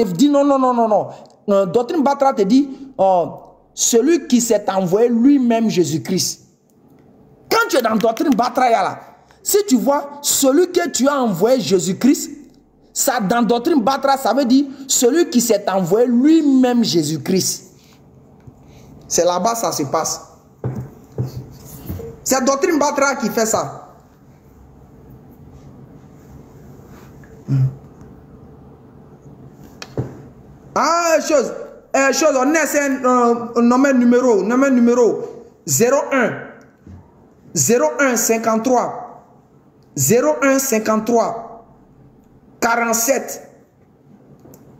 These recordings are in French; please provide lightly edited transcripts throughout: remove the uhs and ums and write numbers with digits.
te dit non, non, non, non, non. Doctrine Batra te dit celui qui s'est envoyé lui-même Jésus-Christ. Quand tu es dans Doctrine Batra là, si tu vois celui que tu as envoyé Jésus-Christ, ça dans Doctrine Batra, ça veut dire celui qui s'est envoyé lui-même Jésus-Christ. C'est là-bas ça se passe. C'est Doctrine Batra qui fait ça. Ah, chose, on est un numéro 01 53 47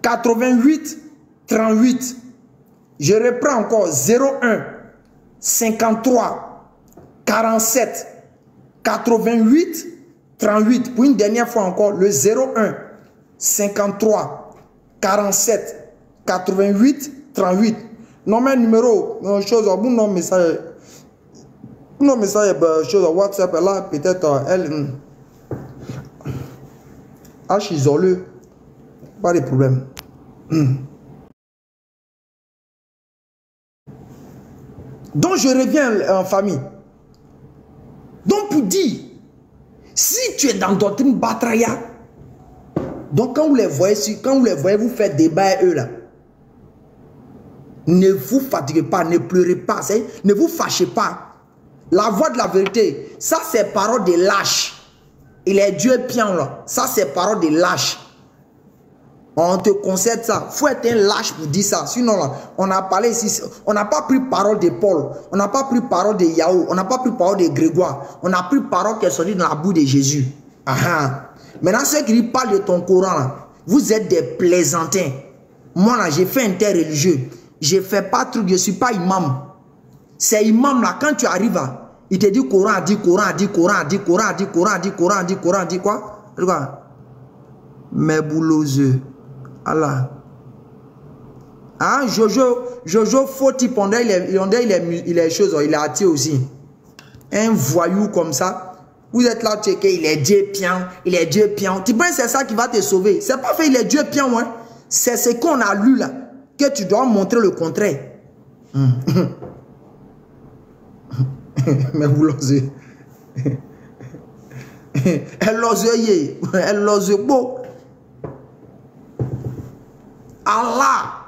88 38. Je reprends encore 01 53 47 88 38. Pour une dernière fois encore, le 01 53 47 88 38. Non mais numéro, chose, bon non message. Non message, chose WhatsApp là peut-être elle H isolé, pas de problème. Donc je reviens en famille. Donc pour dire, si tu es dans Doctrine Batraya, donc quand vous les voyez, vous faites débat eux là, ne vous fatiguez pas, ne pleurez pas, ne vous fâchez pas. La voix de la vérité, ça c'est parole de lâche. Il est Dieu pian là, ça c'est parole de lâche. On te concède ça. Il faut être un lâche pour dire ça. Sinon, là, on a parlé ici. On n'a pas pris parole de Paul. On n'a pas pris parole de Yahou. On n'a pas pris parole de Grégoire. On a pris parole qui est sortie dans la bouche de Jésus. Aha. Maintenant, ceux qui parlent de ton Coran, là, vous êtes des plaisantins. Moi, là, j'ai fait interreligieux. Je ne fais pas de truc. Je ne suis pas imam. C'est imam, là, quand tu arrives, là, il te dit Coran, dit Coran, dit Coran, dit Coran, dit Coran, dit Coran, dit Coran, dit quoi? Regarde. Mes boulots. Allah. Ah, Jojo faux type, il est chose, il est attiré aussi. Un voyou comme ça, vous êtes là, checker, il est Dieu pian, il est Dieu pian. Tu penses que c'est ça qui va te sauver? C'est pas fait, il est Dieu pian, hein. C'est ce qu'on a lu là, que tu dois montrer le contraire. Mais vous l'osez. Elle l'ose beau. Allah,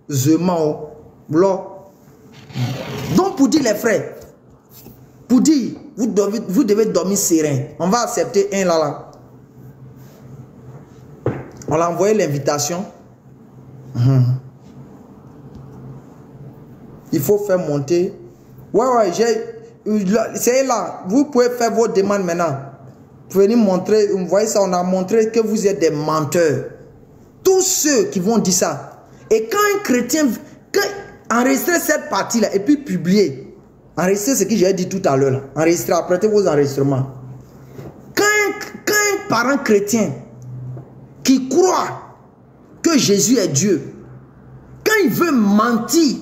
je m'en bloque. Donc pour dire les frères, pour dire, vous devez dormir serein. On va accepter un là. On l'a envoyé l'invitation. Il faut faire monter. Ouais, c'est là. Vous pouvez faire vos demandes maintenant. Vous pouvez nous montrer, vous voyez ça, on a montré que vous êtes des menteurs. Tous ceux qui vont dire ça. Et quand un chrétien, enregistrer cette partie-là et puis publier, enregistrer ce que j'ai dit tout à l'heure, enregistrer, apprêtez vos enregistrements. Quand un parent chrétien qui croit que Jésus est Dieu, quand il veut mentir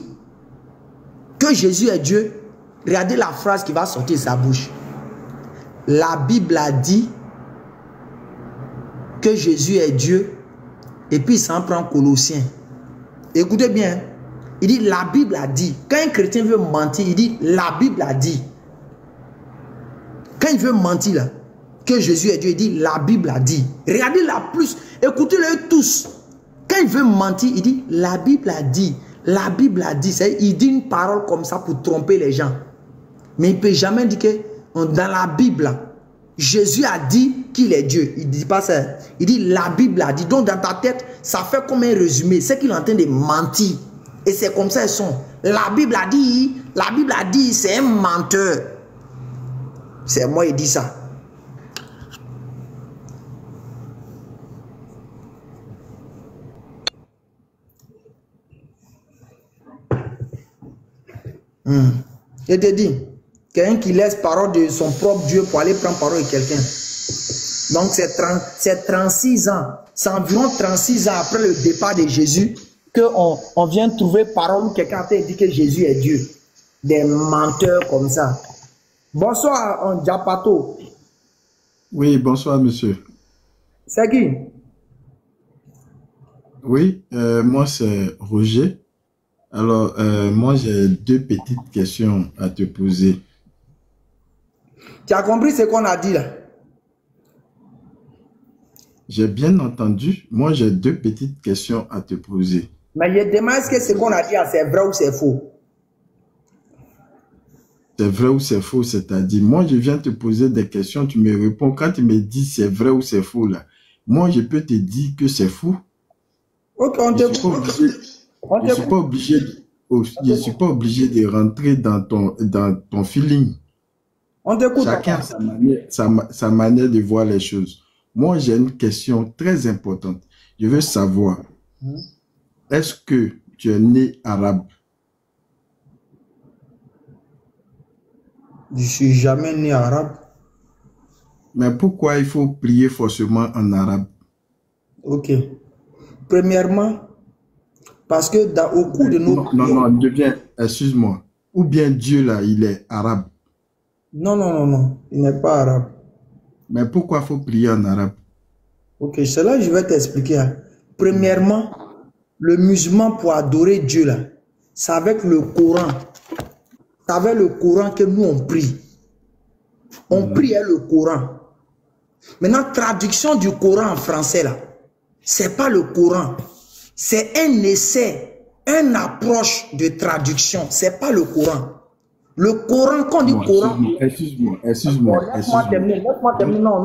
que Jésus est Dieu, regardez la phrase qui va sortir de sa bouche. La Bible a dit que Jésus est Dieu. Et puis il s'en prend Colossiens. Écoutez bien. Il dit la Bible a dit. Quand un chrétien veut mentir, il dit la Bible a dit. Quand il veut mentir là, que Jésus est Dieu, il dit la Bible a dit. Regardez-la plus. Écoutez-le tous. Quand il veut mentir, il dit la Bible a dit. La Bible a dit. Il dit une parole comme ça pour tromper les gens. Mais il ne peut jamais dire que dans la Bible, Jésus a dit qu'il est Dieu. Il ne dit pas ça. Il dit la Bible a dit. Donc dans ta tête, ça fait comme un résumé. C'est qu'il est en train de mentir. Et c'est comme ça ils sont. La Bible a dit, c'est un menteur. C'est moi qui dis ça. Je te dis, quelqu'un qui laisse parole de son propre Dieu pour aller prendre parole de quelqu'un. Donc c'est 36 ans. C'est environ 36 ans après le départ de Jésus qu'on vient trouver parole où quelqu'un a dit que Jésus est Dieu. Des menteurs comme ça. Bonsoir, Diapato. Oui, bonsoir, monsieur. C'est qui? Oui, moi c'est Roger. Alors, moi j'ai deux petites questions à te poser. Tu as compris ce qu'on a dit là? J'ai bien entendu. Moi j'ai deux petites questions à te poser. Mais je demande est-ce que ce qu'on a dit c'est vrai ou c'est faux? C'est vrai ou c'est faux, c'est-à-dire, moi je viens te poser des questions, tu me réponds. Quand tu me dis c'est vrai ou c'est faux là, moi je peux te dire que c'est faux. Ok, on Je te suis pas obligé, je suis pas obligé, je suis pas obligé de rentrer dans ton feeling. On t'écoute. Chacun a sa manière de voir les choses. Moi, j'ai une question très importante. Je veux savoir, est-ce que tu es né arabe? Je suis jamais né arabe. Mais pourquoi il faut prier forcément en arabe? Ok. Premièrement, parce que au cours de nos... Non, excuse-moi. Ou bien Dieu là, il est arabe. Non, il n'est pas arabe. Mais pourquoi il faut prier en arabe? Ok, c'est là que je vais t'expliquer. Hein. Premièrement, le musulman pour adorer Dieu là, c'est avec le Coran. C'est avec le Coran que nous on prie. On prie avec le Coran. Maintenant, traduction du Coran en français là, c'est pas le Coran. C'est un essai, une approche de traduction. C'est pas le Coran. Le Coran, quand on dit Coran... Excuse-moi. Laisse-moi terminer. Non.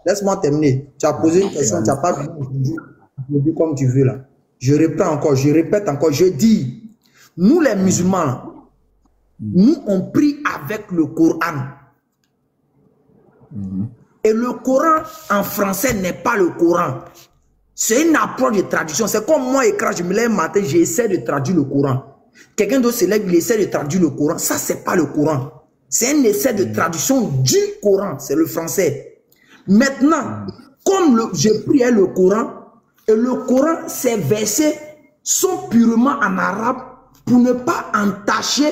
Laisse-moi terminer. Tu as posé une question, tu n'as pas dit comme tu veux là. Je reprends encore, je répète encore, je dis, nous les musulmans, nous on prie avec le Coran. Et le Coran en français n'est pas le Coran. C'est une approche de traduction. C'est comme moi, écran, je me lève matin, j'essaie de traduire le Coran. Quelqu'un d'autre se lève, il essaie de traduire le Coran. Ça, c'est pas le Coran. C'est un essai de traduction du Coran. C'est le français. Maintenant, comme je priais le Coran, et le Coran, ces versets sont purement en arabe pour ne pas entacher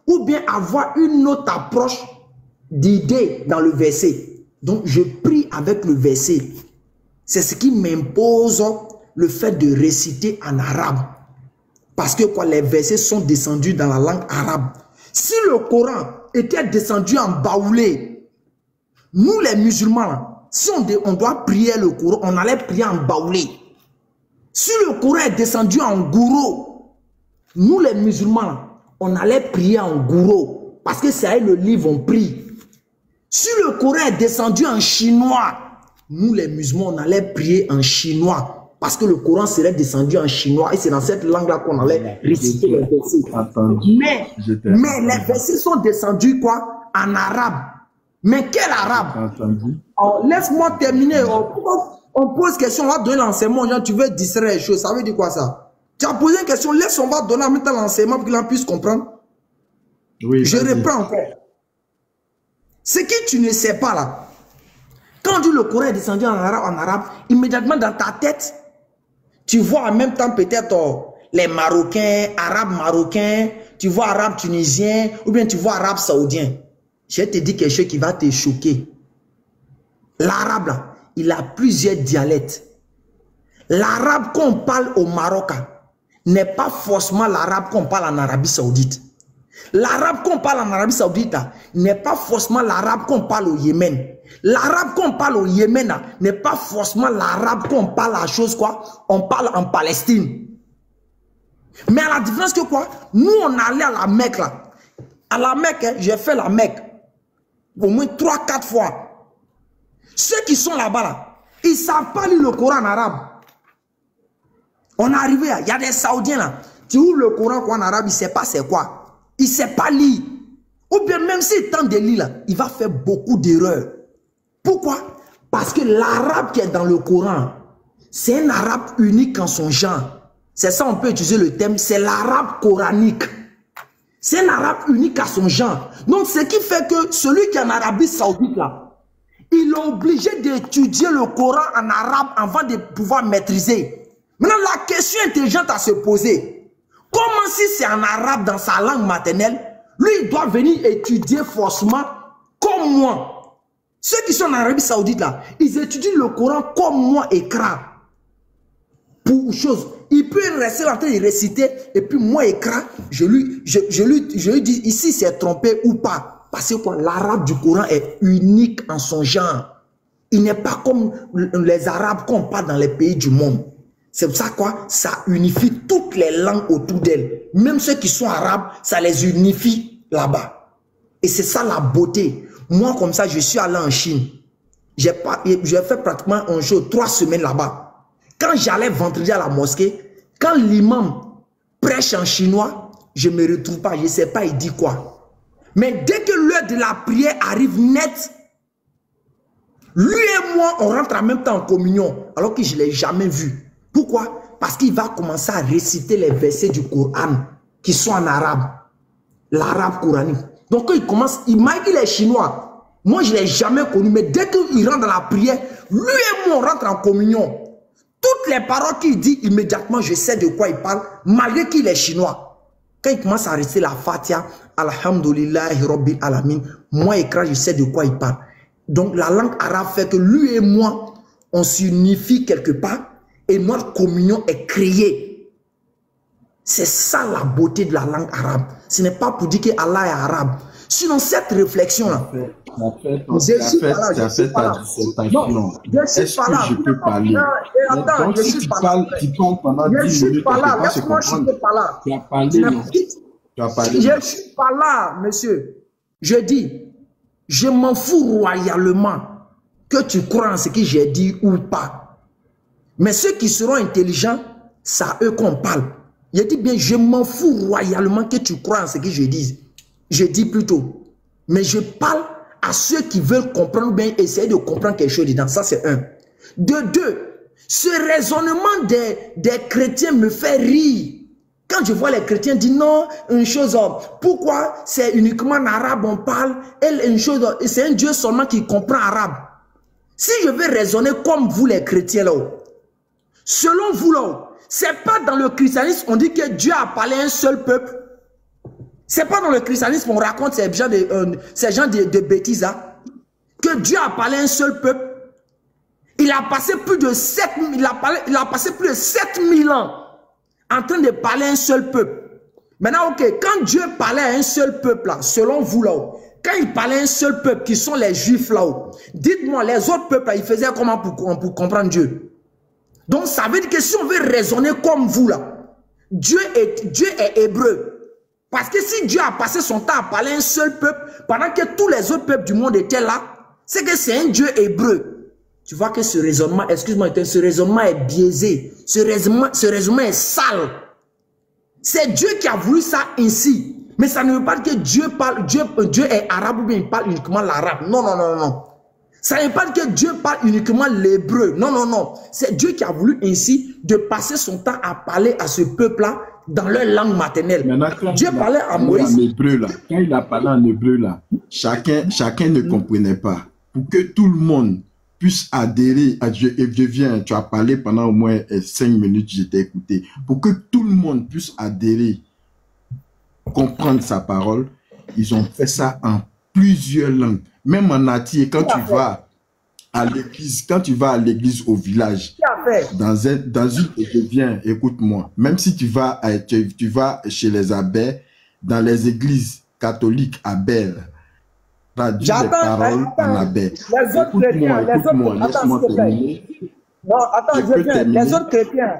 ou bien avoir une autre approche d'idée dans le verset. Donc, je prie avec le verset. C'est ce qui m'impose le fait de réciter en arabe. Parce que quoi, les versets sont descendus dans la langue arabe. Si le Coran était descendu en baoulé, nous les musulmans, si on doit prier le Coran, on allait prier en baoulé. Si le Coran est descendu en gouro, nous les musulmans, on allait prier en gouro. Parce que c'est avec le livre on prie. Si le Coran est descendu en chinois, nous les musulmans, on allait prier en chinois. Parce que le Coran serait descendu en chinois et c'est dans cette langue-là qu'on allait réciter les versets. Mais les versets sont descendus quoi? En arabe. Mais quel arabe? Laisse-moi terminer. On pose question, on va donner l'enseignement. Tu veux distraire les choses. Ça veut dire quoi ça? Tu as posé une question, laisse, on va donner en même temps l'enseignement pour qu'il puisse comprendre. Oui, je reprends encore. Ce que tu ne sais pas là, quand le Coran est descendu en arabe, immédiatement dans ta tête, tu vois en même temps peut-être les Marocains, Arabes marocains, tu vois Arabes tunisiens, ou bien tu vois Arabes saoudiens. Je te dis quelque chose qui va te choquer. L'arabe là, il a plusieurs dialectes. L'arabe qu'on parle au Maroc n'est pas forcément l'arabe qu'on parle en Arabie Saoudite. L'arabe qu'on parle en Arabie Saoudite n'est pas forcément l'arabe qu'on parle au Yémen. L'arabe qu'on parle au Yémen n'est pas forcément l'arabe qu'on parle à chose quoi. On parle en Palestine. Mais à la différence que quoi, nous on allait à la Mecque là. À la Mecque, j'ai fait la Mecque au moins 3-4 fois. Ceux qui sont là-bas là, ils ne savent pas lire le Coran en arabe. On est arrivé, il y a des Saoudiens là. Tu ouvres le Coran quoi, en arabe, il ne sait pas c'est quoi. Il ne sait pas lire. Ou bien même s'il tente de lire là, il va faire beaucoup d'erreurs. Pourquoi? Parce que l'arabe qui est dans le Coran, c'est un arabe unique en son genre. C'est ça, on peut utiliser le terme, c'est l'arabe coranique. C'est un arabe unique à son genre. Donc, ce qui fait que celui qui est en Arabie Saoudite là, il est obligé d'étudier le Coran en arabe avant de pouvoir maîtriser. Maintenant, la question intelligente à se poser, comment si c'est en arabe dans sa langue maternelle, lui, il doit venir étudier forcément comme moi. Ceux qui sont en Arabie Saoudite là, ils étudient le Coran comme moi, écran. pour chose. Il peut rester en train de réciter et puis moi, écran, je lui dis ici, c'est trompé ou pas. Parce que l'arabe du Coran est unique en son genre. Il n'est pas comme les arabes qu'on parle dans les pays du monde. C'est pour ça quoi, ça unifie toutes les langues autour d'elle. Même ceux qui sont arabes, ça les unifie là-bas. Et c'est ça la beauté. Moi, comme ça, je suis allé en Chine. J'ai fait pratiquement 3 semaines là-bas. Quand j'allais vendredi à la mosquée, quand l'imam prêche en chinois, je ne me retrouve pas, je ne sais pas il dit quoi. Mais dès que l'heure de la prière arrive net, lui et moi, on rentre en même temps en communion, alors que je ne l'ai jamais vu. Pourquoi? Parce qu'il va commencer à réciter les versets du Coran qui sont en arabe. L'arabe coranique. Donc quand il commence, il m'a dit les Chinois. Moi, je ne l'ai jamais connu, mais dès qu'il rentre dans la prière, lui et moi, on rentre en communion. Toutes les paroles qu'il dit, immédiatement, je sais de quoi il parle, malgré qu'il est chinois. Quand il commence à réciter la Fatiha, Alhamdulillahi Rabbil Alamin, moi, écran, je sais de quoi il parle. Donc, la langue arabe fait que lui et moi, on s'unifie quelque part et notre communion est créée. C'est ça la beauté de la langue arabe. Ce n'est pas pour dire que Allah est arabe. Sinon, cette réflexion-là, je suis pas là. Est-ce que je peux parler? Donc, si tu parles pendant 10 minutes, laisse-moi, je ne suis pas là. Tu as parlé, non? Je ne suis pas là, monsieur. Je dis, je m'en fous royalement que tu crois en ce que j'ai dit ou pas. Mais ceux qui seront intelligents, c'est à eux qu'on parle. Je dis bien, je m'en fous royalement que tu crois en ce que je dis. Je dis plutôt. Mais je parle à ceux qui veulent comprendre bien, essayer de comprendre quelque chose dedans. Ça, c'est un. De deux, ce raisonnement des chrétiens me fait rire. Quand je vois les chrétiens dire non, une chose, pourquoi c'est uniquement en arabe on parle, et une chose, c'est un Dieu seulement qui comprend arabe. Si je veux raisonner comme vous les chrétiens là, selon vous là, c'est pas dans le christianisme on dit que Dieu a parlé à un seul peuple. C'est pas dans le christianisme on raconte ces gens de bêtises hein, que Dieu a parlé à un seul peuple. Il a passé plus de 7000 ans en train de parler à un seul peuple. Maintenant, ok, quand Dieu parlait à un seul peuple, là, selon vous, là, quand il parlait à un seul peuple, qui sont les Juifs, là, dites-moi, les autres peuples, là, ils faisaient comment pour comprendre Dieu? Donc, ça veut dire que si on veut raisonner comme vous, là, Dieu est hébreu. Parce que si Dieu a passé son temps à parler à un seul peuple, pendant que tous les autres peuples du monde étaient là, c'est que c'est un Dieu hébreu. Tu vois que ce raisonnement, excuse-moi, ce raisonnement est biaisé. Ce raisonnement est sale. C'est Dieu qui a voulu ça ainsi. Mais ça ne veut pas dire que Dieu est arabe ou bien il parle uniquement l'arabe. Non, non, non, non. Ça ne veut pas dire que Dieu parle uniquement l'hébreu. Non, non, non. C'est Dieu qui a voulu ainsi de passer son temps à parler à ce peuple-là dans leur langue maternelle. Dieu parlait à Moïse. Quand il a parlé en hébreu, là, chacun ne comprenait pas. Pour que tout le monde puisse adhérer à Dieu, et je viens, tu as parlé pendant au moins 5 minutes, je t'ai écouté. Pour que tout le monde puisse adhérer, comprendre sa parole, ils ont fait ça en plusieurs langues. Même en Ati, quand tu vas à l'église, au village, dans une, je viens, écoute-moi, même si tu vas chez les abbés, dans les églises catholiques à Belle, traduit les paroles en abbé. Les autres chrétiens, laisse-moi terminer. Non, attends, je viens. Les autres chrétiens,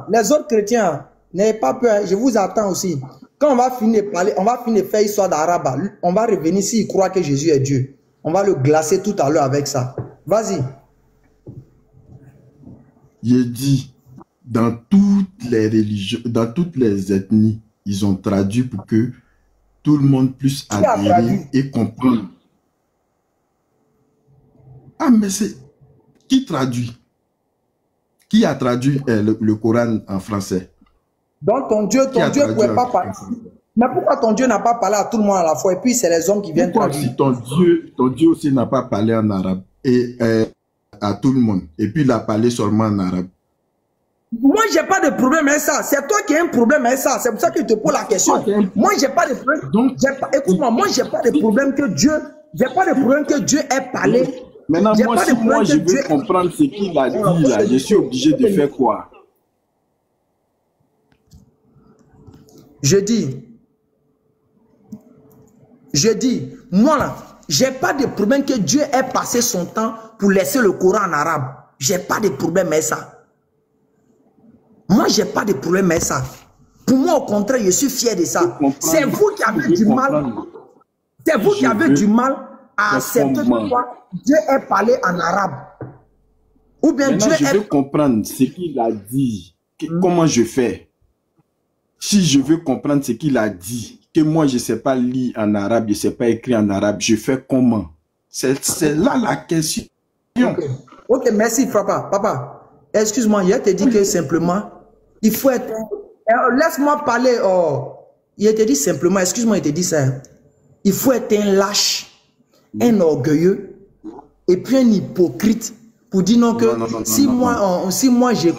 les autres chrétiens, n'ayez pas peur, je vous attends aussi. Quand on va finir de parler, on va finir de faire histoire d'arabe, on va revenir s'il croit que Jésus est Dieu. On va le glacer tout à l'heure avec ça. Vas-y. Je dis, dans toutes les religions, dans toutes les ethnies, ils ont traduit pour que tout le monde puisse adhérer et comprendre. Ah, mais c'est... Qui traduit? Qui a traduit le Coran en français? Donc ton Dieu ne pouvait pas parler. Mais pourquoi ton Dieu n'a pas parlé à tout le monde à la fois? Et puis c'est les hommes qui viennent traduire. Si ton Dieu aussi n'a pas parlé en arabe et à tout le monde. Et puis il a parlé seulement en arabe. Moi, j'ai pas de problème avec ça. C'est toi qui as un problème avec ça. C'est pour ça que je te pose la question. Moi, j'ai pas de problème. Écoute-moi, moi, j'ai pas de problème que Dieu, j'ai pas de problème que Dieu ait parlé Maintenant, J'ai moi, pas de si problème moi, que je veux Dieu... comprendre ce qu'il a dit, là, je suis obligé de faire quoi? Je dis, moi là, j'ai pas de problème que Dieu ait passé son temps pour laisser le Coran en arabe. J'ai pas de problème avec ça. Moi, j'ai pas de problème avec ça. Pour moi, au contraire, je suis fier de ça. C'est vous qui avez du mal. C'est vous qui avez du mal à accepter que Dieu ait parlé en arabe. Ou bien maintenant, Dieu je veux comprendre ce qu'il a dit. Comment je fais? Si je veux comprendre ce qu'il a dit, que moi, je ne sais pas lire en arabe, je ne sais pas écrire en arabe, je fais comment? C'est là la question. Ok, merci, papa. Papa, excuse-moi, je te dis que simplement, il faut être... Laisse-moi parler. Oh. Il te dit simplement, excuse-moi, il te dit ça. Il faut être un lâche, un orgueilleux, et puis un hypocrite pour dire non que si moi j'ai...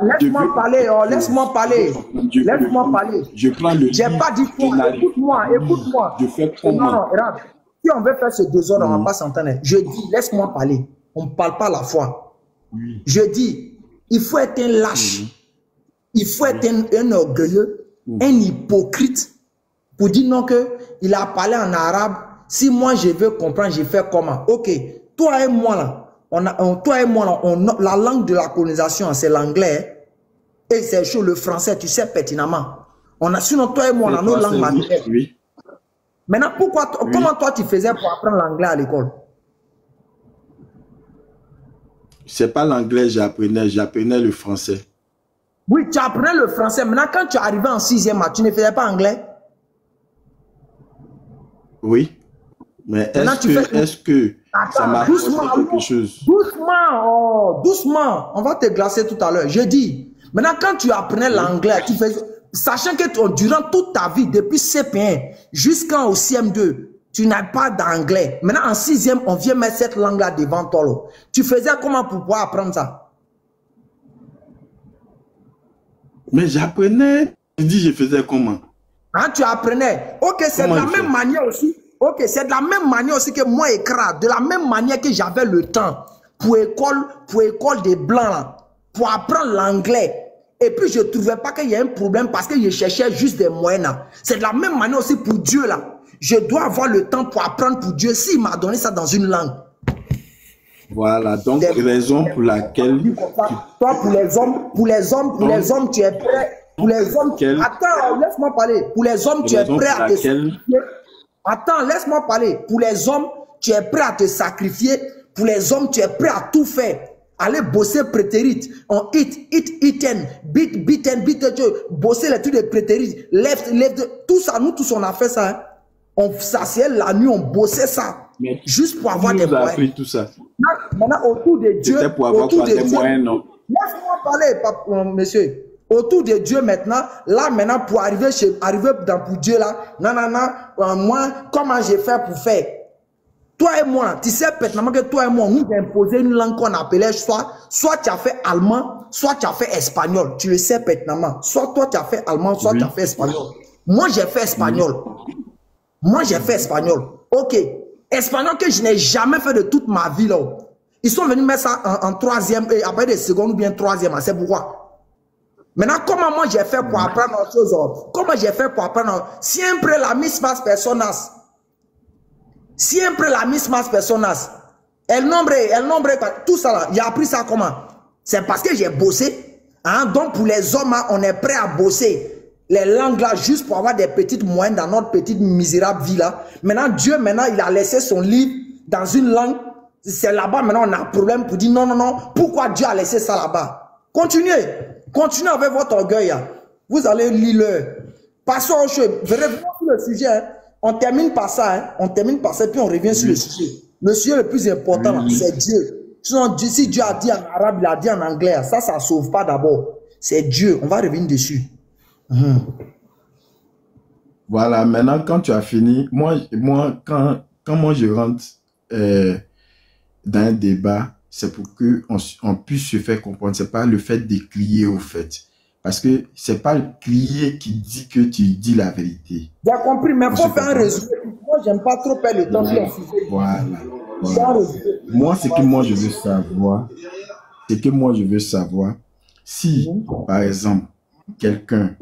Laisse-moi parler, laisse-moi parler. Laisse-moi parler. Je prends le... J'ai pas dit quoi. Écoute-moi. Je fais comment? Non, regarde. Si on veut faire ce désordre, on ne va pas s'entendre. Je dis, laisse-moi parler. On ne parle pas à la fois. Oui. Je dis, il faut être un lâche. Il faut être un orgueilleux, un hypocrite pour dire non que il a parlé en arabe. Si moi je veux comprendre, je fais comment? Ok, toi et moi là, la langue de la colonisation, c'est l'anglais. Et c'est chaud, le français, tu sais pertinemment. Sinon, toi et moi, on a nos langues maternelles. Oui. Maintenant, comment toi tu faisais pour apprendre l'anglais à l'école? C'est pas l'anglais, j'apprenais le français. Oui, tu apprenais le français. Maintenant, quand tu arrivais en 6e, tu ne faisais pas anglais? Oui. Mais est-ce que ça m'a apporté quelque chose? Doucement. On va te glacer tout à l'heure. Je dis, maintenant, quand tu apprenais l'anglais, tu faisais, sachant que durant toute ta vie, depuis CP1 jusqu'au CM2, tu n'as pas d'anglais. Maintenant, en 6e, on vient mettre cette langue-là devant toi. Là. Tu faisais comment pour pouvoir apprendre ça? Mais j'apprenais. Je faisais comment? Hein, tu apprenais. Ok, c'est de la même manière aussi. Ok, c'est de la même manière aussi que moi, Ekra. De la même manière que j'avais le temps pour école des Blancs, là, pour apprendre l'anglais. Et puis, je ne trouvais pas qu'il y a un problème parce que je cherchais juste des moyens. C'est de la même manière aussi pour Dieu, là. Je dois avoir le temps pour apprendre pour Dieu s'il m'a donné ça dans une langue. Voilà, donc raison pour laquelle... Toi, pour les hommes, tu es prêt. Pour les hommes... Attends, laisse-moi parler. Pour les hommes, tu es prêt à te sacrifier. Attends, laisse-moi parler. Pour les hommes, tu es prêt à te sacrifier. Pour les hommes, tu es prêt à tout faire. Aller bosser prétérite. On eaten, bosser les trucs de prétérite. Left, tout ça, nous tous, on a fait ça. Hein. On s'asseyait la nuit, on bossait ça. Mais juste pour avoir des moyens. Appris tout ça. Maintenant, autour de Dieu. C'était pour avoir des moyens, non? Laisse-moi parler, monsieur. Autour de Dieu maintenant, là maintenant pour arriver pour Dieu là, moi, comment j'ai fait pour faire? Toi et moi, tu sais pertinemment que toi et moi, on nous a imposé une langue qu'on appelait soit tu as fait allemand, soit tu as fait espagnol. Tu le sais pertinemment. Soit toi tu as fait allemand, soit tu as fait espagnol. Moi j'ai fait espagnol. Moi j'ai fait espagnol. Ok. Espagnol que je n'ai jamais fait de toute ma vie là. Ils sont venus mettre ça en 3e et après des secondes ou bien 3e. C'est pourquoi. Maintenant, comment moi j'ai fait pour apprendre autre chose? Comment j'ai fait pour apprendre? Siempre la mismas personas. Siempre la mismas personas. El nombre, tout ça là. J'ai appris ça comment? C'est parce que j'ai bossé. Hein? Donc pour les hommes, on est prêt à bosser les langues là juste pour avoir des petites moyennes dans notre petite misérable vie là. Maintenant, Dieu, il a laissé son livre dans une langue. C'est là-bas, maintenant on a un problème pour dire non. Pourquoi Dieu a laissé ça là-bas? Continuez avec votre orgueil. Hein. Vous allez lire. Passons au chose. Revenons sur le sujet. Hein. On termine par ça. Hein. On termine par ça, puis on revient sur le sujet. Le sujet le plus important, c'est Dieu. Sinon, si Dieu a dit en arabe, il a dit en anglais. Ça ne sauve pas d'abord. C'est Dieu. On va revenir dessus. Voilà, maintenant, quand tu as fini, quand moi je rentre dans un débat, c'est pour qu'on puisse se faire comprendre. C'est pas le fait de crier au fait. Parce que c'est pas le crier qui dit que tu dis la vérité. J'ai compris, mais il faut faire un résumé. Moi, j'aime pas trop perdre le temps sur le sujet. Voilà. Voilà. Moi, ce que moi je veux savoir, si, par exemple, quelqu'un,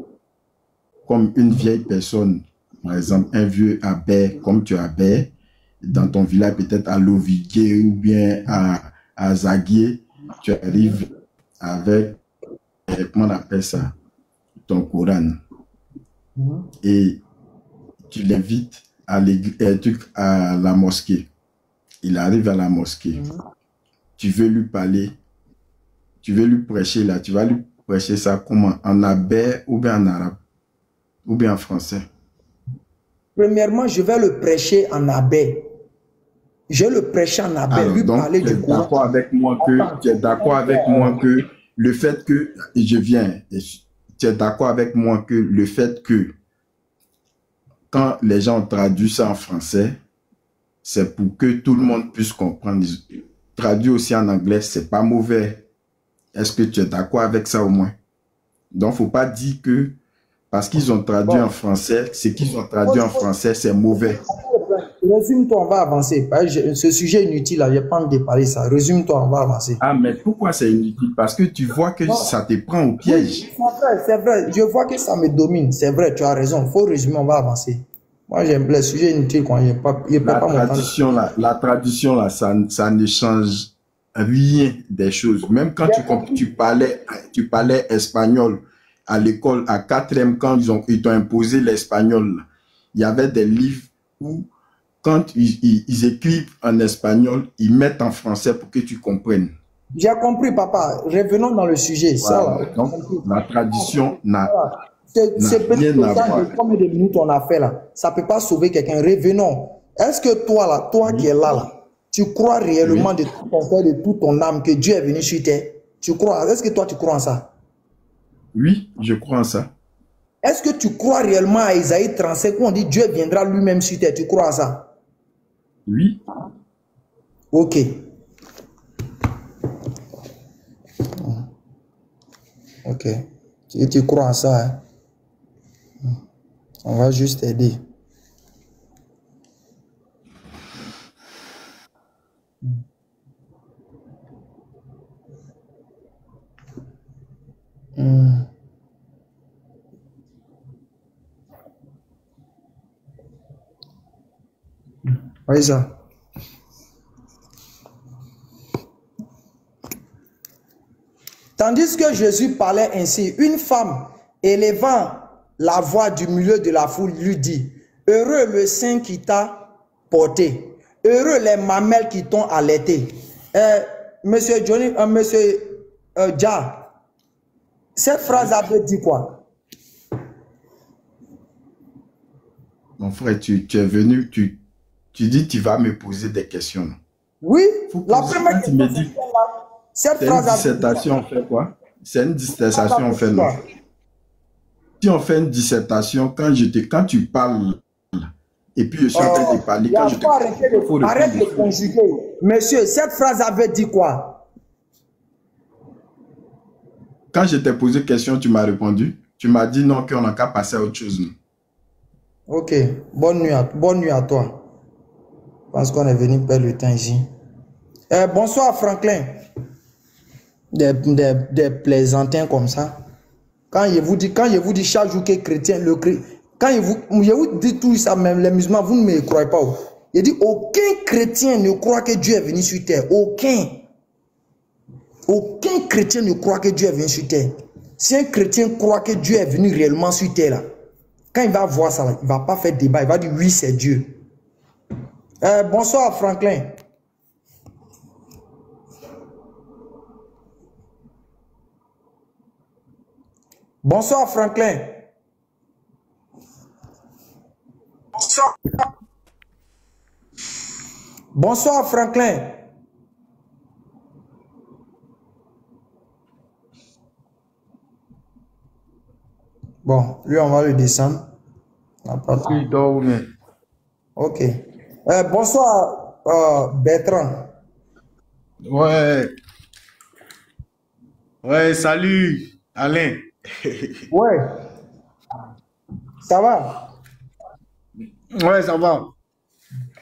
comme une vieille personne, par exemple, un vieux abbé, comme tu es abbé, dans ton village, peut-être à Lovigué ou bien à Zaguier, tu arrives avec, comment on appelle ça, ton Coran, et tu l'invites à la mosquée. Il arrive à la mosquée. Tu veux lui parler, tu veux lui prêcher là, tu vas lui prêcher ça comment? En abbé ou bien en arabe? Ou bien en français? Premièrement, je vais le prêcher en abbé. Je vais le prêcher en abbé, Alors, lui donc, parler tu es du Coran. d'accord avec moi que, tu es d'accord avec moi que le fait que je viens, tu es d'accord avec moi que le fait que quand les gens ont traduit ça en français, c'est pour que tout le monde puisse comprendre. Traduit aussi en anglais, c'est pas mauvais. Est-ce que tu es d'accord avec ça au moins? Donc, faut pas dire que parce qu'ils ont traduit en français, ce qu'ils ont traduit en français, c'est mauvais. Résume-toi, on va avancer. Ce sujet est inutile, là, je n'ai pas envie de parler ça. Résume-toi, on va avancer. Ah, mais pourquoi c'est inutile? Parce que tu vois que ça te prend au piège. C'est vrai. Je vois que ça me domine. C'est vrai, tu as raison. Il faut résumer, on va avancer. Moi, j'aime les sujets inutiles quand je ne peux pas m'entendre. La tradition, là, ça ne change rien des choses. Même quand tu parlais espagnol à l'école, à 4e, quand ils t'ont imposé l'espagnol, il y avait des livres où, quand ils écrivent en espagnol, ils mettent en français pour que tu comprennes. J'ai compris, papa. Revenons dans le sujet. Voilà. Ça, donc, la tradition n'a c'est rien peut-être à ça voir. de combien de minutes on a fait là. Ça ne peut pas sauver quelqu'un. Revenons. Est-ce que toi, là, toi qui es là, tu crois réellement de tout ton cœur, de toute ton âme que Dieu est venu sur terre? Tu crois? Est-ce que toi, tu crois en ça? Oui, je crois en ça. Est-ce que tu crois réellement à Isaïe 35 où on dit Dieu viendra lui-même sur terre? Tu crois à ça? Oui. Ok. Ok. Tu crois à ça, hein? On va juste aider. Oui, ça. Tandis que Jésus parlait ainsi, une femme élevant la voix du milieu de la foule lui dit, « Heureux le sein qui t'a porté, heureux les mamelles qui t'ont allaité. » Monsieur Johnny, monsieur Ja, cette phrase avait dit quoi? Mon frère, tu es venu, tu dis tu vas me poser des questions. Oui, la première question, me dis, cette c'est phrase une dissertation, on fait quoi? C'est une dissertation, on fait non? Si on fait une dissertation, quand tu parles, et puis je suis en train de parler, quand je te arrête de conjuguer. Monsieur, cette phrase avait dit quoi? Quand je t'ai posé question, tu m'as répondu. Tu m'as dit non, qu'on n'a qu'à passer à autre chose. Non? Ok, bonne nuit à toi. Je pense qu'on est venu perdre le temps ici. Bonsoir Franklin. Des plaisantins comme ça. Quand je vous dis chaque jour que chrétien, quand je vous dis tout ça, même les musulmans, vous ne me croyez pas. Il dit aucun chrétien ne croit que Dieu est venu sur terre. Aucun. Aucun chrétien ne croit que Dieu est venu sur terre. Si un chrétien croit que Dieu est venu réellement sur terre, là, quand il va voir ça, là, il ne va pas faire débat. Il va dire oui, c'est Dieu. Bonsoir Franklin. Bonsoir Franklin. Bonsoir Franklin. Bon, lui on va le descendre. Il dort, mais... Ok. Bonsoir Bertrand. Ouais. Ouais, salut Alain. Ouais. Ça va? Ouais, ça va.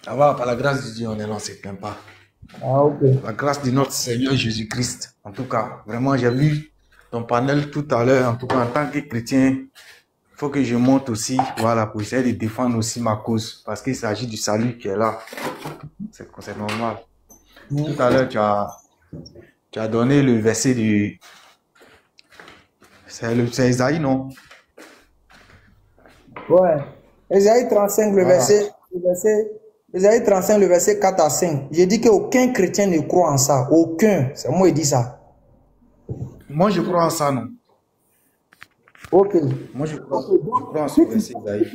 Ça va, par la grâce de Dieu, on est là, on ne se plaint pas. Ah, ok. La grâce de notre Seigneur Jésus-Christ. En tout cas, vraiment, j'ai vu ton panel tout à l'heure. En tout cas, en tant que chrétien, il faut que je monte aussi, voilà, pour essayer de défendre aussi ma cause. Parce qu'il s'agit du salut qui est là. C'est normal. Tout à l'heure, tu as donné le verset du... C'est Isaïe, non? Ouais. Ésaïe 35, Ésaïe 35, le verset 4 à 5. J'ai dit qu'aucun chrétien ne croit en ça. Aucun. C'est moi qui dis ça. Moi, je crois en ça, non? Ok. Moi, je crois en ce verset Isaïe. Si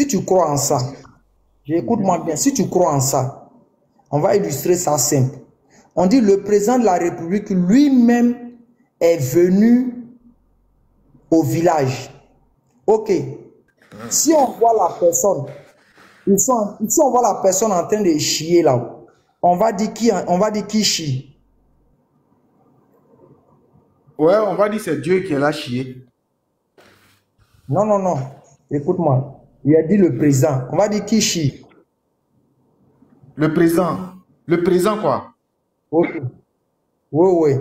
tu crois en ça, écoute-moi bien, si tu crois en ça, on va illustrer ça simple. On dit le président de la République lui-même est venu au village. Ok. Si on voit la personne, si on voit la personne en train de chier là, on va dire qui chie. Ouais, on va dire c'est Dieu qui est là chier. Non, non, non. Écoute-moi. Il a dit le président. On va dire qui chie. Le président. Le président quoi? Ok. Oui, oui.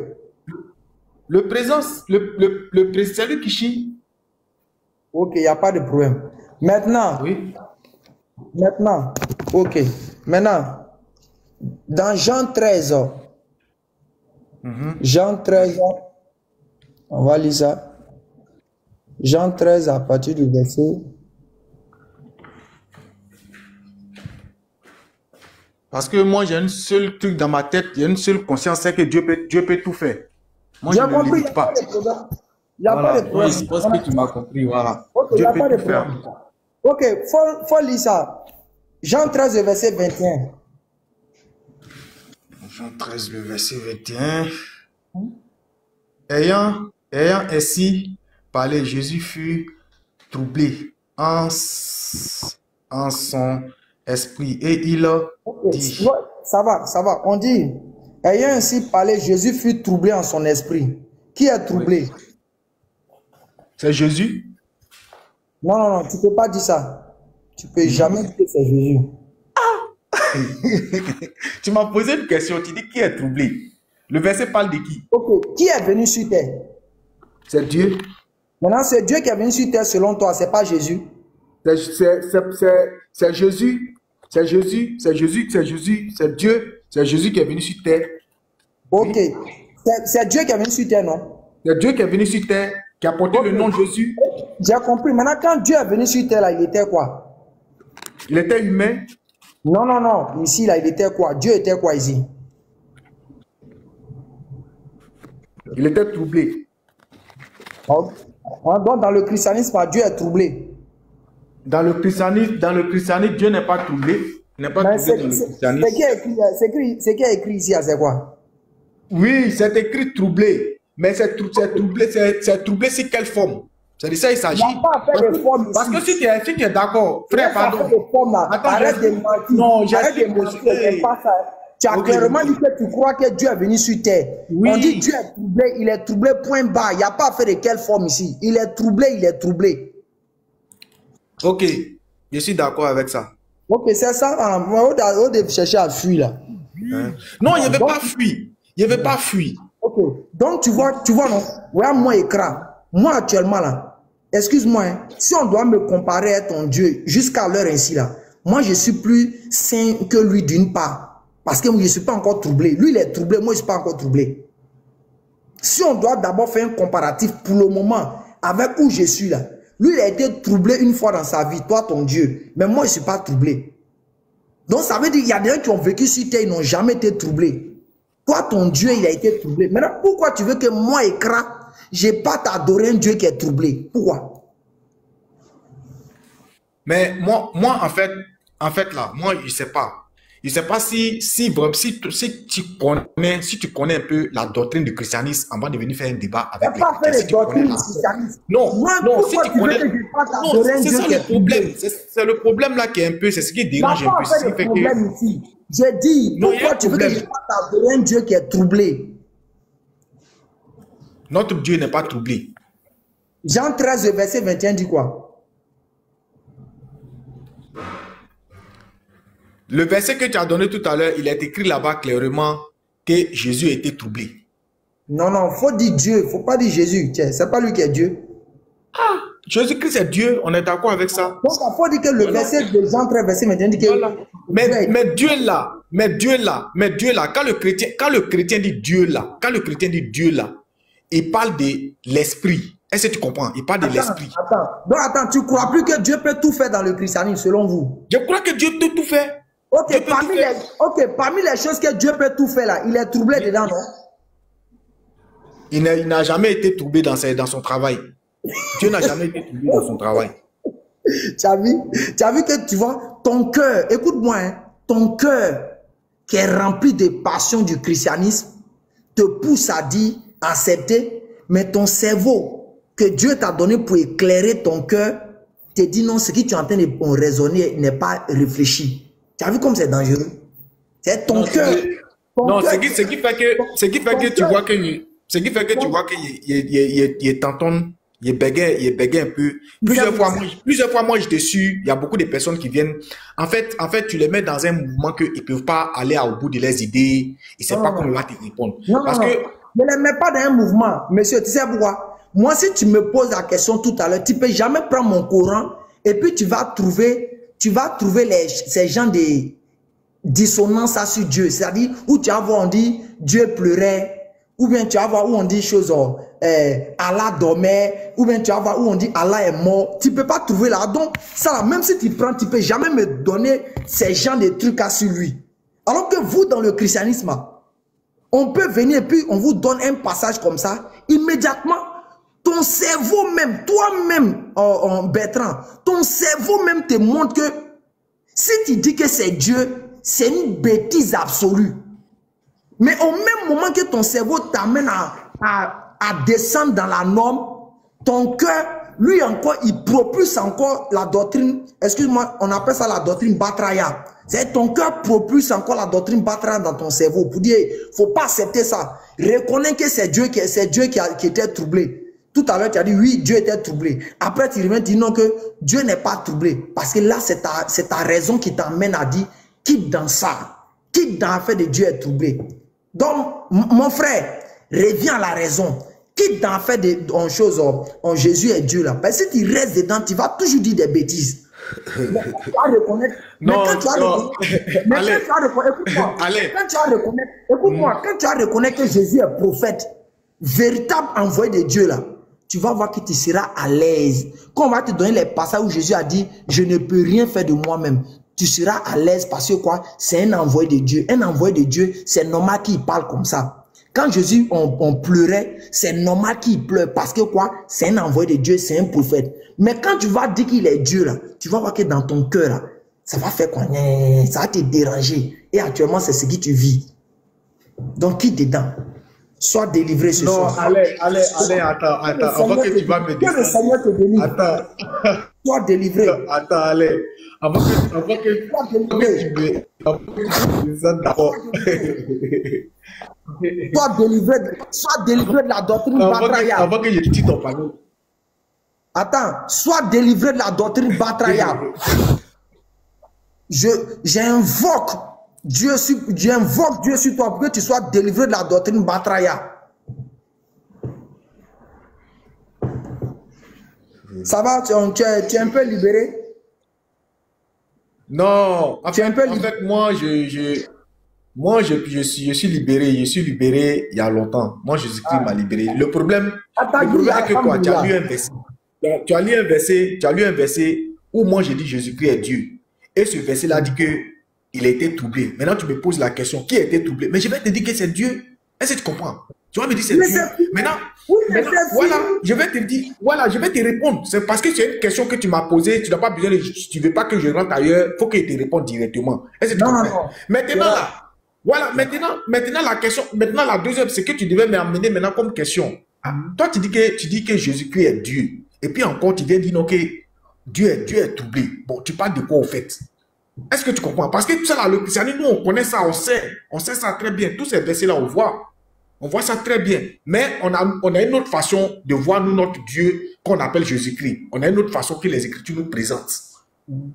Le président, c'est lui qui chie. Ok, il n'y a pas de problème. Maintenant, Oui. Maintenant, ok. Maintenant, dans Jean 13, Jean 13, on va lire ça. Jean 13 à partir du verset. Parce que moi, j'ai un seul truc dans ma tête, il y a une seule conscience, c'est que Dieu peut tout faire. Moi, je ne limite pas. Il n'y a pas de problème. Je pense que tu m'as compris, voilà. Ok, Dieu il n'y a peut pas de tout faire. problème. Ok, faut lire ça. Jean 13, verset 21. Jean 13, le verset 21. Ayant ainsi parlé, Jésus fut troublé en son esprit et il dit... Ouais, ça va. On dit, ayant ainsi parlé, Jésus fut troublé en son esprit. Qui est troublé? Oui. C'est Jésus? Non, non, non, tu ne peux pas dire ça. Tu ne peux jamais dire que c'est Jésus. Tu m'as posé une question, tu dis qui est troublé? Le verset parle de qui? Ok, qui est venu sur terre? C'est Dieu. Maintenant, c'est Dieu qui est venu sur terre selon toi, c'est pas Jésus. C'est Jésus. C'est Jésus. C'est Dieu. C'est Jésus qui est venu sur terre. Ok. Oui. C'est Dieu qui est venu sur terre, non? C'est Dieu qui est venu sur terre, qui a porté le nom de Jésus. J'ai compris. Maintenant, quand Dieu est venu sur terre, là, il était quoi? Il était humain. Non, non, non. Ici, là, il était quoi? Dieu était quoi ici? Il était troublé. Donc, dans le christianisme, Dieu est troublé. Dans le christianisme, Dieu n'est pas troublé. Il n'est pas troublé dans le christianisme. C'est qui est écrit ici, c'est quoi? Oui, c'est écrit troublé. Mais c'est troublé sur quelle forme? C'est de ça qu'il s'agit. Parce que si tu es d'accord, frère, pardon. Arrête de mentir. Non, arrête de mentir. Tu as clairement dit que tu crois que Dieu est venu sur terre. Oui. On dit Dieu est troublé, il est troublé, point bas. Il n'y a pas à faire de quelle forme ici. Il est troublé. Ok, je suis d'accord avec ça. Ok, c'est ça. On doit chercher à fuir là. Non, il ne veut pas fuir. Il ne veut pas fuir. Ok, donc tu vois non? Regarde moi écran. Moi actuellement là, excuse-moi, hein, si on doit me comparer à ton Dieu jusqu'à l'heure ainsi là, moi je suis plus saint que lui d'une part. Parce que moi je ne suis pas encore troublé. Lui il est troublé, moi je ne suis pas encore troublé. Si on doit d'abord faire un comparatif pour le moment avec où je suis là, lui il a été troublé une fois dans sa vie, toi ton Dieu, mais moi je ne suis pas troublé. Donc ça veut dire qu'il y a des gens qui ont vécu sur terre, ils n'ont jamais été troublés. Toi, ton Dieu, il a été troublé. Maintenant, pourquoi tu veux que moi, écran, je n'ai pas t'adorer un Dieu qui est troublé? Pourquoi? Mais moi en fait là, moi, je ne sais pas. Je ne sais pas si tu connais un peu la doctrine du christianisme avant de venir faire un débat avec les chrétiens. Non, si tu connais... Non, c'est ça le problème. C'est le problème là qui est un peu, c'est ce qui dérange un peu. J'ai dit, pourquoi tu veux que je pas t'adorer un Dieu qui est troublé? Notre Dieu n'est pas troublé. Jean 13, verset 21 dit quoi? Le verset que tu as donné tout à l'heure, il est écrit là-bas clairement que Jésus était troublé. Non, non, faut dire Dieu, faut pas dire Jésus. C'est pas lui qui est Dieu. Ah, Jésus-Christ est Dieu, on est d'accord avec ça. Donc, il faut dire que le verset de Jean 13, verset maintenant dit que... Voilà. Mais Dieu là, quand le chrétien dit Dieu là, il parle de l'esprit. Est-ce que tu comprends? Il parle de l'esprit. Attends, tu crois plus que Dieu peut tout faire dans le christianisme selon vous? Je crois que Dieu peut tout faire. Ok, parmi les choses que Dieu peut tout faire là, il est troublé dedans, non? Il n'a jamais été troublé dans son travail. Dieu n'a jamais été troublé dans son travail. Tu as vu que tu vois, ton cœur, écoute-moi, hein, ton cœur qui est rempli de passion du christianisme te pousse à dire, accepter, mais ton cerveau que Dieu t'a donné pour éclairer ton cœur te dit non, ce que tu es en train de raisonner n'est pas réfléchi. Tu as vu comme c'est dangereux? C'est ton cœur. Non, ce qui fait que tu vois que il t'entend. Il bégaye un peu. Plusieurs fois, moi, je te suis. Il y a beaucoup de personnes qui viennent. En fait, tu les mets dans un mouvement qu'ils ne peuvent pas aller au bout de leurs idées. Ils ne savent pas comment on va te répondre. Parce que ne les mets pas dans un mouvement. Monsieur, tu sais pourquoi? Moi, si tu me poses la question tout à l'heure, tu ne peux jamais prendre mon Coran et puis tu vas trouver ces gens de dissonance sur Dieu. C'est-à-dire, où tu vas voir, on dit Dieu pleurait. Ou bien tu vas voir où on dit choses, Allah dormait, ou bien tu vas voir où on dit Allah est mort. Tu ne peux pas trouver là. Donc, ça là, même si tu prends, tu ne peux jamais me donner ces gens de trucs à sur lui. Alors que vous, dans le christianisme, on peut venir et puis on vous donne un passage comme ça. Immédiatement, ton cerveau même, toi-même, Bertrand, ton cerveau même te montre que si tu dis que c'est Dieu, c'est une bêtise absolue. Mais au même moment que ton cerveau t'amène à descendre dans la norme, ton cœur, lui encore, il propulse encore la doctrine, excuse-moi, on appelle ça la doctrine Batraya. C'est ton cœur propulse encore la doctrine Batraya dans ton cerveau pour dire, faut pas accepter ça. Reconnais que c'est Dieu qui était troublé. Tout à l'heure, tu as dit, oui, Dieu était troublé. Après, tu reviens, tu dis non, que Dieu n'est pas troublé. Parce que là, c'est ta raison qui t'amène à dire, quitte dans ça. Quitte dans l'affaire de Dieu est troublé. Donc, mon frère, reviens à la raison. Quitte dans l'affaire de choses, Jésus est Dieu là. Parce que si tu restes dedans, tu vas toujours dire des bêtises. Mais quand tu vas reconnaître, écoute-moi, quand tu vas reconnaître que Jésus est prophète, véritable envoyé de Dieu là, tu vas voir que tu seras à l'aise. Quand on va te donner les passages où Jésus a dit, je ne peux rien faire de moi-même. Tu seras à l'aise parce que quoi? C'est un envoyé de Dieu. Un envoyé de Dieu, c'est normal qu'il parle comme ça. Quand Jésus, on pleurait, c'est normal qu'il pleure parce que quoi? C'est un envoyé de Dieu, c'est un prophète. Mais quand tu vas dire qu'il est Dieu là, tu vas voir que dans ton cœur là, ça va faire quoi? Ça va te déranger. Et actuellement, c'est ce que tu vis. Donc, quitte dedans. Sois délivré ce soir. Non, allez, attends. Avant que tu vas me dire. Que le Seigneur te délivre. Attends. Sois délivré. Attends, allez. Avant que tu ça d'abord. Sois délivré de la doctrine Batraya. Avant que je quitte ton panneau. Attends, sois délivré de la doctrine Batraya. J'invoque Dieu sur toi pour que tu sois délivré de la doctrine Batraya. Ça va, tu es un peu libéré? Non, en fait, moi, je suis libéré. Je suis libéré il y a longtemps. Moi, Jésus-Christ m'a libéré. Le problème est que quoi? Tu as lu un verset. Tu as lu un verset où moi, j'ai dit Jésus-Christ est Dieu. Et ce verset-là dit que il a été troublé. Maintenant, tu me poses la question, qui a été troublé? Mais je vais te dire que c'est Dieu. Est-ce que tu comprends? Tu vas me dire c'est Dieu. Maintenant, voilà, je vais te dire, voilà, je vais te répondre. C'est parce que c'est une question que tu m'as posée. Tu n'as pas besoin de, tu veux pas que je rentre ailleurs. Il faut que je te réponde directement. Est-ce que tu comprends? Non. Maintenant, là, voilà, maintenant, la question, maintenant, la deuxième, c'est que tu devais m'amener maintenant comme question. Toi, tu dis que Jésus-Christ est Dieu. Et puis encore, tu viens dire non, que Dieu est troublé. Bon, tu parles de quoi au fait? Est-ce que tu comprends? Parce que tout ça, là, le christianisme, nous, on connaît ça, on sait ça très bien. Tous ces versets-là, on voit ça très bien. Mais on a une autre façon de voir, nous, notre Dieu, qu'on appelle Jésus-Christ. On a une autre façon que les Écritures nous présentent.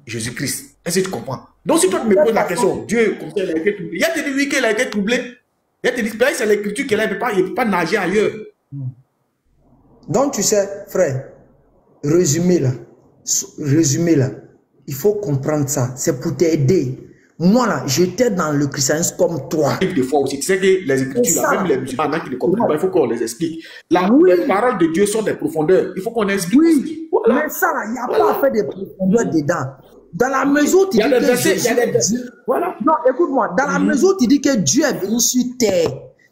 Jésus-Christ. Est-ce que tu comprends? Donc, si toi tu me poses la question, Dieu, comme ça, il a été troublé. Il y a te dit oui qu'il a été troublé. Il y a te dit, c'est l'écriture qu'il a, il ne peut pas nager ailleurs. Donc, tu sais, frère, résumé là, il faut comprendre ça. C'est pour t'aider. Moi là, j'étais dans le christianisme comme toi. Des fois aussi, tu sais que les écritures, là, même les musulmans qui ne comprennent pas, il faut qu'on les explique. Là, Oui. les paroles de Dieu sont des profondeurs. Il faut qu'on explique Oui, aussi. Voilà. mais ça, il n'y a pas à faire des profondeurs dedans. Dans la mesure où tu dis que Jésus... Voilà. Non, écoute-moi. Dans la mesure où tu dis que Dieu est venu sur terre,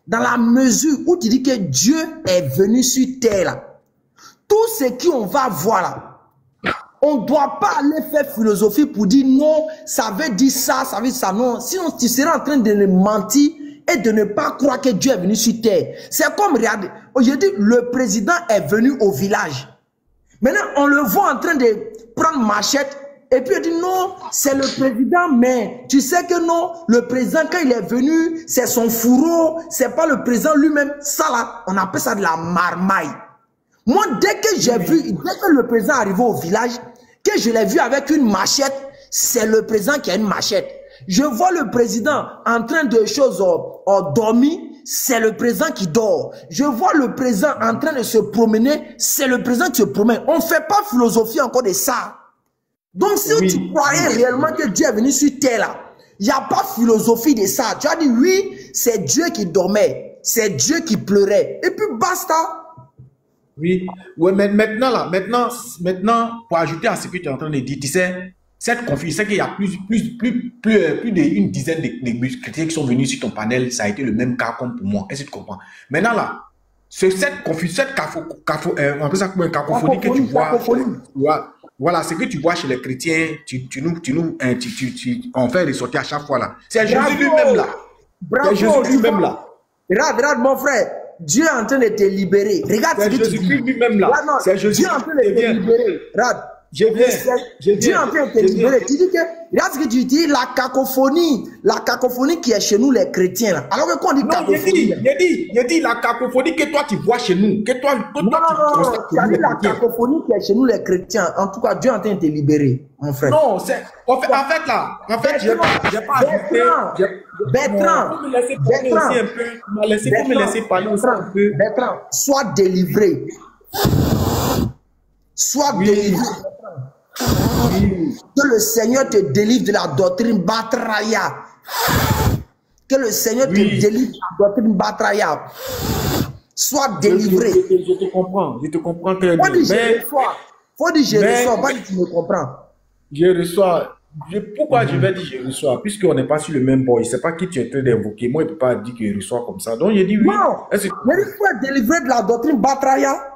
dans la mesure où tu dis que Dieu est venu sur terre, là, tout ce qu'on va voir là, on ne doit pas aller faire philosophie pour dire non, ça veut dire ça, ça veut dire ça. Non, sinon tu seras en train de le mentir et de ne pas croire que Dieu est venu sur terre. C'est comme, regardez, aujourd'hui, le président est venu au village. Maintenant, on le voit en train de prendre machette et puis il dit non, c'est le président, mais tu sais que non, le président, quand il est venu, c'est son fourreau, c'est pas le président lui-même. Ça là, on appelle ça de la marmaille. Moi, dès que j'ai vu, dès que le président est arrivé au village, que je l'ai vu avec une machette, c'est le président qui a une machette. Je vois le président en train de choses dormir, c'est le président qui dort. Je vois le président en train de se promener, c'est le président qui se promène. On ne fait pas philosophie encore de ça. Donc, si tu croyais réellement que Dieu est venu sur terre là, il n'y a pas philosophie de ça. Tu as dit oui, c'est Dieu qui dormait, c'est Dieu qui pleurait. Et puis basta. Oui, ouais, mais maintenant, pour ajouter à ce que tu es en train de dire, tu sais, cette confusion, c'est qu'il y a plus d'une dizaine de chrétiens qui sont venus sur ton panel, ça a été le même cas comme pour moi. Est-ce que tu comprends? Maintenant là, cette confusion, cette cacophonie que tu vois, voilà, ce que tu vois chez les chrétiens, on fait ressortir à chaque fois là. C'est Jésus lui-même là. C'est Jésus lui-même là. Regarde mon frère. Dieu est en train de te libérer. Regarde ce que tu dis. C'est Jésus lui-même là. C'est Jésus. Dieu est en train de te libérer. Regarde. Dieu est en train de te libérer. Tu dis que, regarde ce que tu dis, la cacophonie qui est chez nous les chrétiens là. Alors que quand on dit cacophonie. Il dit la cacophonie que toi tu vois chez nous. Que toi tu constates chez nous. La cacophonie qui est chez nous les chrétiens. En tout cas, Dieu est en train de te libérer, mon frère. Non, c'est. En fait là, j'ai pas ajouté. Bertrand, Bertrand, sois délivré. Sois délivré. Que le Seigneur te délivre de la doctrine Batraya. Que le Seigneur te délivre de la doctrine Batraya. Sois délivré. Je te comprends très bien. Faut dire je reçois, pas dire tu me comprends. Je reçois. Pourquoi je vais dire je reçois? Puisqu'on n'est pas sur le même bord, je ne sais pas qui tu es en train d'invoquer. Moi, je ne peux pas dire que je reçois comme ça. Donc, j'ai dit oui. Non, mais il faut être délivré de la doctrine Batraya.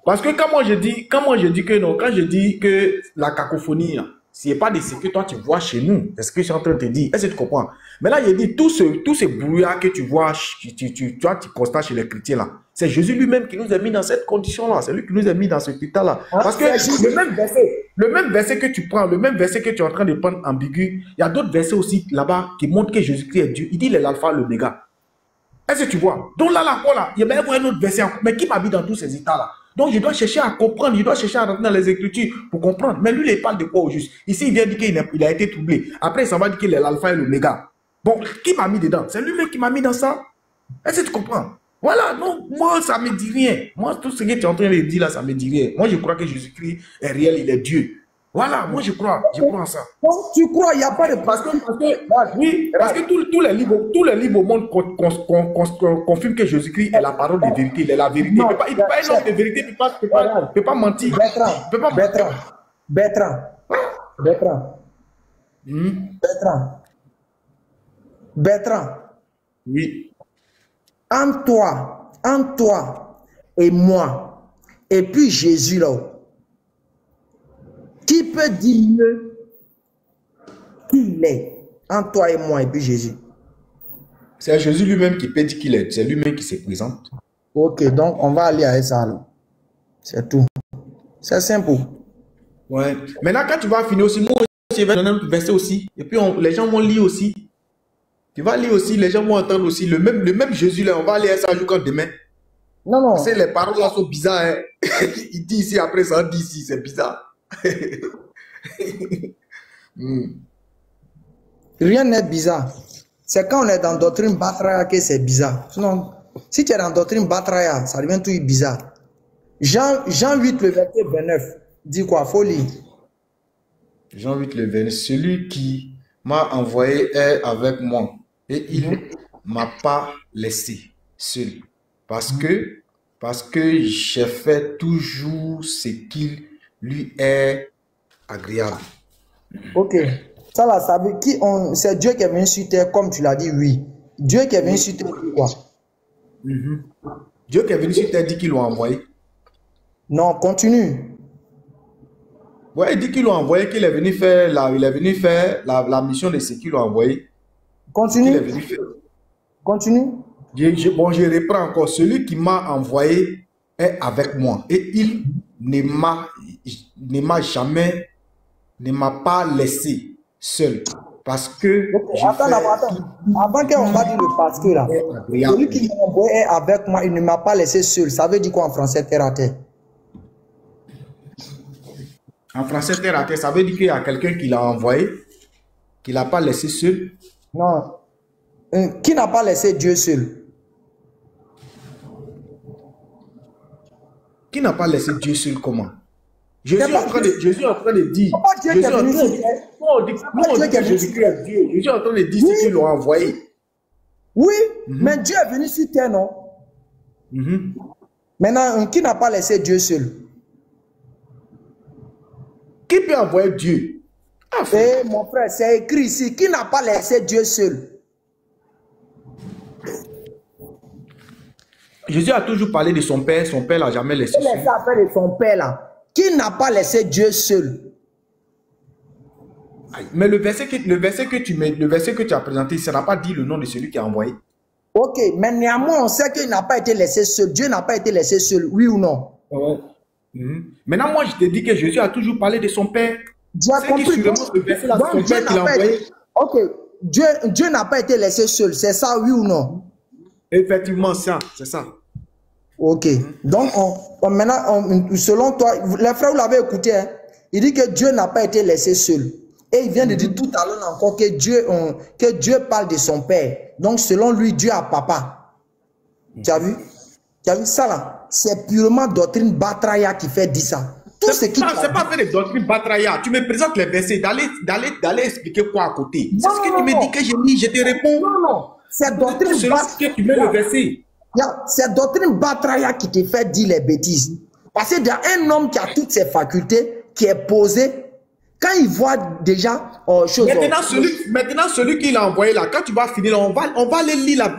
Parce que quand moi je dis que non, quand je dis que la cacophonie, ce n'est pas de ce que toi tu vois chez nous, c'est ce que je suis en train de te dire. Est-ce que tu comprends? Mais là, il dit tout ce brouillard que tu vois, tu constates chez les chrétiens là, c'est Jésus lui-même qui nous a mis dans cette condition-là. C'est lui qui nous a mis dans ce état-là. Parce que le même verset que tu prends, le même verset que tu es en train de prendre ambigu, il y a d'autres versets aussi là-bas qui montrent que Jésus-Christ est Dieu. Il dit il est l'alpha, l'oméga. Est-ce que tu vois? Donc là, il y a même un autre verset. Mais qui m'habite dans tous ces états-là? Donc je dois chercher à comprendre, je dois chercher à rentrer dans les Écritures pour comprendre. Mais lui, il parle de quoi au juste? Ici, il vient dire qu'il a été troublé. Après, il s'en va dire qu'il est l'alpha et l'oméga. Bon, qui m'a mis dedans? C'est lui-même qui m'a mis dans ça. Est-ce que tu comprends? Voilà, non, moi, ça ne me dit rien. Moi, tout ce que tu es en train de dire là, ça ne me dit rien. Moi, je crois que Jésus-Christ est réel, il est Dieu. Voilà, moi je crois en ça. Donc tu crois, il n'y a pas de... Parce que tous les livres au monde confirment que Jésus-Christ est la parole de vérité, il est la vérité. Non, il ne peut pas être un homme de vérité, il ne peut pas mentir. Bertrand. Oui. En toi et moi, et puis Jésus là, qui peut dire mieux qui il est entre toi et moi et puis Jésus? C'est Jésus lui-même qui peut dire qu'il est. C'est lui-même qui se présente. Ok, donc on va aller à ça alors. C'est tout. C'est simple. Ouais. Maintenant, quand tu vas finir aussi, moi aussi, je vais donner un verset aussi. Et puis les gens vont lire aussi. Tu vas lire aussi, les gens vont entendre aussi. Le même Jésus là, on va aller à ça jusqu'à demain. Non. C'est les paroles là sont bizarres. Hein. Il dit ici, après ça, dit ici, c'est bizarre. Rien n'est bizarre. C'est quand on est dans doctrine Batraya que c'est bizarre. Sinon, si tu es dans doctrine Batraya, ça devient tout bizarre. Jean 8, le verset 29, dit quoi? Faut lire. Jean 8, le 29. Celui qui m'a envoyé est avec moi et il ne m'a pas laissé seul. Parce que j'ai fait toujours ce qui lui est agréable. Ok. Ça là, ça veut qui c'est Dieu qui est venu sur terre, comme tu l'as dit, oui. Dieu qui est venu sur terre, quoi? Dieu qui est venu sur terre dit qu'il l'a envoyé. Non, continue. Ouais, il dit qu'il l'a envoyé, qu'il est venu faire la mission de ce qu'il a envoyé. Continue. Il est venu faire. Continue. Je reprends encore. Celui qui m'a envoyé est avec moi et il ne m'a pas laissé seul. Parce que. Attends. Avant qu'on va dire le parce que là, celui qui m'a envoyé est avec moi, il ne m'a pas laissé seul. Ça veut dire quoi en français, terre à terre? En français, terre à terre, ça veut dire qu'il y a quelqu'un qui l'a envoyé, qui l'a pas laissé seul. Non. Qui n'a pas laissé Dieu seul? Qui n'a pas laissé Dieu seul comment? Jésus est en train de dire. Jésus est en train de dire ce qu'il l'a envoyé. Oui, mais Dieu est venu sur terre, non? Maintenant, qui n'a pas laissé Dieu seul? Qui peut envoyer Dieu? Mon frère, c'est écrit ici. Qui n'a pas laissé Dieu seul? Jésus a toujours parlé de son Père. Son Père l'a jamais laissé seul. Il a affaire de son Père là. Qui n'a pas laissé Dieu seul? Mais le verset que tu as présenté, ça n'a pas dit le nom de celui qui a envoyé. Ok, mais néanmoins, on sait qu'il n'a pas été laissé seul. Dieu n'a pas été laissé seul, oui ou non? Maintenant, moi, je te dis que Jésus a toujours parlé de son Père. Dieu a compris. Ok, Dieu n'a pas été laissé seul, c'est ça, oui ou non? Effectivement, c'est ça. Ok, donc maintenant, selon toi, les frères, vous l'avez écouté, hein? Il dit que Dieu n'a pas été laissé seul. Et il vient de dire tout à l'heure encore que Dieu parle de son Père. Donc, selon lui, Dieu a papa. Tu as vu? Tu as vu ça là? C'est purement doctrine Batraya qui fait dire ça. Tout ce qui c'est pas fait de doctrine Batraya. Tu me présentes les versets, d'aller expliquer quoi à côté. C'est ce que tu me dis que j'ai mis, je te réponds. Non. C'est doctrine Batraya. Tu mets le verset. C'est doctrine Batraya qui te fait dire les bêtises. Parce qu'il y a un homme qui a toutes ses facultés, qui est posé. Quand il voit déjà maintenant, celui qui l'a envoyé là, quand tu vas finir, on va aller lire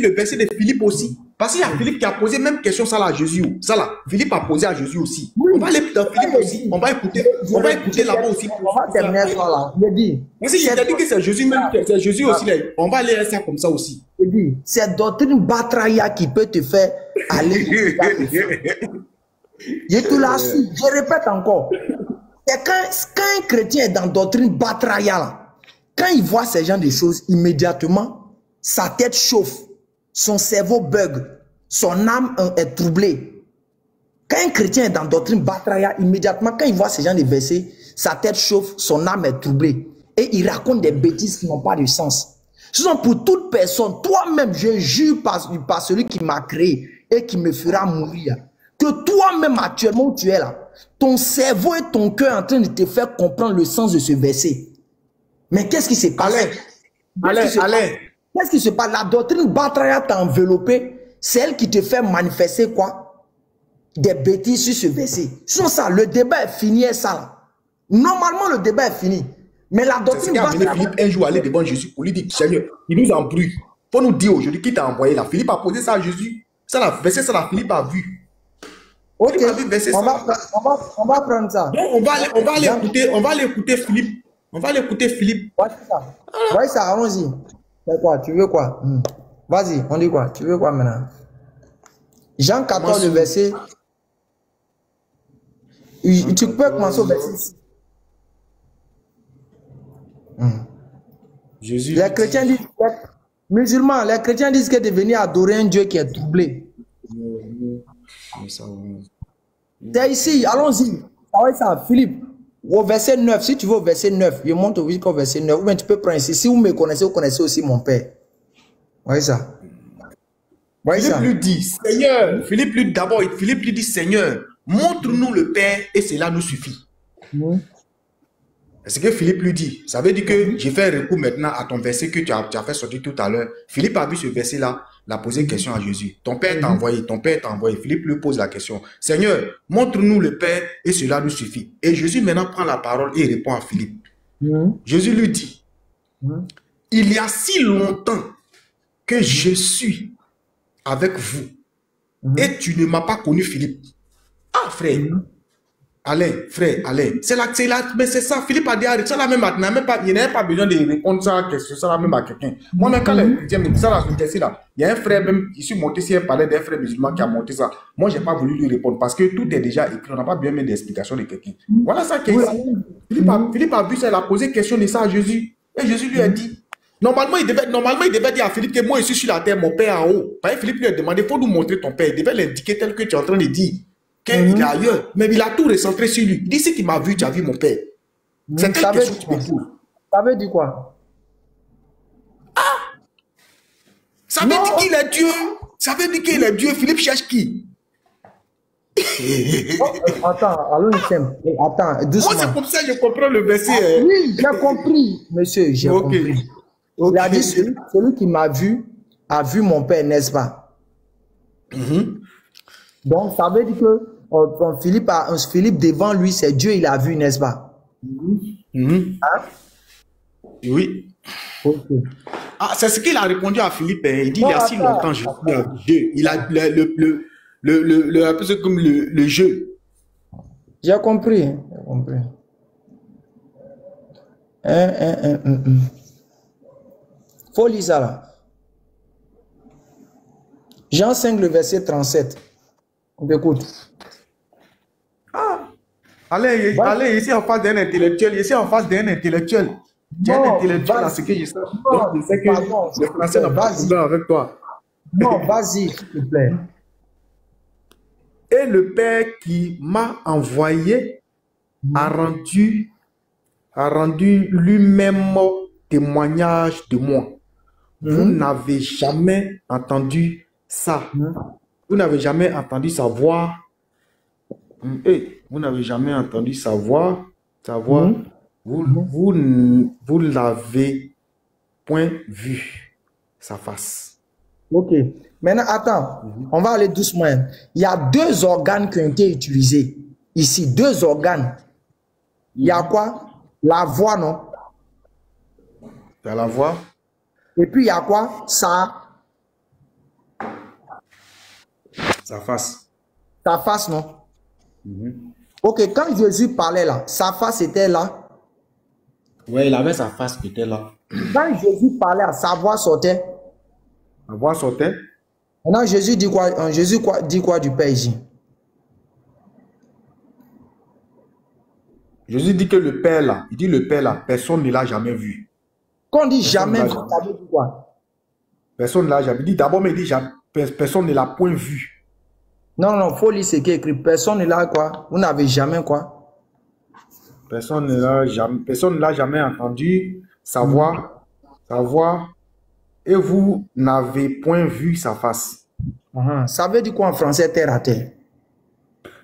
le verset de Philippe aussi. Parce qu'il y a Philippe qui a posé même question ça là à Jésus. Ça là, Philippe a posé à Jésus aussi. Oui. On va aller dans Philippe aussi. On va écouter là-bas aussi. On va terminer ça là. Je dis. Si je t'ai dit que c'est Jésus même, c'est Jésus aussi là. On va aller ça comme ça aussi. Je dis, c'est doctrine Batraya qui peut te faire aller. Je te l'assure. Je répète encore. C'est quand un chrétien est dans doctrine Batraya là, quand il voit ce genre de choses, immédiatement, sa tête chauffe. Son cerveau bug, son âme est troublée. Quand un chrétien est dans doctrine Batraya, immédiatement, quand il voit ce genre de versets, sa tête chauffe, son âme est troublée. Et il raconte des bêtises qui n'ont pas de sens. Ce sont pour toute personne, toi-même, je jure par celui qui m'a créé et qui me fera mourir, que toi-même actuellement où tu es là, ton cerveau et ton cœur sont en train de te faire comprendre le sens de ce verset. Mais qu'est-ce qui s'est passé? Allez. Qu'est-ce qui se passe? La doctrine Batraya t'a enveloppé. C'est elle qui te fait manifester quoi? Des bêtises sur ce verset. Sinon ça, le débat est fini et ça là. Normalement, le débat est fini. Mais la doctrine Batraya... Philippe un jour aller devant Jésus pour lui dire, Seigneur, il nous embrouille. Faut nous dire aujourd'hui qui t'a envoyé là. Philippe a posé ça à Jésus. Ça là, verset ça là, Philippe a vu. Ok, on va prendre ça. Donc, on va l'écouter Philippe. On va l'écouter Philippe. Ouais, ça, allons-y. Quoi, tu veux quoi? Vas-y, on dit quoi? Tu veux quoi maintenant? Jean 14, le verset. Tu peux commencer au verset 6. Les chrétiens disent, musulmans, les chrétiens disent que de venir adorer un Dieu qui est troublé. C'est ici, allons-y. Ah ouais, ça, Philippe. Au verset 9, si tu veux au verset 9, je monte au verset 9. Ou bien tu peux prendre ici. Si vous me connaissez, vous connaissez aussi mon père. Voyez ça. Voyez Philippe ça. lui dit, Seigneur, Philippe lui dit, Seigneur, montre-nous le Père et cela nous suffit. C'est ce que Philippe lui dit. Ça veut dire que j'ai fait recours maintenant à ton verset que tu as fait sortir tout à l'heure. Philippe a vu ce verset-là, il a posé une question à Jésus. Ton Père t'a envoyé, ton Père t'a envoyé. Philippe lui pose la question. Seigneur, montre-nous le Père et cela nous suffit. Et Jésus maintenant prend la parole et répond à Philippe. Jésus lui dit, il y a si longtemps que je suis avec vous et tu ne m'as pas connu, Philippe. Ah, frère. Alain, frère, Alain, c'est là, mais c'est ça, Philippe a dit, ça là même, il n'avait pas besoin de répondre ça, question, ça là même à quelqu'un. Moi, même quand les chrétiens me disent ça là, il y a un frère même, je suis monté sur un palais d'un frère musulman qui a monté ça. Moi, je n'ai pas voulu lui répondre parce que tout est déjà écrit, on n'a pas bien mis d'explication de quelqu'un. Voilà ça qui est ici. Philippe a vu ça, il a posé question de ça à Jésus. Et Jésus lui a dit, normalement, il devait dire à Philippe que moi, je suis sur la terre, mon père en haut. Parce que Philippe lui a demandé, il faut nous montrer ton père. Il devait l'indiquer tel que tu es en train de dire. Qu'il est ailleurs, mais il a tout recentré sur lui. D'ici qu'il m'a vu, tu as vu mon père. C'est quelle question que tu me poses? Ça veut dire quoi? Ça veut dire qu'il est Dieu. Ça veut dire qu'il est Dieu. Philippe cherche qui? Attends, allons simple. Attends, doucement. Moi, c'est comme ça que je comprends le verset. Oui, j'ai compris, monsieur, j'ai compris. Il a dit, celui qui m'a vu a vu mon père, n'est-ce pas? Donc, ça veut dire que Philippe devant lui, c'est Dieu, il a vu, n'est-ce pas? Hein? Oui. Okay. Ah, c'est ce qu'il a répondu à Philippe. Il dit, il y a si longtemps, je suis avec Dieu. Il a un peu comme le jeu. J'ai compris. Faut lire ça là. Jean 5, le verset 37. On écoute. Allez, ici en face d'un intellectuel. Ici en face d'un intellectuel. Tu es un intellectuel à ce que je sais. Donc, je sais que le français n'a pas de problème avec toi. Non, vas-y, s'il te plaît. Et le Père qui m'a envoyé a rendu lui-même témoignage de moi. Vous n'avez jamais entendu ça. Vous n'avez jamais entendu sa voix. Vous n'avez jamais entendu sa voix. Vous l'avez point vu sa face. Ok. Maintenant, attends. On va aller doucement. Il y a deux organes qui ont été utilisés. Ici, deux organes. Il y a quoi? La voix, non? Il y a la voix. Et puis, il y a quoi? Sa face. Sa face, non? Ok, quand Jésus parlait là, sa face était là. Oui, il avait sa face qui était là. Quand Jésus parlait, sa voix sortait. La voix sortait. Maintenant, Jésus dit quoi? Jésus dit quoi du Père ici? Jésus dit que le Père là, il dit le Père là, personne ne l'a jamais vu. Quand on dit jamais vu, ça veut dire quoi? Personne ne l'a jamais vu. Il dit d'abord, mais il dit jamais, personne ne l'a point vu. Non, faut lire ce qui est écrit. Personne ne l'a quoi? Vous n'avez jamais quoi? Personne ne l'a jamais entendu sa voix, et vous n'avez point vu sa face. Ça veut dire quoi en français, terre à terre?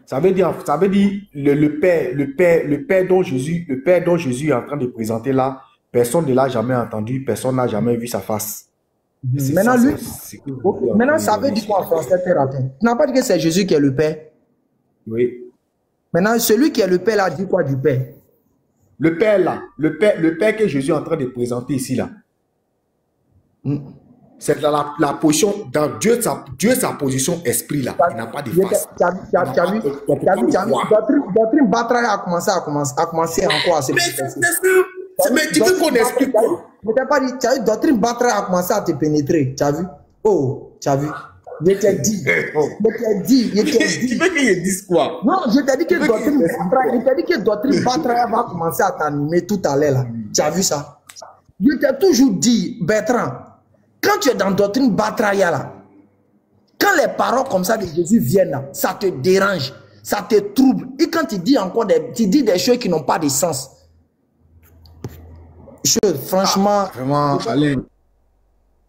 Ça veut dire le Père dont Jésus est en train de présenter là, personne ne l'a jamais entendu, personne n'a jamais vu sa face. Maintenant, maintenant, ça veut dire quoi en français, terre à terre? Tu n'as pas dit que c'est Jésus qui est le Père? Oui. Maintenant, celui qui est le Père là dit quoi du Père? Le Père là, le Père que Jésus est en train de présenter ici là. C'est la position, dans Dieu, sa position esprit là. Il n'a pas de face. Tu as vu? Doctrine Batraï a commencé encore à se pénétrer. Mais tu veux qu'on explique quoi? Je t'ai pas dit, tu as vu, Doctrine Batraï a commencé à te pénétrer. Tu as vu? Oh, tu as vu? Je t'ai dit. Tu veux qu'il dise quoi? Non, je t'ai dit que Doctrine Batraï va commencer à t'animer tout à l'heure là. Tu as vu ça? Je t'ai toujours dit, Bertrand, quand tu es dans Doctrine Batraïa là, quand les paroles comme ça de Jésus viennent là, ça te dérange. Ça te trouble. Et quand tu dis encore tu dis des choses qui n'ont pas de sens. Franchement, Vraiment, allez.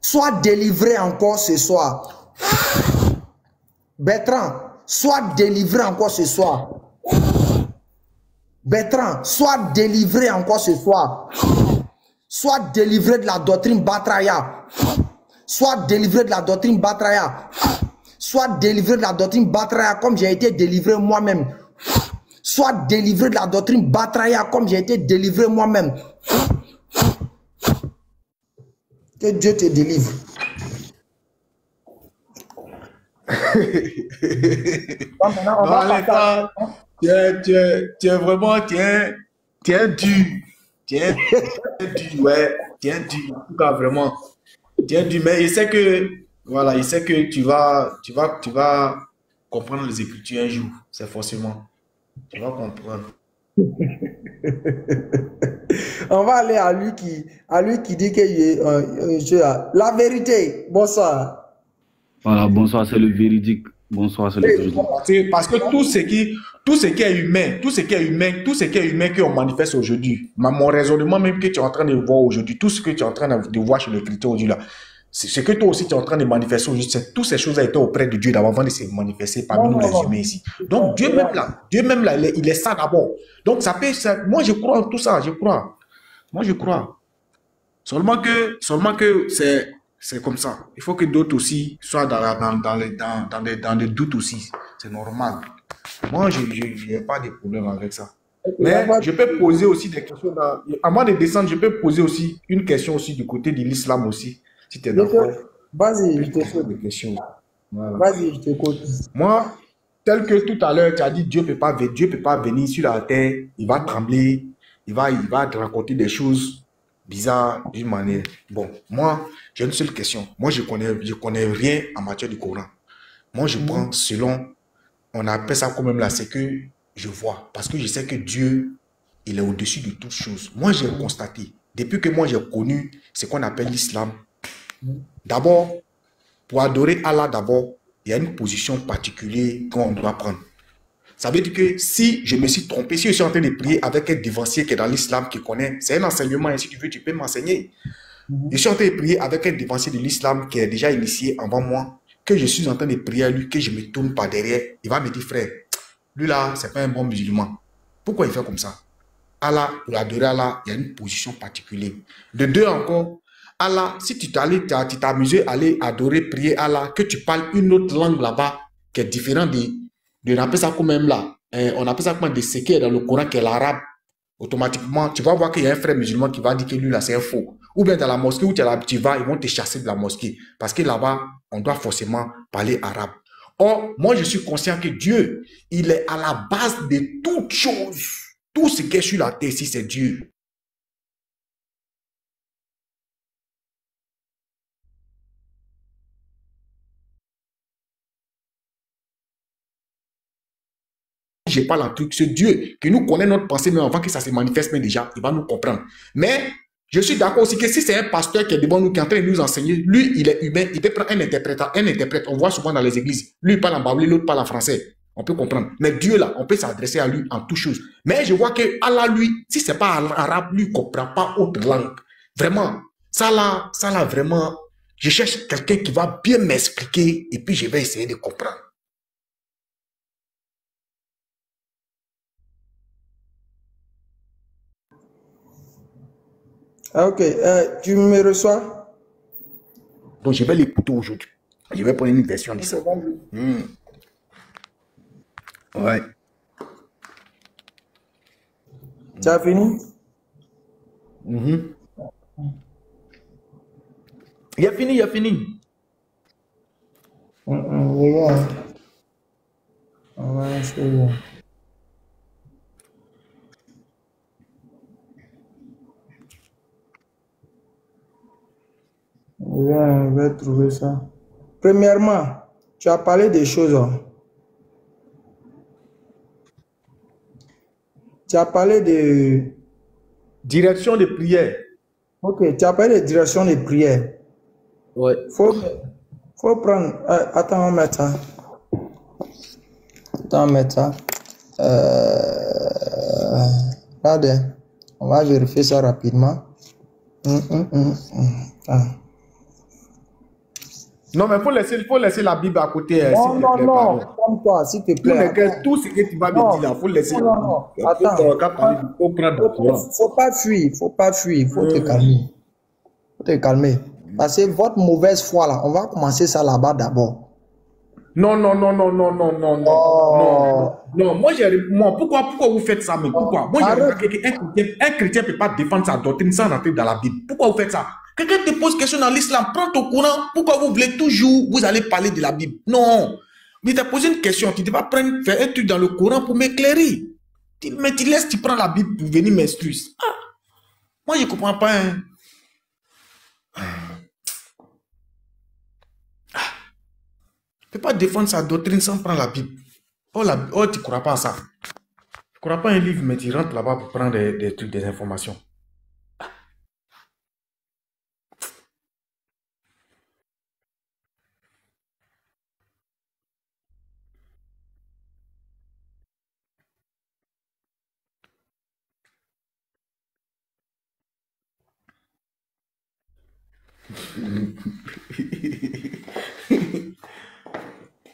sois délivré encore ce soir. Bertrand, sois délivré encore ce soir. Bertrand, sois délivré encore ce soir. Sois délivré de la doctrine Batraya. Sois délivré de la doctrine Batraya. Sois délivré de la doctrine Batraya comme j'ai été délivré moi-même. Sois délivré de la doctrine Batraya comme j'ai été délivré moi-même. Que Dieu te délivre. Bon, maintenant, on Non, va allez, passer à- tu es vraiment, tu es dur. Tu es dur, ouais. Tu es dur. En tout cas, vraiment. Tu es dur. Mais il sait que, voilà, il sait que tu vas comprendre les Écritures un jour. C'est forcément. Tu vas comprendre. On va aller à lui qui dit que la vérité. Bonsoir. Voilà, bonsoir, c'est le véridique. Bonsoir, c'est le véridique. Parce que tout ce qui est humain qu'on manifeste aujourd'hui, mon raisonnement même que tu es en train de voir aujourd'hui, tout ce que tu es en train de voir chez le chrétien aujourd'hui là, c'est ce que toi aussi tu es en train de manifester aujourd'hui, toutes ces choses étaient auprès de Dieu d'abord avant de se manifester parmi nous les humains ici. Donc Dieu même là, il est ça d'abord. Donc moi je crois en tout ça, je crois. Moi je crois. Seulement que c'est comme ça. Il faut que d'autres aussi soient dans les doutes aussi. C'est normal. Moi, je n'ai pas de problème avec ça. Mais je peux poser aussi des questions. Avant de descendre, je peux poser aussi une question aussi du côté de l'islam aussi. Si tu es d'accord. Vas-y, je Je peux poser t'écoute. des questions. Voilà. Vas-y, je t'écoute. Moi, tel que tout à l'heure, tu as dit Dieu peut pas venir sur la terre, il va trembler, il va te raconter des choses bizarres d'une manière. Bon, moi, j'ai une seule question. Moi, je connais rien en matière du Coran. Moi, je prends selon, on appelle ça quand même là, c'est que je vois. Parce que je sais que Dieu, il est au-dessus de toutes choses. Moi, j'ai constaté, depuis que moi j'ai connu ce qu'on appelle l'islam, d'abord, pour adorer Allah d'abord, il y a une position particulière qu'on doit prendre. Ça veut dire que si je me suis trompé, si je suis en train de prier avec un dévancier qui est dans l'islam, qui connaît, c'est un enseignement, et si tu veux, tu peux m'enseigner. Je suis en train de prier avec un dévancier de l'islam qui est déjà initié avant moi, que je suis en train de prier à lui, que je me tourne par derrière, il va me dire, frère, lui là, c'est pas un bon musulman. Pourquoi il fait comme ça? Allah, pour adorer Allah, il y a une position particulière. De deux encore, Allah, si tu t'es amusé à aller adorer, prier Allah, que tu parles une autre langue là-bas, qui est différente on appelle ça quand même là, on appelle ça comme de ce qui est dans le Coran, qui est l'arabe, automatiquement, tu vas voir qu'il y a un frère musulman qui va dire que lui là, c'est un faux. Ou bien dans la mosquée où tu vas, ils vont te chasser de la mosquée. Parce que là-bas, on doit forcément parler arabe. Or, moi, je suis conscient que Dieu, il est à la base de toutes choses. Tout ce qui est sur la terre ici, c'est Dieu. Je parle en truc, c'est Dieu qui nous connaît notre pensée, mais avant que ça se manifeste, mais déjà, il va nous comprendre. Mais je suis d'accord aussi que si c'est un pasteur qui est devant nous, qui est en train de nous enseigner, lui, il est humain, il peut prendre un interprète. On voit souvent dans les églises. Lui, il parle en baoulé, l'autre parle en français. On peut comprendre. Mais Dieu, là, on peut s'adresser à lui en toutes choses. Mais je vois que Allah, lui, si c'est pas arabe, lui, il ne comprend pas autre langue. Vraiment, ça là, vraiment, je cherche quelqu'un qui va bien m'expliquer et puis je vais essayer de comprendre. Ok, tu me reçois? Donc, je vais l'écouter aujourd'hui. Je vais prendre une version de ça. Ouais. Tu as fini? Il a fini. Regarde. On va essayer. Je vais trouver ça. Premièrement, tu as parlé des choses. Tu as parlé de... Direction de prière. Ok, tu as parlé de direction de prière. Ouais. Faut prendre... attends, on va mettre ça. Attends, mettre ça. Regardez. On va vérifier ça rapidement. Ah. Non, mais faut laisser la Bible à côté. Non, s'il te non, plaît, non. pardon. Calme-toi, s'il te plaît. Tout ce que tu vas me dire là, faut le laisser. Non, non, non. Attends. Faut prendre le courant. Faut pas fuir. Faut pas fuir. Faut te calmer. Faut te calmer. Parce que votre mauvaise foi là, on va commencer ça là-bas d'abord. Non, non, non, non, non, non, non, non, Oh. non. Moi, pourquoi vous faites ça, mais pourquoi? Moi, j'ai remarqué qu'un chrétien ne peut pas défendre sa doctrine sans rentrer dans la Bible. Pourquoi vous faites ça? Quelqu'un te pose question dans l'islam, prends ton Coran. Pourquoi vous voulez toujours, vous allez parler de la Bible? Non. Mais tu as posé une question, tu ne vas pas faire un truc dans le Coran pour m'éclairer. Mais tu laisses, tu prends la Bible pour venir m'excuser. Ah. Moi, je ne comprends pas. Hein. Tu ne peux pas défendre sa doctrine sans prendre la Bible. Oh, tu ne crois pas à ça. Tu ne crois pas à un livre, mais tu rentres là-bas pour prendre des trucs, des informations.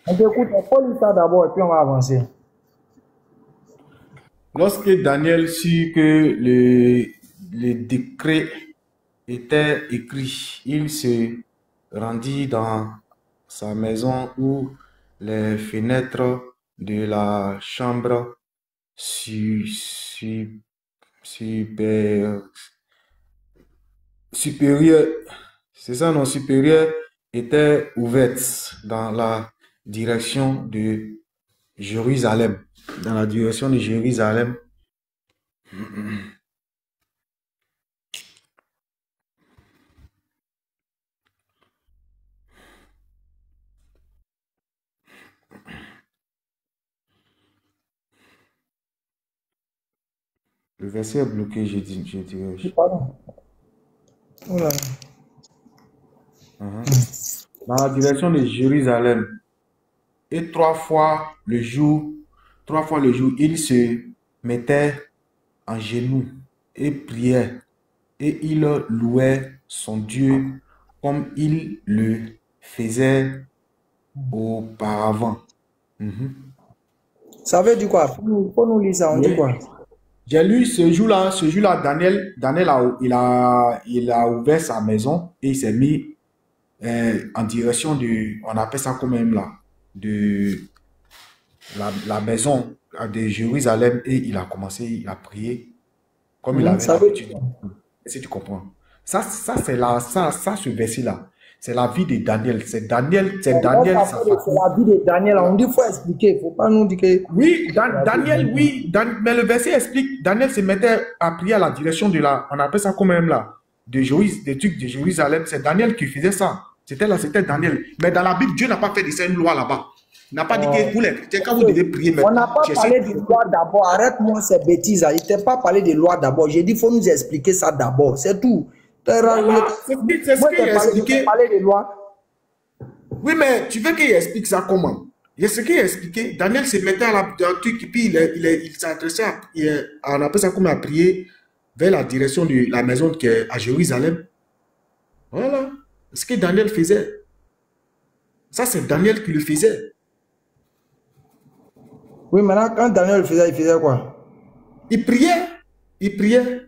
On t'écoute, on faut lire ça d'abord et puis on va avancer. Lorsque Daniel sut que le décret était écrit, il se rendit dans sa maison où les fenêtres de la chambre supérieure, c'est ça, non, supérieure, étaient ouvertes dans la direction de Jérusalem. Dans la direction de Jérusalem. Le verset est bloqué, je dirais. Pardon. Oula. Dans la direction de Jérusalem. Et trois fois le jour, il se mettait en genoux et priait. Et il louait son Dieu comme il le faisait auparavant. Ça veut dire quoi? Faut nous lire ça, on dit quoi? J'ai lu ce jour-là, Daniel il a ouvert sa maison et il s'est mis en direction de, on appelle ça quand même là, de la maison de Jérusalem et il a commencé, il a prié comme il avait l'habitude. Est-ce que tu comprends? Ça ce verset-là, c'est la vie de Daniel. C'est Daniel. C'est la vie de Daniel. On dit qu'il faut expliquer. Il ne faut pas nous dire que... Oui, Daniel, oui. Mais le verset explique, Daniel se mettait à prier à la direction de la... On appelle ça quand même là. Des trucs de Jérusalem. C'est Daniel qui faisait ça. C'était Daniel. Mais dans la Bible, Dieu n'a pas fait de ça une loi là-bas. Il n'a pas dit que vous les chrétiens, quand vous devez prier... On n'a pas parlé de loi d'abord. Arrête-moi ces bêtises. Il ne t'a pas parlé de loi d'abord. J'ai dit qu'il faut nous expliquer ça d'abord. C'est tout. C'est ce qu'il a expliqué. Oui, mais tu veux qu'il explique ça comment? Il y a ce qu'il a expliqué. Daniel se mettait à la truc et puis il s'adressait on appelle ça comme à prier vers la direction de la maison qui est à Jérusalem. Voilà. Ce que Daniel faisait. Ça, c'est Daniel qui le faisait. Oui, maintenant, quand Daniel le faisait, il faisait quoi? Il priait. Il priait.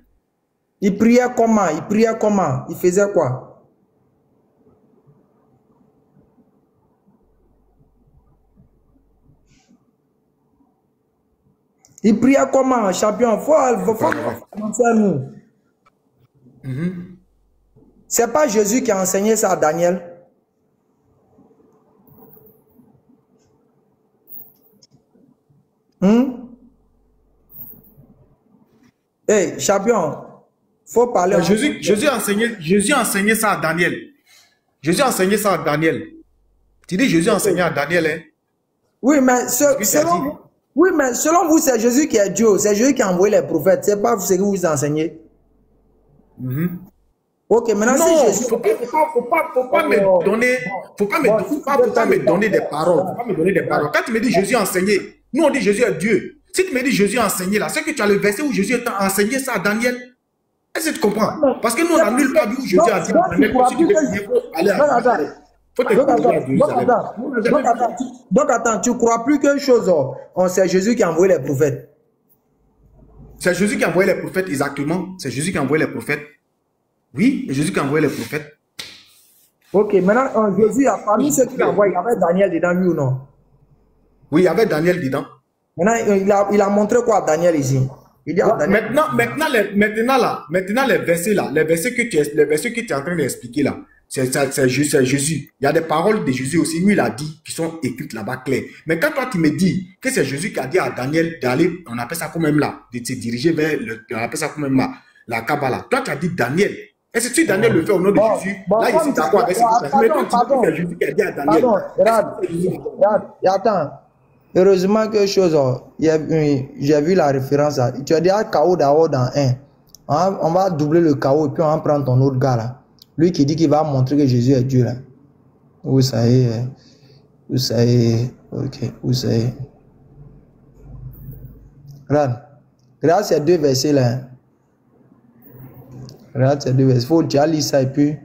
Il priait comment? Il priait comment? Il faisait quoi? Il priait comment, champion? Faut commencer à nous. C'est pas Jésus qui a enseigné ça à Daniel. Hey, champion, faut parler. Jésus a enseigné ça à Daniel. Jésus a enseigné ça à Daniel. Tu dis Jésus a enseigné à Daniel, hein? Oui, mais selon vous, c'est Jésus qui est Dieu. C'est Jésus qui a envoyé les prophètes. C'est pas ce que vous enseignez. Ok, maintenant non, faut pas me donner des paroles. Faut pas me donner des paroles. Quand tu me dis Jésus a enseigné, Nous, on dit Jésus est Dieu. Si tu me dis Jésus a enseigné là, c'est que tu as le verset où Jésus a enseigné ça à Daniel. Est-ce que tu comprends? Parce que nous, on n'a nulle part vu où Jésus a dit à Daniel que si tu veux prier, aller à Jérusalem. Faut te prier à Jérusalem. Donc attends, tu crois plus qu'une chose, c'est Jésus qui a envoyé les prophètes. C'est Jésus qui a envoyé les prophètes, exactement. C'est Jésus qui a envoyé les prophètes. Oui, c'est Jésus qui a envoyé les prophètes. Ok, maintenant, Jésus, parmi ceux qui envoyé, il y avait Daniel dedans, lui ou non? Oui, il y avait Daniel dedans. Maintenant, il a montré quoi à Daniel ici? Il dit à Daniel, maintenant, les versets là, les versets que tu es en train d'expliquer là, c'est Jésus. Il y a des paroles de Jésus aussi, où il a dit, qui sont écrites là-bas claires. Mais quand toi tu me dis que c'est Jésus qui a dit à Daniel d'aller, on appelle ça quand même là, de se diriger vers, on appelle ça quand même là, la Kabbalah. Toi tu as dit Daniel. Est-ce que si Daniel le fait au nom de Jésus, là il s'est d'accord avec ce que tu as dit. Mais toi tu dis que c'est Jésus qui a dit à Daniel. Pardon, attends. Heureusement que chose, j'ai vu la référence là. Tu as dit chaos d'abord dans 1. On va doubler le chaos et puis on va prendre ton autre gars là. Lui qui dit qu'il va montrer que Jésus est Dieu là. Vous savez, ok, vous savez. Regarde ces deux versets là. Regarde ces deux versets. Il faut déjà lire ça et puis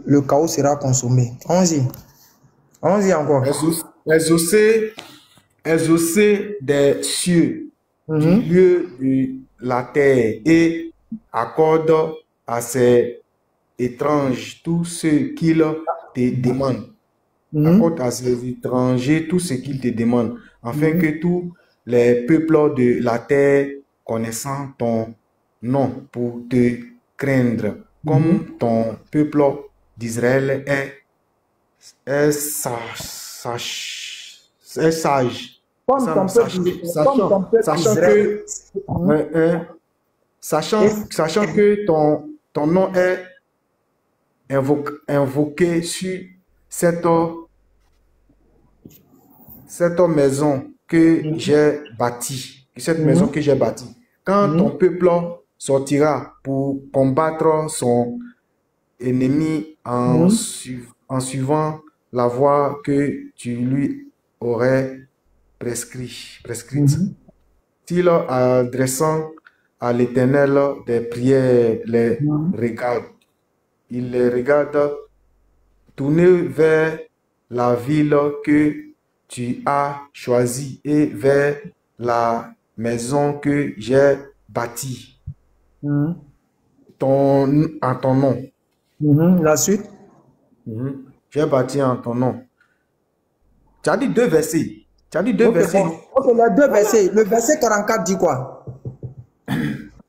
le chaos sera consommé. Allons-y. Allons-y encore. Exaucer des cieux, du lieu de la terre, et accorde à ces étranges tout ce qu'ils te demandent. Accorde à ces étrangers tout ce qu'ils te demandent, afin que tous les peuples de la terre, connaissant ton nom, pour te craindre, comme ton peuple d'Israël est sage. Sachant que ton nom est invoqué sur cette maison que j'ai bâtie. Cette maison que j'ai bâtie. Quand ton peuple sortira pour combattre son ennemi en suivant la voie que tu lui aurais prescrite. S'il adressant à l'Éternel des prières les regarde, il les regarde tourner vers la ville que tu as choisie et vers la maison que j'ai bâtie en ton nom. La suite. J'ai bâti en ton nom. Tu as dit deux versets. Tu as dit deux versets. Ok, les deux versets. Le verset 44 dit quoi?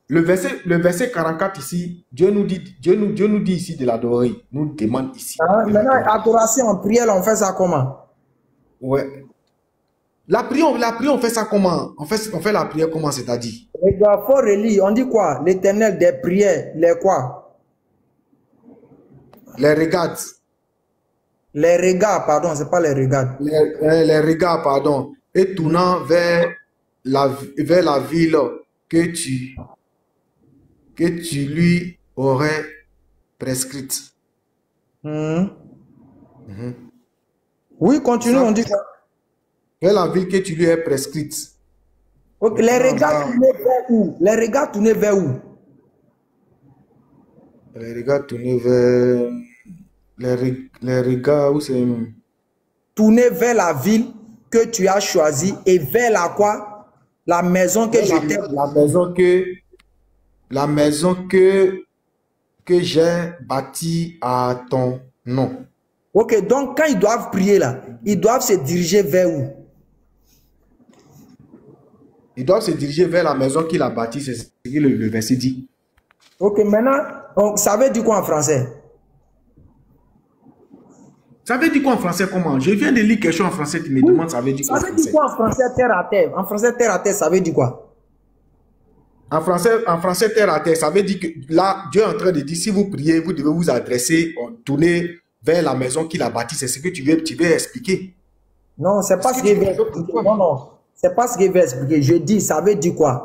Le verset 44 ici, Dieu nous dit ici de l'adorer. Nous demande ici. Maintenant, adoration en prière, on fait ça comment? Ouais. La prière, on fait ça comment? On fait la prière comment, c'est-à-dire? Les gars, faut relire. On dit quoi? L'Éternel des prières, les quoi? Les regards. Les regards, pardon, c'est pas les regards. Les regards, pardon. Et tournant vers la ville que tu lui aurais prescrite. Oui, continue, on dit quoi? Vers la ville que tu lui as prescrite. Okay, les regards tournés vers où? Les regards tournés vers où? Les regards tournés vers... Les regards, où c'est? Tourner vers la ville que tu as choisie et vers la quoi? La maison que je t'ai... La maison que j'ai bâtie à ton nom. Ok, donc quand ils doivent prier là, ils doivent se diriger vers où? Ils doivent se diriger vers la maison qu'il a bâtie, c'est ce que le verset dit. Ok, maintenant, ça veut dire quoi en français? Ça veut dire quoi en français comment? Je viens de lire quelque chose en français, tu me demandes ça veut dire quoi en français? Ça veut dire quoi en français terre à terre? En français terre à terre, ça veut dire quoi? En français terre à terre, ça veut dire que là, Dieu est en train de dire, si vous priez, vous devez vous adresser, tourner vers la maison qu'il a bâtie. C'est ce que tu veux expliquer. Non, c'est pas ce qu'il veut expliquer. Non, non. C'est pas ce qu'il veut expliquer. Je dis, ça veut dire quoi?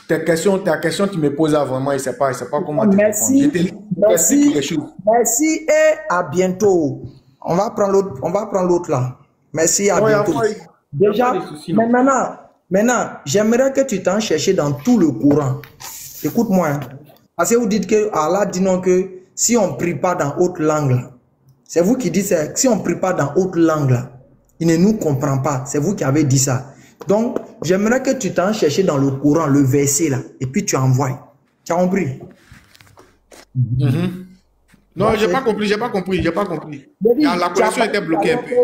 ta question, tu me poses là, vraiment, il ne sait pas comment te répondre. Merci. Je te lis Merci. quelque chose. Merci et à bientôt. On va prendre l'autre là. Merci, à Non, bientôt. Déjà, pas de soucis, mais non. maintenant, j'aimerais que tu t'en cherches dans tout le Coran. Écoute-moi. Hein. Parce que vous dites que Allah dit non que si on ne prie pas dans autre langue, là, c'est vous qui dites ça. Si on ne prie pas dans autre langue, là, il ne nous comprend pas. C'est vous qui avez dit ça. Donc, j'aimerais que tu t'en cherches dans le Coran, le verset là, et puis tu envoies. Tu as compris? Non, j'ai pas compris. La connexion était bloquée un peu.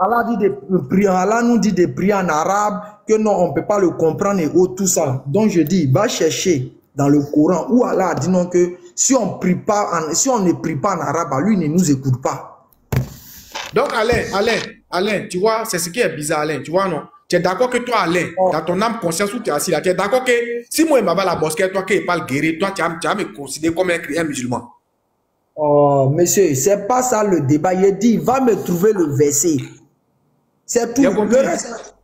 Allah dit de prier, Allah nous dit de prier en arabe, que non, on ne peut pas le comprendre et tout ça. Donc je dis, va chercher dans le Coran où Allah a dit non que si on ne prie pas en arabe, lui ne nous écoute pas. Donc Alain, tu vois, c'est ce qui est bizarre, Alain, tu vois, non? Tu es d'accord que toi, Alain, dans ton âme conscience où tu es assis là, tu es d'accord que si moi, je m'avais la mosquée, toi qui parle guéri, toi, tu vas me considérer comme un musulman. Oh, monsieur, c'est pas ça le débat. Il dit, va me trouver le verset. C'est tout. Le reste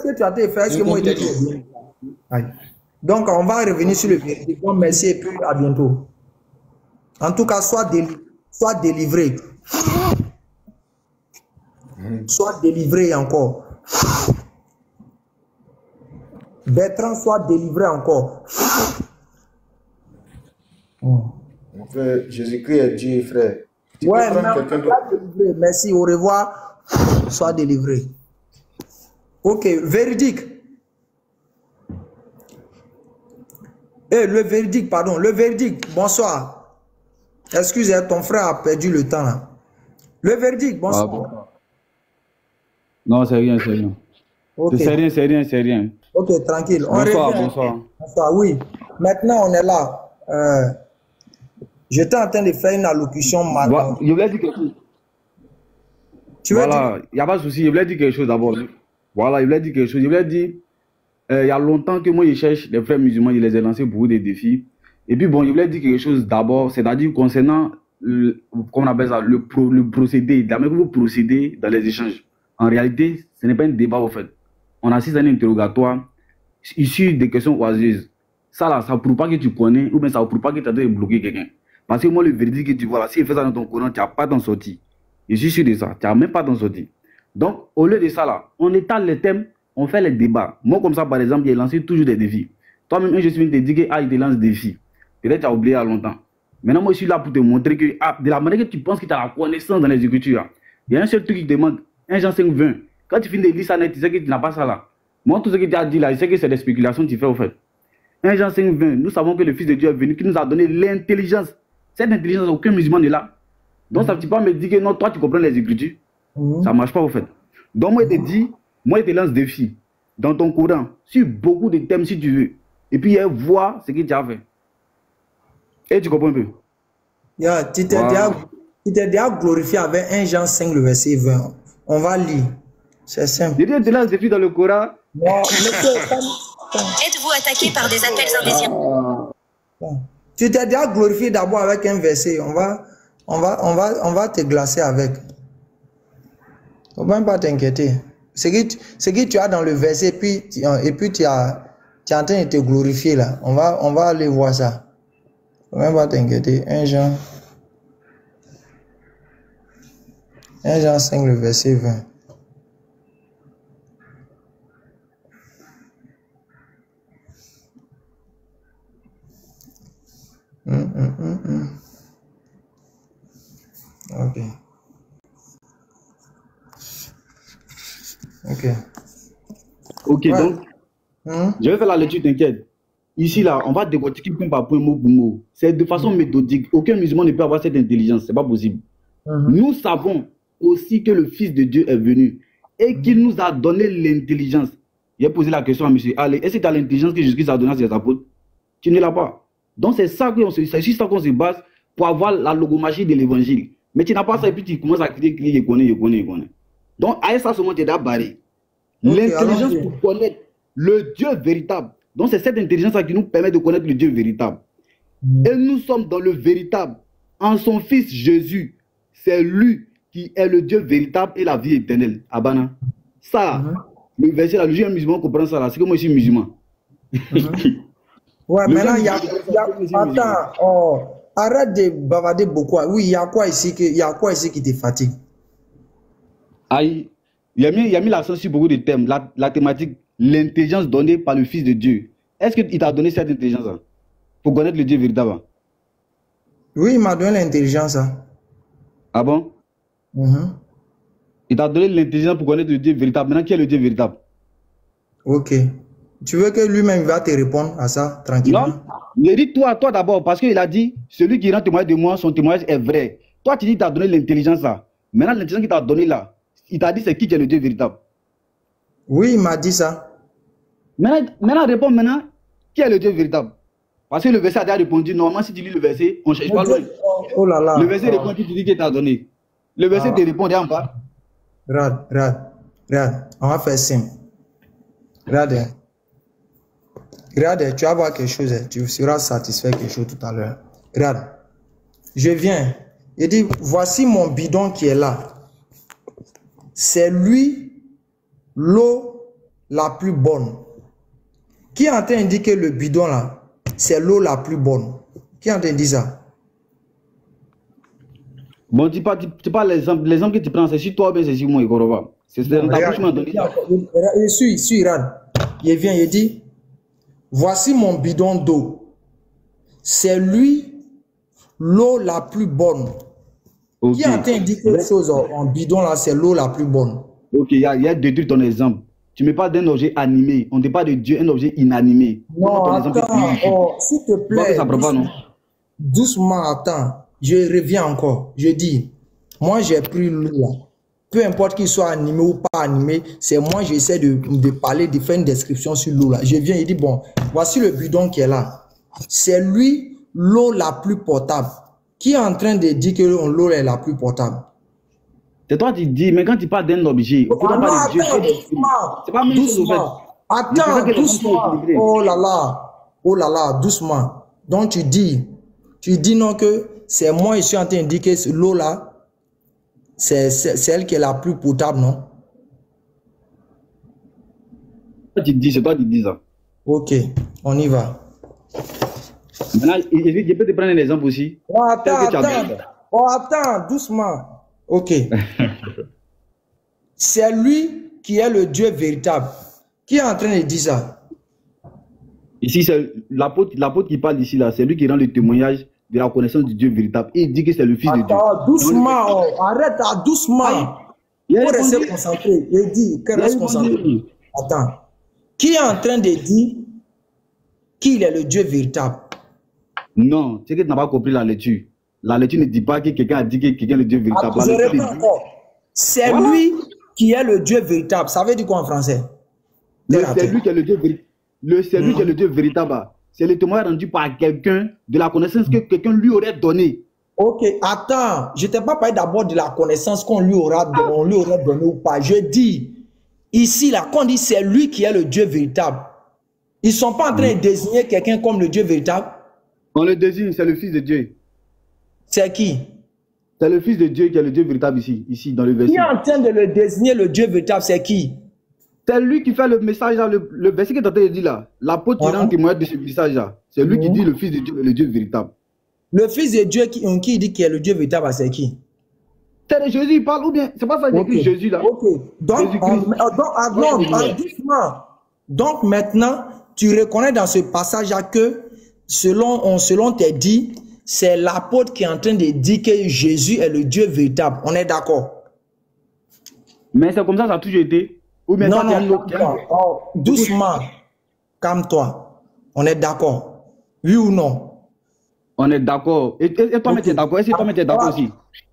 que tu as fait, est-ce que moi, il était bien? Donc, on va revenir sur le verset. Bon, merci et puis à bientôt. En tout cas, sois délivré. Sois délivré encore. Bertrand, sois délivré encore. Jésus-Christ est Dieu, frère. Ouais, délivré. Merci, au revoir. Sois délivré. Ok, véridique. Le véridique, pardon. Le véridique, bonsoir. Excusez, ton frère a perdu le temps là. Le véridique, bonsoir. Ah, bon. Non, c'est rien. Okay. C'est rien. Ok, tranquille. Bonsoir. Bonsoir, oui. Maintenant, on est là. J'étais en train de faire une allocution maintenant. Je voulais dire quelque chose. Voilà, il n'y a pas de souci. Je voulais dire quelque chose d'abord. Voilà, je voulais dire quelque chose. Je voulais dire, il y a longtemps que moi, je cherche les frères musulmans, je les ai lancés pour des défis. Et puis, bon, je voulais dire quelque chose d'abord, c'est-à-dire concernant, comment on appelle ça, le procédé, la manière que vous procédez dans les échanges. En réalité, ce n'est pas un débat, au fait. On assiste à un interrogatoire issu des questions oiseuses. Ça, là, ça ne prouve pas que tu connais, ou bien ça ne prouve pas que tu as de bloquer quelqu'un. Parce que moi, le verdict que tu vois là, si il fait ça dans ton Coran, tu n'as pas d'en sortir. Je suis sûr de ça, tu n'as même pas d'en sortir. Donc, au lieu de ça, là, on étale les thèmes, on fait les débats. Moi, comme ça, par exemple, j'ai lancé toujours des défis. Toi-même, je suis venu te dire que il te lance des défis. Peut-être tu as oublié il y a longtemps. Maintenant, moi, je suis là pour te montrer que, de la manière que tu penses que tu as la connaissance dans les écritures, il y a un seul truc qui te manque, 1 Jean 5, 20. Quand tu finis de lire ça net, tu sais que tu n'as pas ça là. Moi, tout ce que tu as dit là, je sais que c'est des spéculations que tu fais au fait. 1 Jean 5, 20, nous savons que le Fils de Dieu est venu, qui nous a donné l'intelligence. Cette intelligence, aucun musulman n'est là. Donc, ça ne veut pas me dire que non, toi, tu comprends les écritures. Ça ne marche pas au fait. Donc, moi, je te dis, moi, je te lance défi. Dans ton Coran, sur beaucoup de thèmes, si tu veux. Et puis, voir ce que tu as fait. Et tu comprends un peu? Tu t'es déjà glorifié avec 1 Jean 5, le verset 20. On va lire. C'est simple. Je te lance défi dans le Coran. Êtes-vous attaqué par des appels indésirables? Tu t'es déjà glorifié d'abord avec un verset. On va te glacer avec. Faut même pas t'inquiéter. Ce que tu as dans le verset, et puis tu es en train de te glorifier là. On va aller voir ça. Faut même pas t'inquiéter. 1 Jean 5, le verset 20. Ok, ouais. Donc, je vais faire la lecture, t'inquiète. Ici, là, on va décortiquer point par point, mot pour mot. C'est de façon méthodique. Aucun musulman ne peut avoir cette intelligence, c'est pas possible. Nous savons aussi que le Fils de Dieu est venu et qu'il nous a donné l'intelligence. J'ai posé la question à M. Allez, est-ce que tu as l'intelligence que Jésus-Christ a donnée à ses apôtres? Tu ne l'as pas. Donc, c'est ça qu'on se base pour avoir la logomagie de l'évangile. Mais tu n'as pas ça et puis tu commences à crier, je connais. Donc, à ça, seulement, tu es barré. L'intelligence pour connaître le Dieu véritable. Donc, c'est cette intelligence qui nous permet de connaître le Dieu véritable. Et nous sommes dans le véritable. En son Fils Jésus, c'est lui qui est le Dieu véritable et la vie éternelle. Abana. Ça, le verset là, le juge musulman comprend ça là. C'est que moi, je suis musulman. Ouais, Le maintenant, jeune il y a, musulman, il y a- c'est un musulman. attends, oh, arrête de bavarder beaucoup. Oui, il y a quoi ici qui te fatigue? Aïe, il a mis l'accent sur beaucoup de thèmes. La thématique, l'intelligence donnée par le Fils de Dieu. Est-ce qu'il t'a donné cette intelligence hein, pour connaître le Dieu véritable? Oui, il m'a donné l'intelligence. Hein. Ah bon? Mhm. Il t'a donné l'intelligence pour connaître le Dieu véritable. Maintenant, qui est le Dieu véritable? Ok. Tu veux que lui-même va te répondre à ça tranquillement? Non, il dit toi d'abord, parce qu'il a dit, celui qui rend témoignage de moi, son témoignage est vrai. Toi, tu dis qu'il t'a donné l'intelligence là. Maintenant, l'intelligence qu'il t'a donné là, il t'a dit c'est qui est le Dieu véritable. Oui, il m'a dit ça. Maintenant, réponds maintenant, qui est le Dieu véritable? Parce que le verset a déjà répondu, normalement, si tu lis le verset, on ne cherche pas loin. Oh là là. Le verset répond, tu dis qu'il t'a donné. Le verset te répond en bas. Regarde. On va faire simple. Regarde, tu vas voir quelque chose. Tu seras satisfait quelque chose tout à l'heure. Regarde. Je viens. Il dit, voici mon bidon qui est là. C'est lui, l'eau la plus bonne. Qui est en train de dire que le bidon là, c'est l'eau la plus bonne? Qui est en train de dire ça? Bon, dis pas l'exemple que tu prends, c'est sur toi ou bien c'est sur moi, Ikorova. C'est dans ta bouche, m'a donné. Je suis, regarde. Il vient, il dit, voici mon bidon d'eau. C'est lui, l'eau la plus bonne. Okay. Qui est en train de dire quelque chose en bidon là, c'est l'eau la plus bonne. Ok, il y a détruit ton exemple. Tu ne mets pas d'un objet animé. On ne dit pas de Dieu, un objet inanimé. Non, attends, s'il te plaît. Ça prend pas, non? Doucement, attends. Je reviens encore. Je dis, moi j'ai pris l'eau là. Peu importe qu'il soit animé ou pas animé, c'est moi j'essaie de parler, de faire une description sur l'eau là. Je viens, il dit, bon, voici le bidon qui est là. C'est lui, l'eau la plus potable. Qui est en train de dire que l'eau est la plus potable? C'est toi qui dis, mais quand tu parles d'un objet, on peut pas parler de Dieu. C'est pas même doucement. Attends, doucement. Oh là là, doucement. Donc tu dis non que c'est moi, je suis en train de dire que l'eau là, c'est celle qui est la plus potable, non? C'est toi qui dis ça. Ok, on y va. Maintenant, je peux te prendre un exemple aussi. Oh, attends, doucement. Ok. C'est lui qui est le Dieu véritable. Qui est en train de dire ça? Ici, c'est l'apôtre qui parle ici, là. C'est lui qui rend le témoignage de la connaissance du Dieu véritable. Et il dit que c'est le Fils de Dieu. Attends, doucement. Arrête, doucement. Il faut rester concentré. Il dit que reste concentré. Attends. Qui est en train de dire qu'il est le Dieu véritable? Non, c'est que tu n'as pas compris la lecture. La lecture ne dit pas que quelqu'un a dit que quelqu'un est le Dieu véritable. Je réponds encore. C'est lui qui est le Dieu véritable. Ça veut dire quoi en français? C'est lui qui est le Dieu véritable. C'est lui qui est le Dieu véritable. C'est le témoignage rendu par quelqu'un de la connaissance que quelqu'un lui aurait donné. Ok, attends. Je ne t'ai pas parlé d'abord de la connaissance qu'on lui aurait donné ou pas. Je dis, ici, là, quand on dit c'est lui qui est le Dieu véritable, ils ne sont pas en train de désigner quelqu'un comme le Dieu véritable. On le désigne, c'est le Fils de Dieu. C'est qui? C'est le Fils de Dieu qui est le Dieu véritable ici dans le verset. Qui est en train de le désigner le Dieu véritable, c'est qui? C'est lui qui fait le message là, le verset que tu as dit là. L'apôtre qui rend témoignage de ce message là. C'est lui qui dit le Fils de Dieu est le Dieu véritable. Le Fils de Dieu qui dit qu'il est le Dieu véritable, c'est qui? C'est de Jésus, il parle ou bien? C'est pas ça qu'il écrit Jésus là. Ok. Donc, doucement. Donc maintenant, tu reconnais dans ce passage là que selon tes dits, c'est l'apôtre qui est en train de dire que Jésus est le Dieu véritable. On est d'accord? Mais c'est comme ça a toujours été. Ou bien non, doucement. Calme-toi. On est d'accord? Oui ou non? On est d'accord. Et toi, tu es d'accord? Est-ce que toi, tu es d'accord aussi?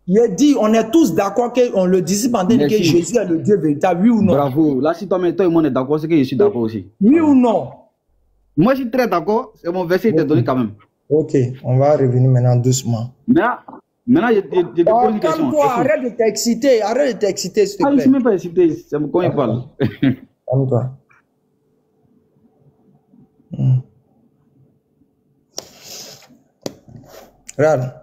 Il a dit, on est tous d'accord qu'on le disait pendant que Jésus est le Dieu véritable. Oui ou non? Bravo. Là, si toi et moi, on est d'accord, c'est que je suis d'accord aussi. Oui ou non? Moi, je suis très d'accord. C'est mon verset qui est donné quand même. Ok, on va revenir maintenant doucement. Maintenant, je te pose une question. Calme-toi, arrête de t'exciter, s'il te plaît. Je ne suis même pas excité, c'est quand il parle. Calme-toi. Regarde.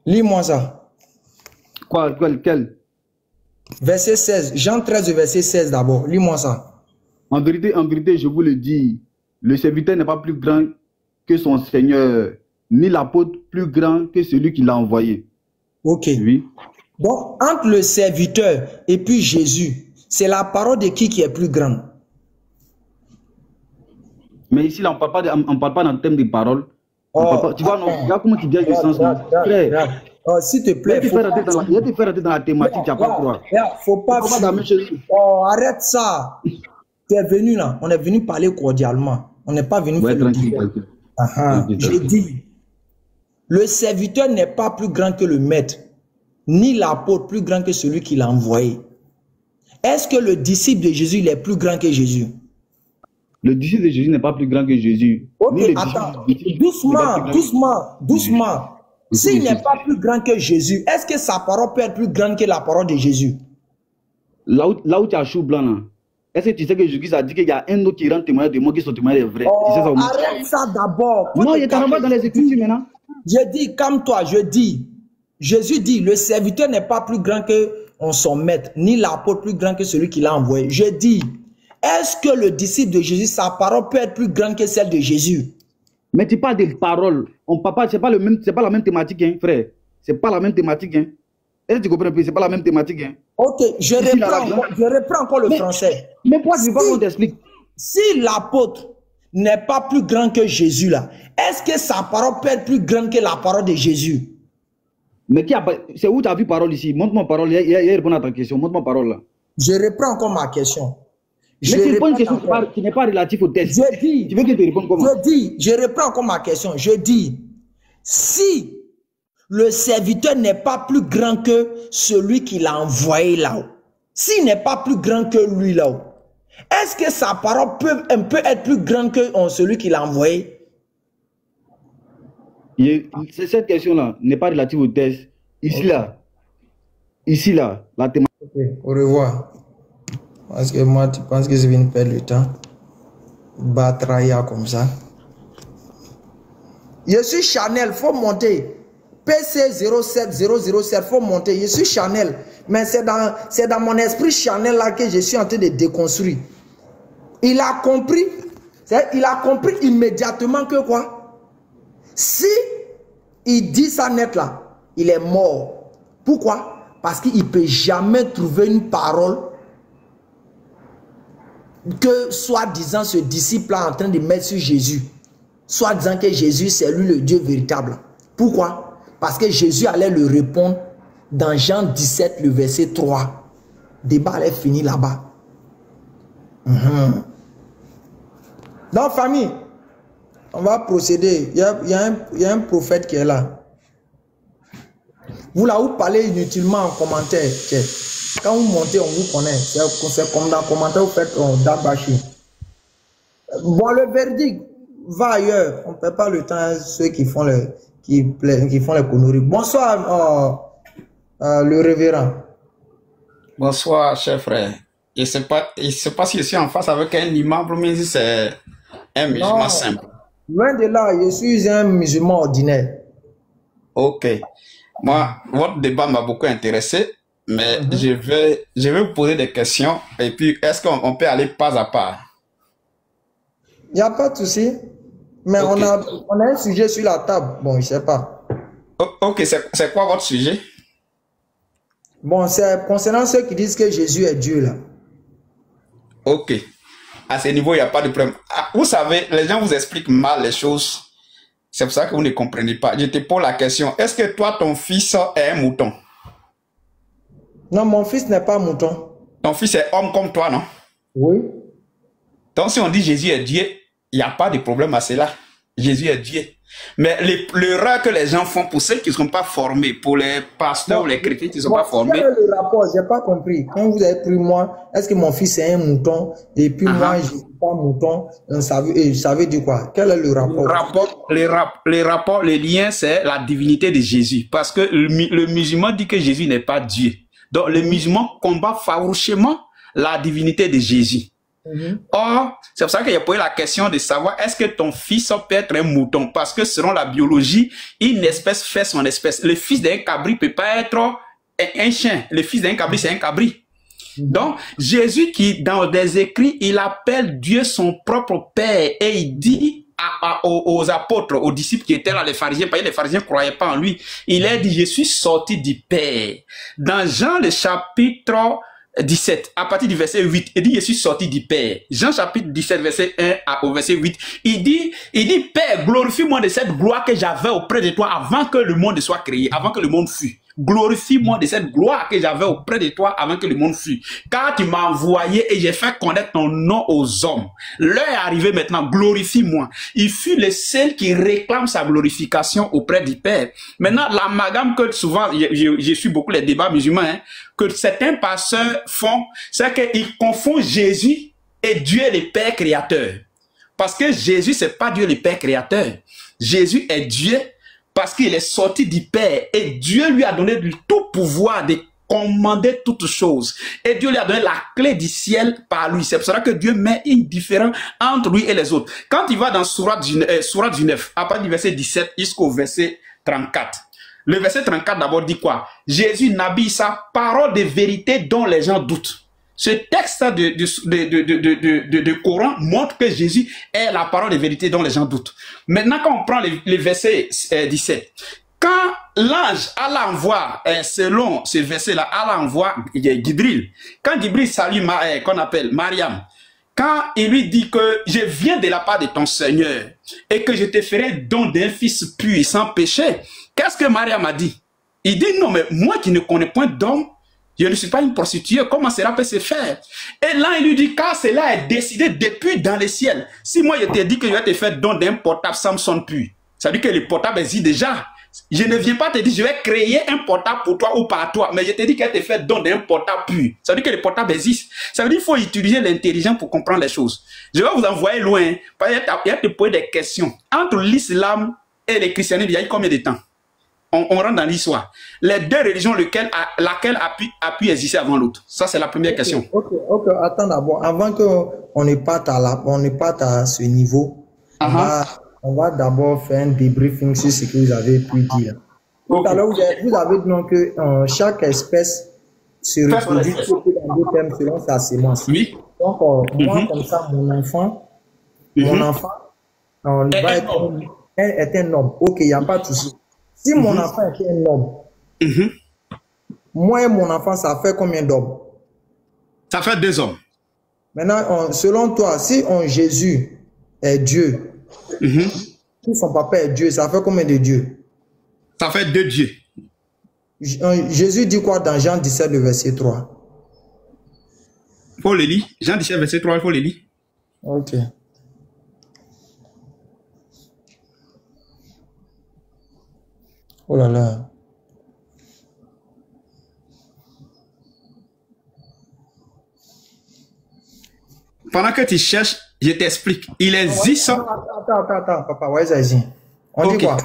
Lis-moi ça. Quel? Verset 16. Jean 13, verset 16 d'abord. Lis-moi ça. En vérité, je vous le dis, le serviteur n'est pas plus grand que son Seigneur, ni l'apôtre plus grand que celui qui l'a envoyé. Ok. Oui. Donc, entre le serviteur et puis Jésus, c'est la parole de qui est plus grande? Mais ici, là, on ne parle pas dans le thème des paroles. Tu vois, non, regarde comment tu viens du sens. S'il te plaît, il y a des faire dans la thématique, tu n'as pas droit. Faut pas arrête ça. Tu es venu là, on est venu parler cordialement. On n'est pas venu faire tranquille. J'ai dit, le serviteur n'est pas plus grand que le maître, ni l'apôtre plus grand que celui qui l'a envoyé. Est-ce que le disciple de Jésus il est plus grand que Jésus? Le disciple de Jésus n'est pas plus grand que Jésus. Ok, attends, doucement. S'il n'est pas plus grand que Jésus, est-ce que sa parole peut être plus grande que la parole de Jésus? Là où tu as chou blanc, là, est-ce que tu sais que Jésus a dit qu'il y a un autre qui rend témoignage de moi qui sont témoignages des vrais? Arrête ça d'abord. Non, il est carrément dans les Écritures maintenant. Je dis, comme toi, Jésus dit, le serviteur n'est pas plus grand que son maître, ni l'apôtre plus grand que celui qui l'a envoyé. Je dis, est-ce que le disciple de Jésus, sa parole peut être plus grande que celle de Jésus? Mais tu parles des paroles. C'est pas la même thématique, hein, frère. C'est pas la même thématique, hein. Est-ce que tu comprends un peu? C'est pas la même thématique, hein. Ok, je reprends encore le français. Mais pourquoi tu veux pas qu'on t'explique? Si l'apôtre n'est pas plus grand que Jésus, là, est-ce que sa parole peut être plus grande que la parole de Jésus? Mais c'est où tu as vu parole ici? Montre-moi parole. Il répond à ta question. Montre-moi parole là. Je reprends encore ma question. Mais tu réponds une question qui n'est pas relative au test. Je dis, tu veux que je te réponde comment? Je reprends encore ma question. Je dis, si le serviteur n'est pas plus grand que celui qui l'a envoyé là-haut, s'il n'est pas plus grand que lui là-haut, est-ce que sa parole peut être plus grande que celui qui l'a envoyé? Cette question-là n'est pas relative au test. Ici là, la thématique. Ok, au revoir. Parce que moi, tu penses que je viens de perdre le temps? Batraya comme ça. Je suis Chanel, faut monter. PC 07007, faut monter. Je suis Chanel. Mais c'est dans mon esprit Chanel là que je suis en train de déconstruire. Il a compris immédiatement que quoi? Si il dit ça net là, il est mort. Pourquoi? Parce qu'il ne peut jamais trouver une parole que soi-disant ce disciple-là en train de mettre sur Jésus. Soi-disant que Jésus c'est lui le Dieu véritable. Pourquoi? Parce que Jésus allait le répondre dans Jean 17, le verset 3. Le débat allait finir là-bas. Donc famille, on va procéder. Il y a un prophète qui est là. Vous là, vous parlez inutilement en commentaire. Quand vous montez, on vous connaît. C'est comme dans le commentaire, vous faites d'Abachi. Bon, le verdict va ailleurs. On ne perd pas le temps à ceux qui font les conneries. Bonsoir, le révérend. Bonsoir, cher frère. Je ne sais pas si je suis en face avec un imam, mais c'est un musulman simple. Loin de là, je suis un musulman ordinaire. Ok. Moi, votre débat m'a beaucoup intéressé, mais je vais vous poser des questions et puis est-ce qu'on peut aller pas à pas? Il n'y a pas de souci. Mais okay. on a un sujet sur la table. Bon, je ne sais pas. Ok, c'est quoi votre sujet? Bon, c'est concernant ceux qui disent que Jésus est Dieu là. Ok. À ce niveau, il n'y a pas de problème. Vous savez, les gens vous expliquent mal les choses. C'est pour ça que vous ne comprenez pas. Je te pose la question. Est-ce que toi, ton fils est un mouton? Non, mon fils n'est pas un mouton. Ton fils est homme comme toi, non? Oui. Donc, si on dit Jésus est Dieu, il n'y a pas de problème à cela. Jésus est Dieu. Mais l'erreur que les gens font pour ceux qui ne sont pas formés, pour les pasteurs ou les chrétiens qui ne sont pas formés. Quel est le rapport? Je n'ai pas compris. Quand vous avez pris moi, est-ce que mon fils est un mouton et puis moi, je ne suis pas mouton? Ça veut dire quoi? Quel est le rapport? Le lien, c'est la divinité de Jésus. Parce que le musulman dit que Jésus n'est pas Dieu. Donc, le musulman combat farouchement la divinité de Jésus. Or, c'est pour ça qu'il a posé la question de savoir est-ce que ton fils peut être un mouton? Parce que selon la biologie, une espèce fait son espèce. Le fils d'un cabri ne peut pas être un chien. Le fils d'un cabri, c'est un cabri. Donc, Jésus qui, dans des écrits, il appelle Dieu son propre Père et il dit aux apôtres, aux disciples qui étaient là, les pharisiens, parce que les pharisiens ne croyaient pas en lui, il a dit, je suis sorti du Père. Dans Jean, le chapitre 17, à partir du verset 8, il dit, je suis sorti du Père. Jean chapitre 17, verset 1 au verset 8, il dit, Père, glorifie-moi de cette gloire que j'avais auprès de toi avant que le monde soit créé, avant que le monde fût. Glorifie-moi de cette gloire que j'avais auprès de toi avant que le monde fût. Car tu m'as envoyé et j'ai fait connaître ton nom aux hommes. L'heure est arrivée maintenant, glorifie-moi. Il fut le seul qui réclame sa glorification auprès du Père. Maintenant, l'amalgame que souvent, je suis beaucoup les débats musulmans, hein, que certains pasteurs font, c'est qu'ils confondent Jésus et Dieu le Père créateur. Parce que Jésus, c'est pas Dieu le Père créateur. Jésus est Dieu parce qu'il est sorti du Père et Dieu lui a donné tout pouvoir de commander toutes choses. Et Dieu lui a donné la clé du ciel par lui. C'est pour cela que Dieu met une différence entre lui et les autres. Quand il va dans Sourate 19, à partir du verset 17 jusqu'au verset 34, le verset 34 d'abord dit quoi? Jésus n'habille sa parole de vérité dont les gens doutent. Ce texte de Coran montre que Jésus est la parole de vérité dont les gens doutent. Maintenant, quand on prend les versets 17, quand l'ange Allah envoie, selon ce verset-là, Allah envoie Gibril. Quand Gibril salue qu'on appelle Mariam, quand il lui dit que je viens de la part de ton Seigneur et que je te ferai don d'un fils pur et sans péché, qu'est-ce que Mariam a dit? Il dit non, mais moi qui ne connais point d'homme, je ne suis pas une prostituée, comment cela peut se faire? Et là, il lui dit, car cela est décidé depuis dans le ciel. Si moi, je te dis que je vais te faire don d'un portable Samsung pur, ça veut dire que le portable existe déjà. Je ne viens pas te dire, je vais créer un portable pour toi ou par toi, mais je te dis qu'elle te fait don d'un portable pur. Ça veut dire que le portable existe. Ça veut dire qu'il faut utiliser l'intelligence pour comprendre les choses. Je vais vous envoyer loin, parce qu'il y a te poser des questions. Entre l'islam et le christianisme, il y a eu combien de temps? On rentre dans l'histoire. Les deux religions, laquelle a pu exister avant l'autre? Ça, c'est la première question. Ok, attends d'abord. Avant qu'on ne parte à ce niveau, on va d'abord faire un débriefing sur ce que vous avez pu dire. Tout à l'heure, vous avez dit que chaque espèce se reproduit dans deux termes selon sa sémence. Oui. Donc, moi, comme ça, mon enfant est un homme. Ok, il n'y a pas de souci. Si mon enfant est un homme, moi et mon enfant, ça fait combien d'hommes? Ça fait 2 hommes. Maintenant, selon toi, si Jésus est Dieu, si son papa est Dieu, ça fait combien de dieux? Ça fait 2 dieux. Jésus dit quoi dans Jean 17, le verset 3? Il faut le lire. Jean 17, verset 3, il faut le lire. Ok. Oh là là. Pendant que tu cherches, je t'explique. Il existe... Attends, papa, ouais, vas-y. On dit quoi?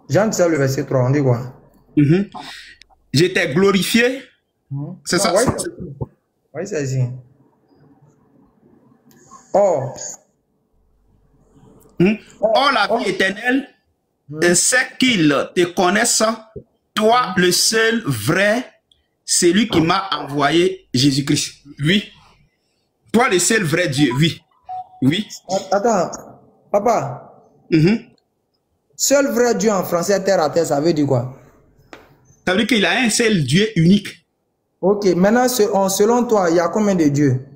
Jean 17, le verset 3, on dit quoi? Je t'ai glorifié. C'est ça? Oui, vas-y. Or, la vie éternelle, c'est qu'il te connaisse, toi, le seul vrai, celui qui m'a envoyé Jésus-Christ. Oui. Toi, le seul vrai Dieu. Oui. Oui. Attends, papa. Seul vrai Dieu en français, terre à terre, ça veut dire quoi? Ça veut dire qu'il a un seul Dieu unique. Ok, maintenant, selon toi, il y a combien de dieux?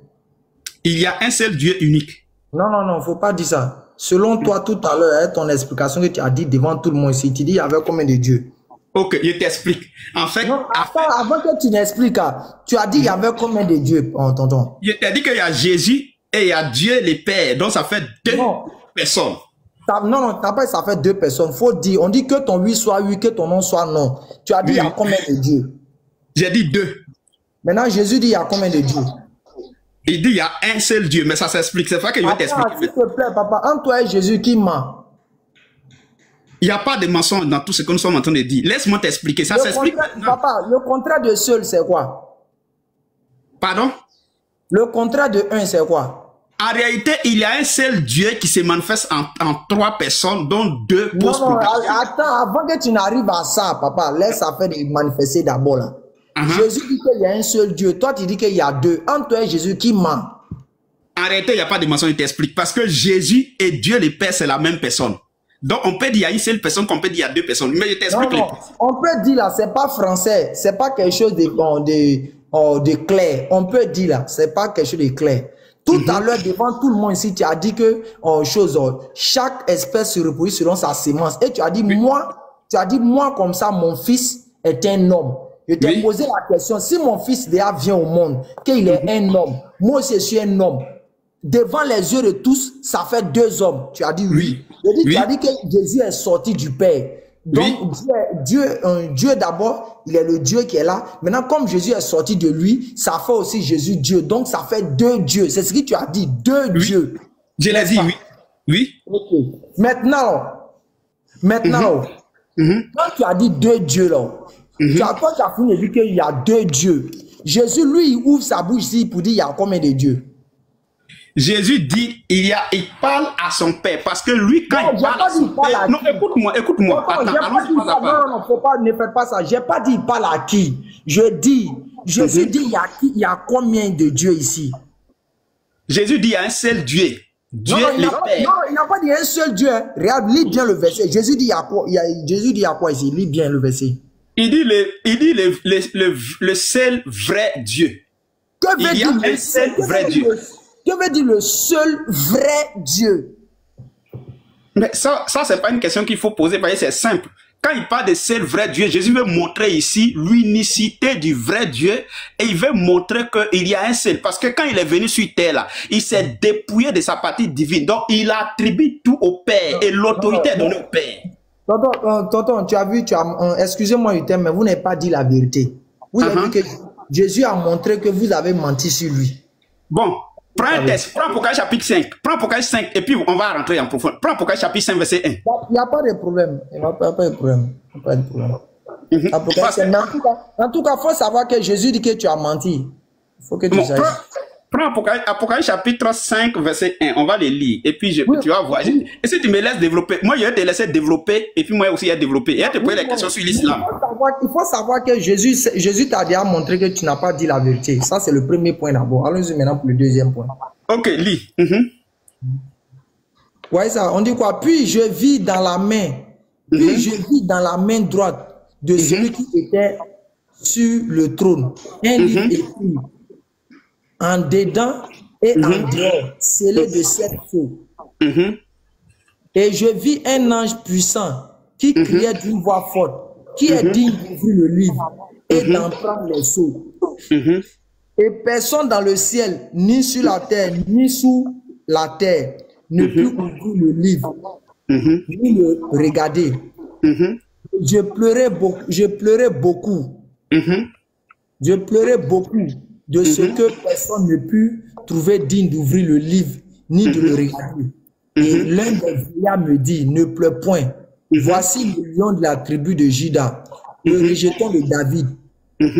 Il y a un seul Dieu unique. Non, il ne faut pas dire ça. Selon toi, tout à l'heure, ton explication que tu as dit devant tout le monde ici, tu dis il y avait combien de dieux? Ok, je t'explique. En fait, non, avant que tu n'expliques, tu as dit il y avait combien de dieux, tonton? Je t'ai dit qu'il y a Jésus et il y a Dieu le Père. Donc ça fait 2 personnes. Non, ça fait 2 personnes. Faut dire, on dit que ton oui soit oui, que ton non soit non. Tu as dit il y a combien de dieux? J'ai dit 2. Maintenant, Jésus dit il y a combien de dieux? Il dit il y a un seul Dieu, mais ça s'explique. C'est pas que je vais t'expliquer. S'il te plaît, papa, entre toi et Jésus, qui ment? Il n'y a pas de mensonge dans tout ce que nous sommes en train de dire. Laisse-moi t'expliquer. Ça s'explique. Papa, le contraire de seul, c'est quoi? Pardon? Le contraire de un, c'est quoi? En réalité, il y a un seul Dieu qui se manifeste en 3 personnes, dont 2 posent non, attends, avant que tu n'arrives à ça, papa, laisse ça faire de manifester d'abord là. Jésus dit qu'il y a un seul Dieu. Toi, tu dis qu'il y a deux. Entre toi et Jésus, qui ment? En réalité, il n'y a pas de mensonge, je t'explique. Parce que Jésus et Dieu le Père, c'est la même personne. Donc, on peut dire qu'il y a une seule personne, qu'on peut dire qu'il y a deux personnes. Mais je t'explique. Non, on peut dire là, c'est pas français. C'est pas quelque chose de clair. On peut dire là, c'est pas quelque chose de clair. Tout à l'heure, devant tout le monde ici, tu as dit que chaque espèce se reproduit selon sa sémence. Et tu as dit, moi, comme ça, mon fils est un homme. Je t'ai posé la question, si mon fils déjà vient au monde, qu'il est un homme, moi aussi je suis un homme, devant les yeux de tous, ça fait deux hommes. Tu as dit oui. Tu as dit que Jésus est sorti du Père. Donc Dieu d'abord, il est le Dieu qui est là. Maintenant, comme Jésus est sorti de lui, ça fait aussi Jésus Dieu. Donc ça fait deux dieux. C'est ce que tu as dit, deux dieux. Je l'ai dit, oui. Okay. Maintenant, quand tu as dit deux dieux là, tu as fini de dire qu'il y a deux dieux. Jésus, lui, il ouvre sa bouche ici pour dire il y a combien de dieux? Jésus dit, il parle à son Père. Parce que lui, quand il parle à son Père... Non, écoute-moi. Attends, ne faites pas ça. J'ai pas dit il parle à qui. Je dis, il y a combien de dieux ici? Jésus dit il y a un seul Dieu. Dieu le Père. Non, il n'a pas dit un seul Dieu. Regarde, lis bien le verset. Jésus dit il y a quoi? Jésus dit il y a quoi ici? Lis bien le verset. Il dit le seul vrai Dieu. Que veut dire le seul vrai Dieu? Que veut dire le seul vrai Dieu? Mais ça c'est pas une question qu'il faut poser parce que c'est simple. Quand il parle de seul vrai Dieu, Jésus veut montrer ici l'unicité du vrai Dieu et il veut montrer qu'il y a un seul. Parce que quand il est venu sur terre, là, il s'est dépouillé de sa partie divine. Donc il attribue tout au Père et l'autorité est donnée au Père. Tonton, tu as vu, excusez-moi du terme, mais vous n'avez pas dit la vérité. Vous avez dit que Jésus a montré que vous avez menti sur lui. Bon, prends un texte, prends Apocalypse chapitre 5, prends Apocalypse 5 et puis on va rentrer en profondeur. Prends Apocalypse chapitre 5 verset 1. Il n'y a pas de problème, il n'y a pas de problème. En tout cas, il faut savoir que Jésus dit que tu as menti. Il faut que tu saches. Prends Apocalypse chapitre 5, verset 1. On va les lire. Et puis, tu vas voir. Et si tu me laisses développer, moi, je vais te laisser développer. Et puis, moi aussi, je vais développer. Et je vais te poser les questions sur l'islam. Il faut savoir que Jésus t'a déjà montré que tu n'as pas dit la vérité. Ça, c'est le premier point d'abord. Allons-y maintenant pour le deuxième point. Ok, lis. Ouais, ça. On dit quoi? Puis, je vis dans la main droite de celui qui était sur le trône un livre écrit en dedans et en dehors, scellé de 7 sceaux. Et je vis un ange puissant qui criait d'une voix forte, qui est digne d'ouvrir le livre et d'en prendre les sceaux. Et personne dans le ciel, ni sur la terre, ni sous la terre, ne peut ouvrir le livre, ni le regarder. Je pleurais beaucoup. Je pleurais beaucoup de ce que personne ne put trouver digne d'ouvrir le livre, ni de le regarder. Et l'un des vieillards me dit, ne pleure point. Voici le lion de la tribu de Juda, le rejeton de David,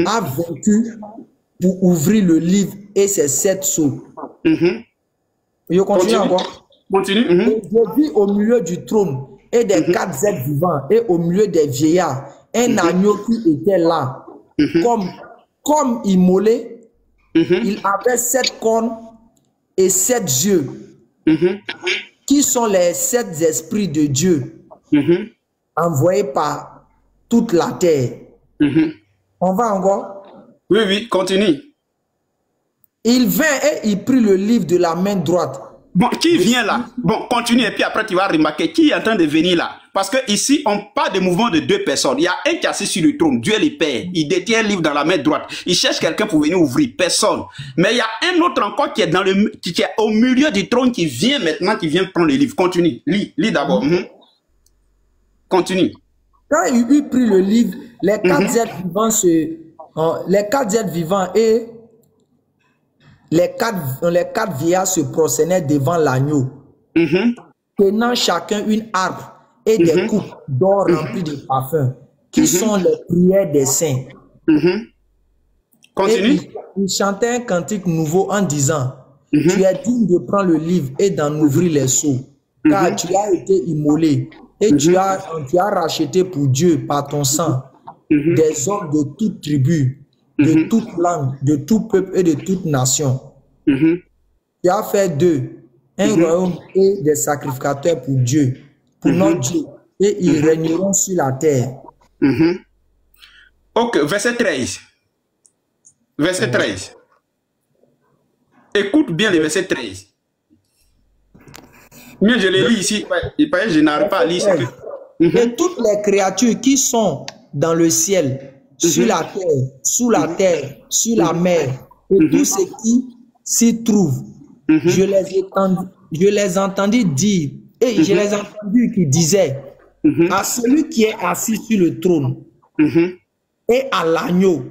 a vaincu pour ouvrir le livre et ses 7 sceaux. Je continue encore. Continue. Je vis au milieu du trône et des 4 êtres vivants et au milieu des vieillards un agneau qui était là, comme immolé. Il avait 7 cornes et 7 yeux, qui sont les 7 esprits de Dieu, envoyés par toute la terre. On va encore? Oui, continue. Il vint et il prit le livre de la main droite. Bon, qui vient là? Bon, continue et puis après tu vas remarquer qui est en train de venir là. Parce que ici, on parle de mouvement de 2 personnes. Il y a un qui est assis sur le trône, Dieu le Père. Il détient un livre dans la main droite. Il cherche quelqu'un pour venir ouvrir. Personne. Mais il y a un autre encore qui est qui est au milieu du trône qui vient maintenant, qui vient prendre le livre. Continue. Lis d'abord. Continue. Quand il eut pris le livre, les 4 êtres vivants et les 4 vieillards se prosternaient devant l'agneau, tenant chacun une harpe et des coupes d'or remplies de parfums, qui sont les prières des saints. Continue. Et il chantait un cantique nouveau en disant, tu es digne de prendre le livre et d'en ouvrir les sceaux, car tu as été immolé et tu as racheté pour Dieu par ton sang des hommes de toute tribu de toute langue, de tout peuple et de toute nation. Tu as fait d'eux un royaume et des sacrificateurs pour Dieu, pour notre Dieu, et ils régneront sur la terre. Ok, verset 13. Verset 13. Écoute bien le verset 13. Mais je le lis ici, je n'arrive pas à lire. Et toutes les créatures qui sont dans le ciel, sur la terre, sous la terre, sur la mer, et tout ce qui s'y trouve, je les entendis dire, et je les entendis qui disaient, à celui qui est assis sur le trône, et à l'agneau.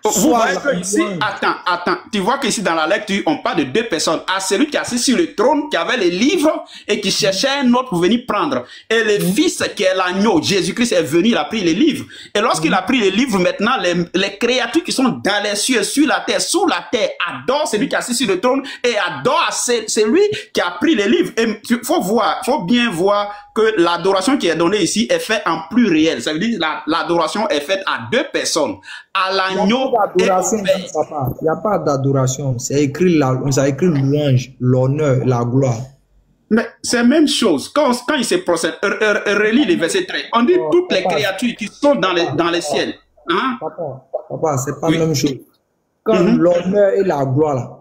Vous voyez que ici, attends, tu vois qu'ici dans la lecture, on parle de deux personnes. À celui qui est assis sur le trône, qui avait les livres et qui cherchait un autre pour venir prendre. Et le fils qui est l'agneau, Jésus-Christ est venu, il a pris les livres. Et lorsqu'il a pris les livres, maintenant, les créatures qui sont dans les cieux, sur la terre, sous la terre, adorent celui qui est assis sur le trône et adorent celui qui a pris les livres. Et il faut bien voir que l'adoration qui est donnée ici est faite en pluriel. Ça veut dire que l'adoration est faite à deux personnes. À l'agneau. Il n'y a pas d'adoration. C'est écrit louange, l'honneur, la gloire. Mais c'est la même chose. Quand il se procède, relis les versets 13. On dit toutes les créatures qui sont dans les ciels. Hein? Papa, c'est pas la même chose. Quand l'honneur et la gloire,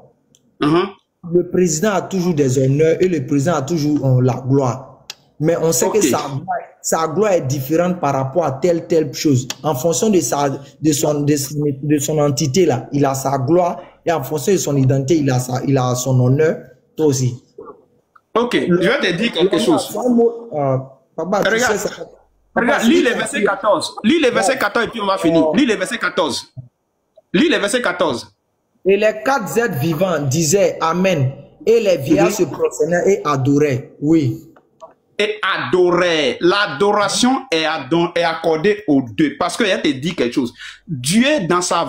là, le président a toujours des honneurs et le président a toujours la gloire. Mais on sait que sa gloire est différente par rapport à telle chose. En fonction de son entité là, il a sa gloire, et en fonction de son identité, il a son honneur. Toi aussi. Ok, je vais te dire quelque chose. Papa, regarde, lis les versets 14. Lis les versets 14 et puis on va finir. Lis les versets 14. Lis les versets 14. Et les 4 êtres vivants disaient Amen. Et les vieillards se prosternaient et adoraient. Oui. Et adorer. L'adoration est accordée aux deux. Parce qu'il te dit quelque chose. Dieu, dans sa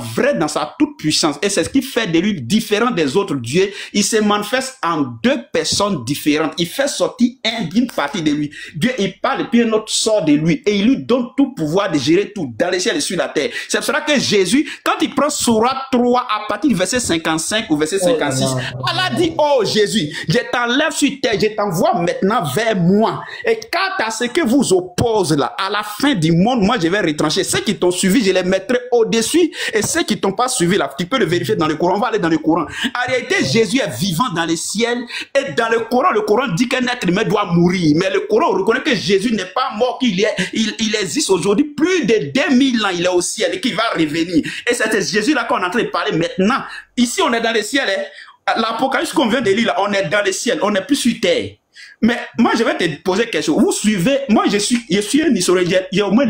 toute puissance, et c'est ce qui fait de lui différent des autres dieux, il se manifeste en deux personnes différentes. Il fait sortir une partie de lui. Dieu, il parle et puis un autre sort de lui. Et il lui donne tout pouvoir de gérer tout dans les ciels et sur la terre. C'est pour cela que Jésus, quand il prend Sourate 3 à partir du verset 55 ou verset 56, Allah dit, oh Jésus, je t'enlève sur terre, je t'envoie maintenant vers moi. Et quant à ce que vous oppose là, à la fin du monde, moi je vais retrancher. Ceux qui t'ont suivi, je les mettrai au-dessus. Et ceux qui t'ont pas suivi là, tu peux le vérifier dans le Coran. On va aller dans le Coran. En réalité, Jésus est vivant dans les ciels. Et dans le Coran dit qu'un être humain doit mourir. Mais le Coran reconnaît que Jésus n'est pas mort, qu'il existe aujourd'hui. Plus de 2000 ans, il est au ciel et qu'il va revenir. Et c'est Jésus là qu'on est en train de parler maintenant. Ici, on est dans les ciels. Hein. L'Apocalypse qu'on vient de lire là, on est dans les ciels. On n'est plus sur terre. Mais moi, je vais te poser quelque chose. Vous suivez, moi, je suis un historien. Il y a au moins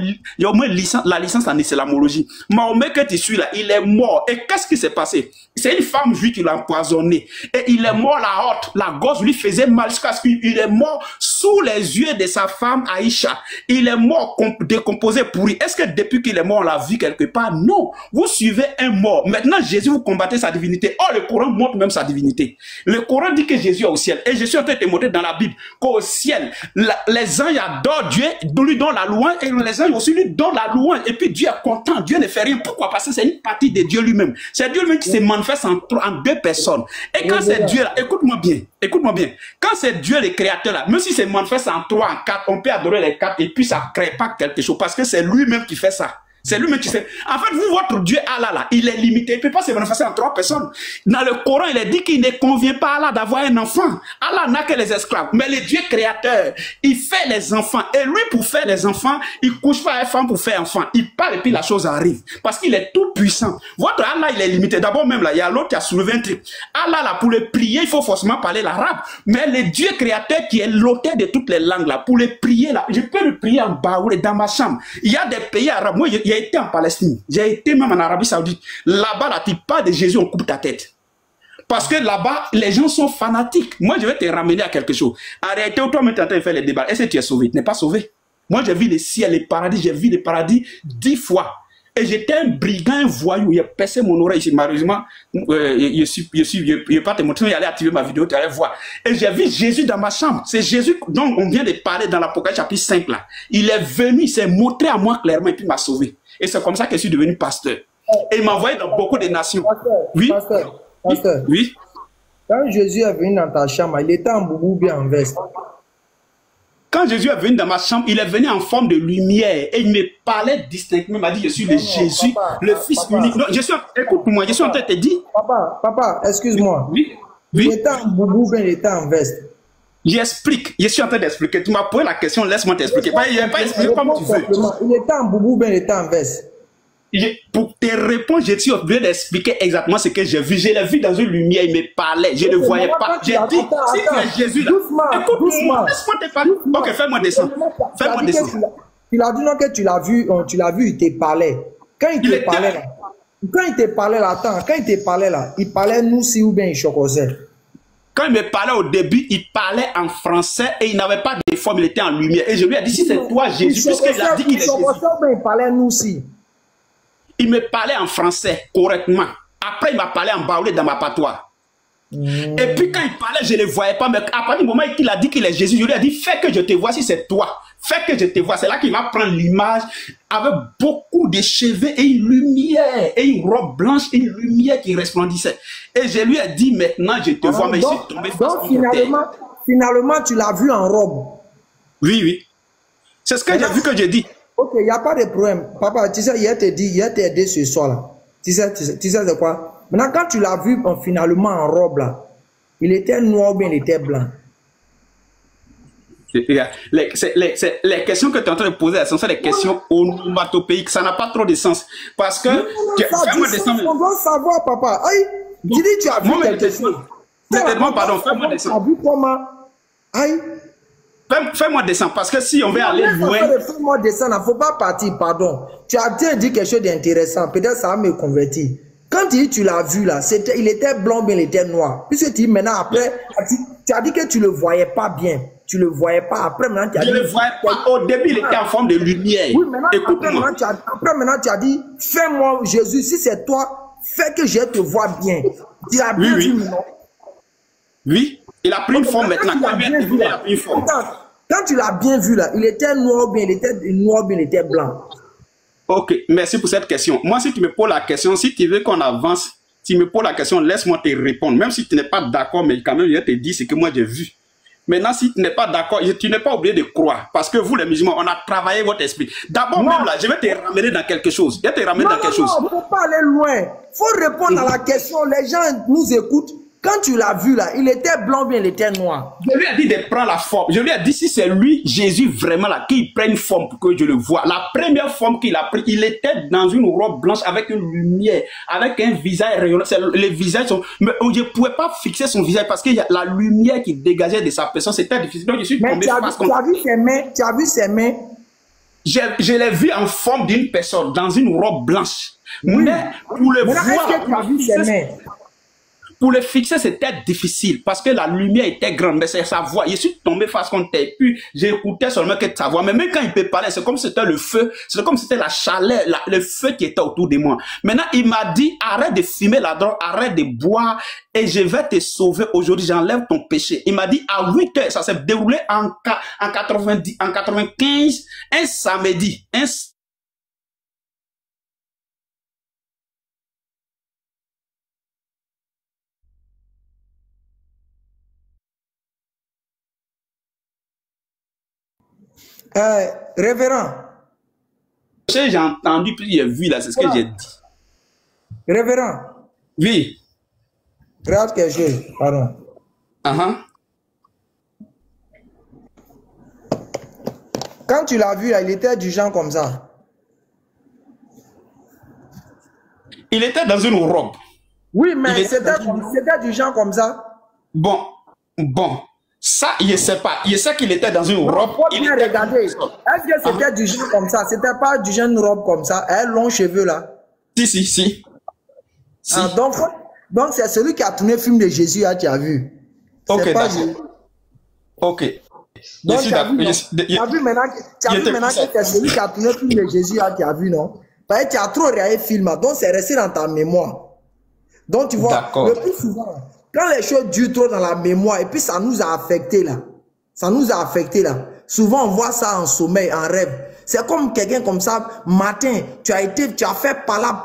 la licence en islamologie. Mahomet, que tu suis là, il est mort. Et qu'est-ce qui s'est passé? C'est une femme juive qui l'a empoisonné. Et il est mort la haute. La gosse lui faisait mal jusqu'à ce qu'il est mort sous les yeux de sa femme Aïcha. Il est mort décomposé, pourri. Est-ce que depuis qu'il est mort, on l'a vu quelque part? Non. Vous suivez un mort. Maintenant, Jésus, vous combattez sa divinité. Oh, le Coran montre même sa divinité. Le Coran dit que Jésus est au ciel. Et je suis en train de te montrer dans la Bible qu'au ciel, les anges adorent Dieu, lui donnent la louange, et les anges aussi lui donnent la louange. Et puis Dieu est content. Dieu ne fait rien. Pourquoi? Parce que c'est une partie de Dieu lui-même. C'est Dieu lui-même qui se manifeste en deux personnes. Et quand c'est Dieu là, écoute-moi bien. Quand c'est Dieu le créateur là, même si c'est manifeste en 3, en 4, on peut adorer les 4 et puis ça ne crée pas quelque chose parce que c'est lui-même qui fait ça. C'est lui-même qui fait. En fait, vous, votre Dieu Allah là, il est limité. Il ne peut pas se manifester en 3 personnes. Dans le Coran, il est dit qu'il ne convient pas à Allah d'avoir un enfant. Allah n'a que les esclaves. Mais le Dieu créateur, il fait les enfants. Et lui, pour faire les enfants, il couche pas avec femme pour faire enfant. Il parle et puis la chose arrive. Parce qu'il est tout puissant. Votre Allah, il est limité. D'abord, même là, il y a l'autre qui a soulevé un truc. Allah là, pour le prier, il faut forcément parler l'arabe. Mais le Dieu créateur qui est l'auteur de toutes les langues là, pour le prier là, je peux le prier en Baoulé, dans ma chambre. Il y a des pays arabes. Moi, j'ai été en Palestine, j'ai été même en Arabie Saoudite. Là-bas, là, tu parles de Jésus, on coupe ta tête. Parce que là-bas, les gens sont fanatiques. Moi, je vais te ramener à quelque chose. En réalité, toi-même, tu es en train de faire les débats. Est-ce que tu es sauvé? Tu n'es pas sauvé. Moi, j'ai vu le ciel, le paradis, j'ai vu le paradis 10 fois. Et j'étais un brigand, un voyou. Il a percé mon oreille ici. Malheureusement, je vais pas te montrer, il allait activer ma vidéo, tu allais voir. Et j'ai vu Jésus dans ma chambre. C'est Jésus dont on vient de parler dans l'Apocalypse chapitre 5 là. Il est venu, il s'est montré à moi clairement et puis m'a sauvé. Et c'est comme ça que je suis devenu pasteur. et il m'a envoyé dans beaucoup de nations. Oui. Pasteur. Oui. Quand Jésus est venu dans ta chambre, il était en boubou ou bien en veste? Quand Jésus est venu dans ma chambre, il est venu en forme de lumière et il me parlait distinctement. Il m'a dit, je suis le Jésus, le Fils unique. Non, écoute-moi, je suis en train de te dire. Papa, excuse-moi. Oui. Il était en boubou ou bien il était en veste? J'explique, je suis en train d'expliquer. Tu m'as posé la question, laisse-moi t'expliquer. Il n'a pas expliqué comme tu veux. Il était en boubou ou bien il était en veste? Pour te répondre, je suis obligé d'expliquer exactement ce que j'ai vu. Je l'ai vu dans une lumière, il me parlait, je ne le voyais pas. J'ai dit, si tu es Jésus là, écoute-moi, laisse-moi te parler. Ok, fais-moi descendre. Fais-moi descendre. Il a dit non que tu l'as vu, il te parlait. Quand il te parlait là, il parlait nous si ou bien il chocosait. Quand il me parlait au début, il parlait en français et il n'avait pas de forme, il était en lumière. Et je lui ai dit, si c'est toi Jésus, puisqu'il a dit qu'il est Jésus. Il parlait nous si. Il me parlait en français correctement. Après, il m'a parlé en baoulé dans ma patois. Et puis, quand il parlait, je ne le voyais pas. Mais à partir du moment qu'il a dit qu'il est Jésus, je lui ai dit, fais que je te vois si c'est toi. Fais que je te vois. C'est là qu'il va prendre l'image avec beaucoup de cheveux et une lumière, et une robe blanche et une lumière qui resplendissait. Et je lui ai dit, maintenant, je te vois. Mais je suis tombé face à finalement, tu l'as vu en robe. Oui. C'est ce que j'ai vu que j'ai dit. Ok, il n'y a pas de problème. Papa, tu sais, il t'a aidé ce soir-là. Tu sais c'est quoi? Maintenant, quand tu l'as vu finalement en robe, là, il était noir ou bien il était blanc? Les questions que tu es en train de poser, ce sont des questions onomatopéiques. Ça n'a pas trop de sens. Parce que... On doit savoir, papa. Aïe, tu dis tu as vu quelque chose. Pardon, fais-moi descendre. Tu as vu comment? Aïe. Fais-moi descendre, parce que si on veut aller loin... Fais-moi descendre, il ne faut pas partir, pardon. Tu as dit quelque chose d'intéressant, peut-être ça va me convertir. Quand tu l'as vu là, il était blanc, mais il était noir. Puisque tu dis maintenant, après, tu as dit que tu ne le voyais pas bien. Tu ne le voyais pas. Après, maintenant, tu as dit... Je ne le voyais pas. Au début, il était en forme de lumière. Oui, maintenant, après, maintenant, tu as dit, fais-moi Jésus, si c'est toi, fais que je te vois bien. Tu as bien vu, non? Oui. Il a pris une forme maintenant. Quand tu l'as bien vu là, il était noir ou bien il était blanc? Ok, merci pour cette question. Moi, si tu me poses la question, si tu veux qu'on avance, tu me poses la question, laisse-moi te répondre. Même si tu n'es pas d'accord, mais quand même, je te dis ce que moi j'ai vu. Maintenant, si tu n'es pas d'accord, tu n'es pas obligé de croire. Parce que vous, les musulmans, on a travaillé votre esprit. D'abord, même là, je vais te ramener dans quelque chose. Je vais te ramener dans quelque chose. Non, il ne faut pas aller loin. Il faut répondre à la question. Les gens nous écoutent. Quand tu l'as vu là, il était blanc, bien il était noir. Je lui ai dit de prendre la forme. Je lui ai dit si c'est lui, Jésus, vraiment là, qu'il prenne forme pour que je le voie. La première forme qu'il a pris, il était dans une robe blanche avec une lumière, avec un visage rayonnant. Les visages sont... Mais je ne pouvais pas fixer son visage parce que la lumière qui dégageait de sa personne, c'était difficile. Donc je suis tombé face contre... Tu as vu ses mains? Tu as vu ses mains? Je l'ai vu en forme d'une personne, dans une robe blanche. Oui. Mais pour le voir... Est-ce que tu as vu ses mains? Pour le fixer, c'était difficile parce que la lumière était grande, mais c'est sa voix. Je suis tombé face contre elle, puis j'écoutais seulement que sa voix. Mais même quand il peut parler, c'est comme si c'était le feu, c'est comme si c'était la chaleur, le feu qui était autour de moi. Maintenant, il m'a dit, arrête de fumer la drogue, arrête de boire et je vais te sauver aujourd'hui, j'enlève ton péché. Il m'a dit à 8 heures, ça s'est déroulé en 95, un samedi, Révérend. J'ai entendu, puis j'ai vu là, c'est ce que j'ai dit. Révérend. Oui. Regarde quelque chose, pardon. Quand tu l'as vu là, il était du genre comme ça. Il était dans une robe. Oui, mais c'était du genre comme ça. Bon. Ça, je ne sais pas. Je sais qu'il était dans une robe. Il faut bien regarder. Est-ce que c'était du genre comme ça? C'était pas du genre une robe comme ça, un long cheveux là? Si. Ah, donc c'est celui qui a tourné le film de Jésus, là, tu as vu. Ok, d'accord. Ok. Donc tu as vu maintenant que c'est celui qui a tourné le film de Jésus, là, tu as vu, non? Parce que tu as trop regardé le film, donc c'est resté dans ta mémoire. Donc tu vois, le plus souvent, quand les choses durent trop dans la mémoire, et puis ça nous a affecté là. Souvent on voit ça en sommeil, en rêve. C'est comme quelqu'un comme ça, matin, tu as fait pala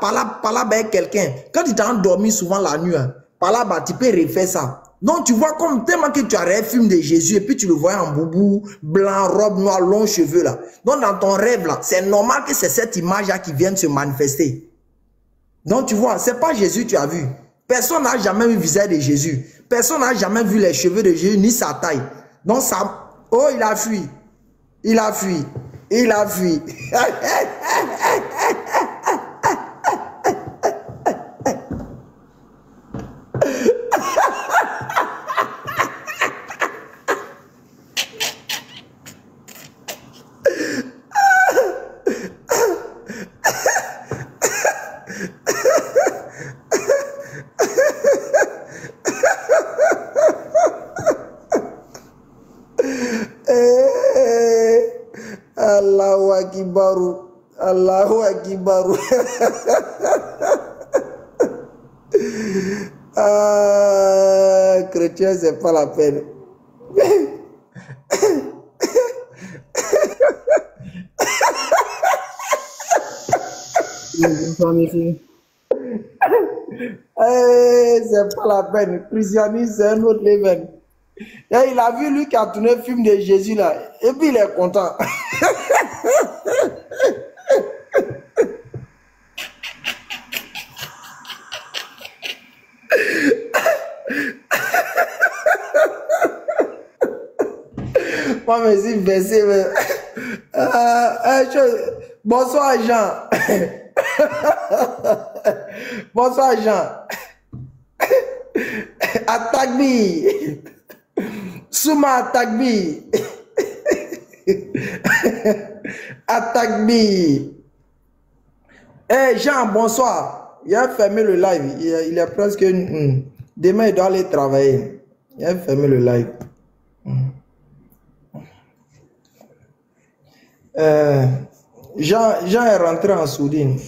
avec quelqu'un. Quand tu t'as endormi souvent la nuit, hein, pala, tu peux refaire ça. Donc tu vois comme tellement que tu as rêvé film de Jésus et puis tu le vois en boubou, blanc, robe noire, longs cheveux là. Donc dans ton rêve là, c'est normal que c'est cette image là qui vienne se manifester. Donc tu vois, c'est pas Jésus que tu as vu. Personne n'a jamais vu le visage de Jésus. Personne n'a jamais vu les cheveux de Jésus ni sa taille. Donc ça, oh il a fui. Il a fui. Il a fui. Allahu Akbaru. Allahu Akbaru. Ah, chrétien, c'est pas la peine. C'est pas la peine. Christianisme, c'est un autre level. Et il a vu lui qui a tourné le film de Jésus là. Et puis il est content. Moi, mais si versé, mais... Bonsoir, Jean. Bonsoir, Jean. Attaque-me. Souma, attaque-me. Attaque-me. Eh, Jean, bonsoir. Il a fermé le live. Il est presque... Demain, il doit aller travailler. Il a fermé le live. Jean est rentré en sourdine.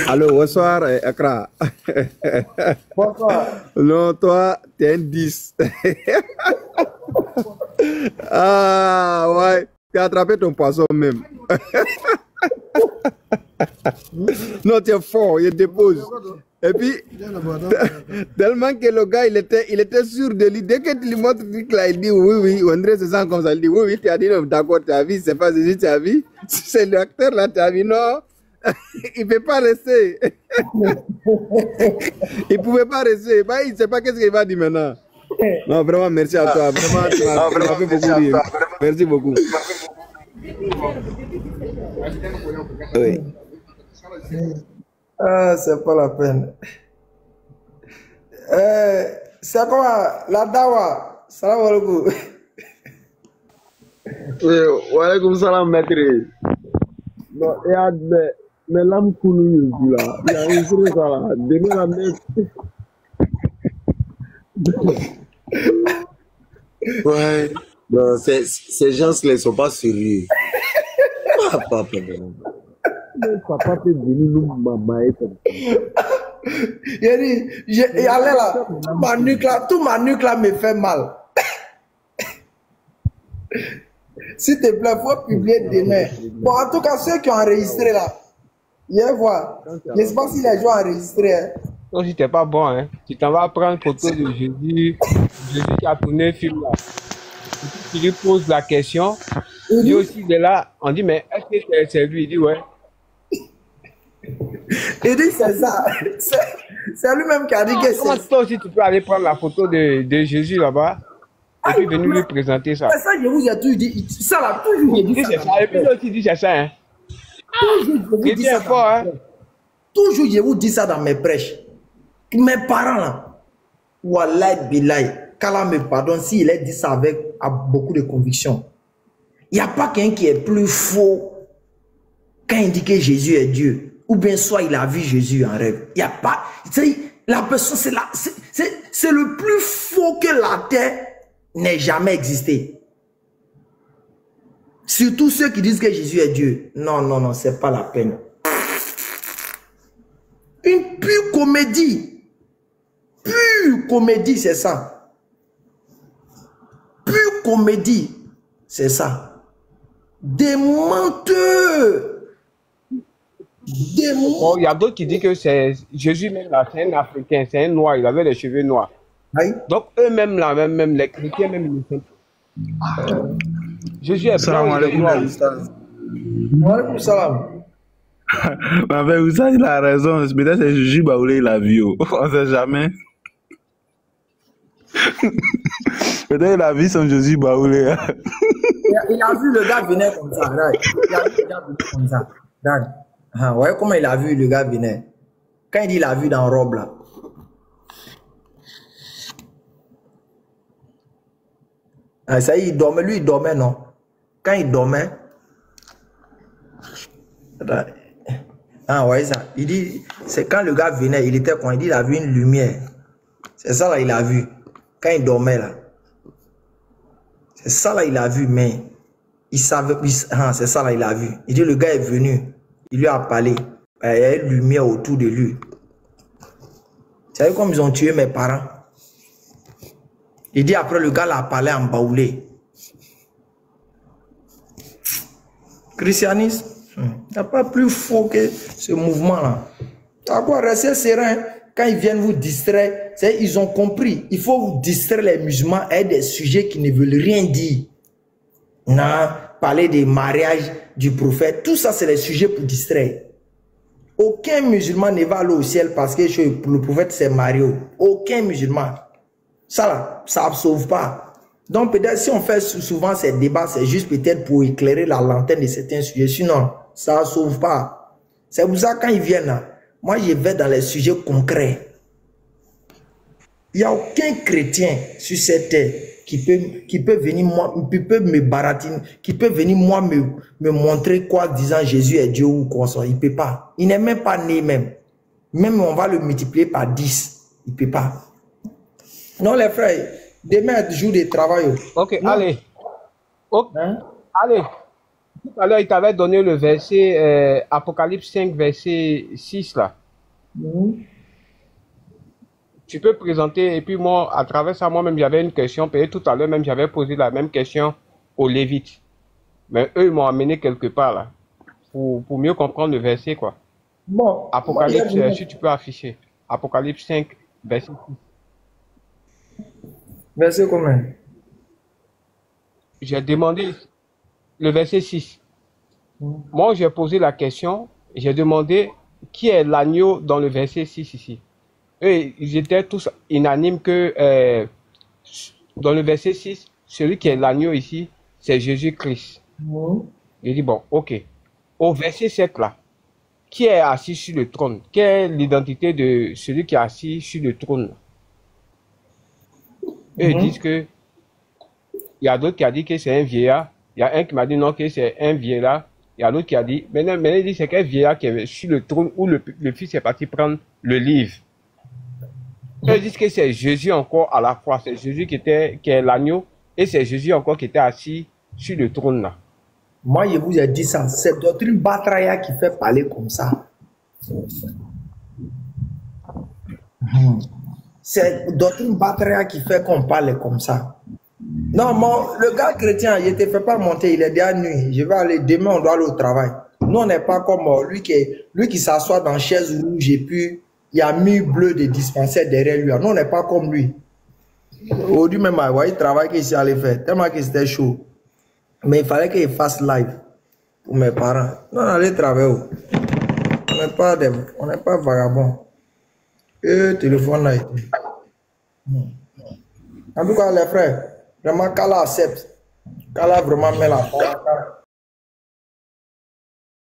Allô, bonsoir, Accra. Bonsoir. Non, toi, t'es un 10. Ah, ouais. Tu as attrapé ton poisson même. Non, tu es fort, il dépose. Et puis, tellement que le gars, il était sûr de lui. Dès que tu lui montres le truc là, il dit oui, André se sent comme ça. Il dit oui, tu as dit d'accord, tu as vu, c'est pas Jésus, tu as vu. C'est l'acteur là, tu as vu, non. Il ne peut pas rester. Il ne pouvait pas rester. Bah, il ne sait pas qu'est-ce qu'il va dire maintenant. Non, vraiment, merci à toi. Vraiment, tu m'as fait beaucoup rire. Merci beaucoup. Oui. Ah, c'est pas la peine. C'est quoi la dawa? Salam alaikum. Oui, wa alaikum salam, maître. Non, mais l'âme coule, là. Il y a une chose là. Demain, la mettre. Ouais. Non, ces gens-là ne sont pas sérieux. Papa peut venir nous mamailler comme ça. Il allait là, tout ma nuque là me fait mal. S'il te plaît, il faut publier demain. Bon, en tout cas, ceux qui ont enregistré là, viens voir. Je ne sais pas si les gens ont enregistré. Hein. Donc, si t'es pas bon, hein, tu t'en vas prendre photo de Jésus qui a tourné le film là. Tu lui poses la question. Lui aussi, il est là. On dit, mais est-ce que c'est lui? Il dit, ouais. Il dit, c'est ça. C'est lui-même qui a dit que c'est ça. Comment toi aussi, tu peux aller prendre la photo de Jésus là-bas et puis venir lui présenter ça? C'est ça, je vous ai toujours dit. Ça là, toujours, je dis ça. Et puis, aussi, dit c'est ça, hein. Toujours, je vous dis ça. Fort, hein. Toujours, je vous dis ça dans mes prêches. Mes parents là, Wallahi Billahi, qu'Allah me pardonne s'il a dit ça avec beaucoup de conviction. Il n'y a pas quelqu'un qui est plus faux quand il dit que Jésus est Dieu. Ou bien soit il a vu Jésus en rêve. Il n'y a pas. La personne, c'est le plus faux que la terre n'ait jamais existé. Surtout ceux qui disent que Jésus est Dieu. Non, non, non, c'est pas la peine. Une pure comédie. Pure comédie, c'est ça. Pure comédie, c'est ça. Des menteurs. Des Bon, il y a d'autres qui disent que c'est Jésus même là, c'est un Africain, c'est un noir, il avait les cheveux noirs. Oui. Donc eux-mêmes là, même les chrétiens même ils ne sont pas. Jésus est blanc, il est noir. Wa salam. Mais avec Oussa, il a raison. Peut-être c'est Juju Baoulé, il a vu. On ne sait jamais. Peut-être il a vu son Jésus Baoulé. Il a vu le gars venir comme ça. Right. Il a vu le gars venir comme ça. Right. Ah, ouais, comment il a vu le gars venir? Quand il dit il a vu dans robe là. Ah, ça y est, il dormait. Lui, il dormait, non? Quand il dormait. Ah ouais, ça. Il dit, c'est quand le gars venait, il était quand il dit il a vu une lumière. C'est ça là, il a vu. Quand il dormait là. C'est ça là, il a vu, mais il savait, c'est ça là, il a vu. Il dit, le gars est venu, il lui a parlé. Il y a une lumière autour de lui. Vous savez comme ils ont tué mes parents? Il dit, après le gars l'a parlé en baoulé. Christianisme, il n'y a pas plus faux que ce mouvement-là. À quoi rester serein quand ils viennent vous distraire? Ils ont compris. Il faut vous distraire les musulmans avec des sujets qui ne veulent rien dire. Non, parler des mariages du prophète, tout ça c'est des sujets pour distraire. Aucun musulman ne va aller au ciel parce que le prophète s'est marié. Aucun musulman. Ça là, ça ne sauve pas. Donc peut-être si on fait souvent ces débats, c'est juste peut-être pour éclairer la lanterne de certains sujets. Sinon, ça ne sauve pas. C'est pour ça quand ils viennent là, moi je vais dans les sujets concrets. Il n'y a aucun chrétien sur cette terre qui peut venir moi, qui peut me baratiner, qui peut venir moi me montrer quoi disant Jésus est Dieu ou quoi ça. Il ne peut pas. Il n'est même pas né même. Même on va le multiplier par 10. Il ne peut pas. Non les frères, demain est jour de travail. Ok, non. Allez. Okay. Hein? Allez. Tout à l'heure, il t'avait donné le verset Apocalypse 5, verset 6 là. Tu peux présenter, et puis moi, à travers ça, moi-même, j'avais une question, peut-être tout à l'heure même, j'avais posé la même question aux Lévites. Mais eux, ils m'ont amené quelque part là, pour mieux comprendre le verset, quoi. Bon. Apocalypse, si tu peux afficher. Apocalypse 5, verset 6. Verset combien? J'ai demandé le verset 6. Moi, j'ai posé la question, j'ai demandé qui est l'agneau dans le verset 6 ici. Eux, ils étaient tous unanimes que dans le verset 6, celui qui est l'agneau ici, c'est Jésus-Christ. J'ai dit, bon, ok. Au verset 7 là, qui est assis sur le trône? Quelle est l'identité de celui qui est assis sur le trône? Eux, ils disent que il y a d'autres qui ont dit que c'est un vieillard. Il y a un qui m'a dit non, que c'est un vieillard. Il y a l'autre qui a dit, maintenant il dit c'est qu'un vieillard qui est sur le trône où le fils est parti prendre le livre. Ils disent que c'est Jésus encore à la fois. C'est Jésus qui est l'agneau et c'est Jésus encore qui était assis sur le trône là. Moi, je vous ai dit ça. C'est doctrine Batraya qui fait parler comme ça. C'est doctrine Batraya qui fait qu'on parle comme ça. Non, le gars chrétien, il ne te fait pas monter, il est déjà nuit. Je vais aller, demain on doit aller au travail. Nous, on n'est pas comme lui qui s'assoit dans chaise rouge et puis il y a mis bleu de dispensaire derrière lui. Nous, on n'est pas comme lui. Aujourd'hui même, il travaille qu'il s'est allé faire, tellement que c'était chaud. Mais il fallait qu'il fasse live pour mes parents. Non, on allait travailler. On n'est pas vagabond. Et téléphone là. En tout cas, les frères, vraiment, qu'Allah accepte. Qu'Allah vraiment met la force.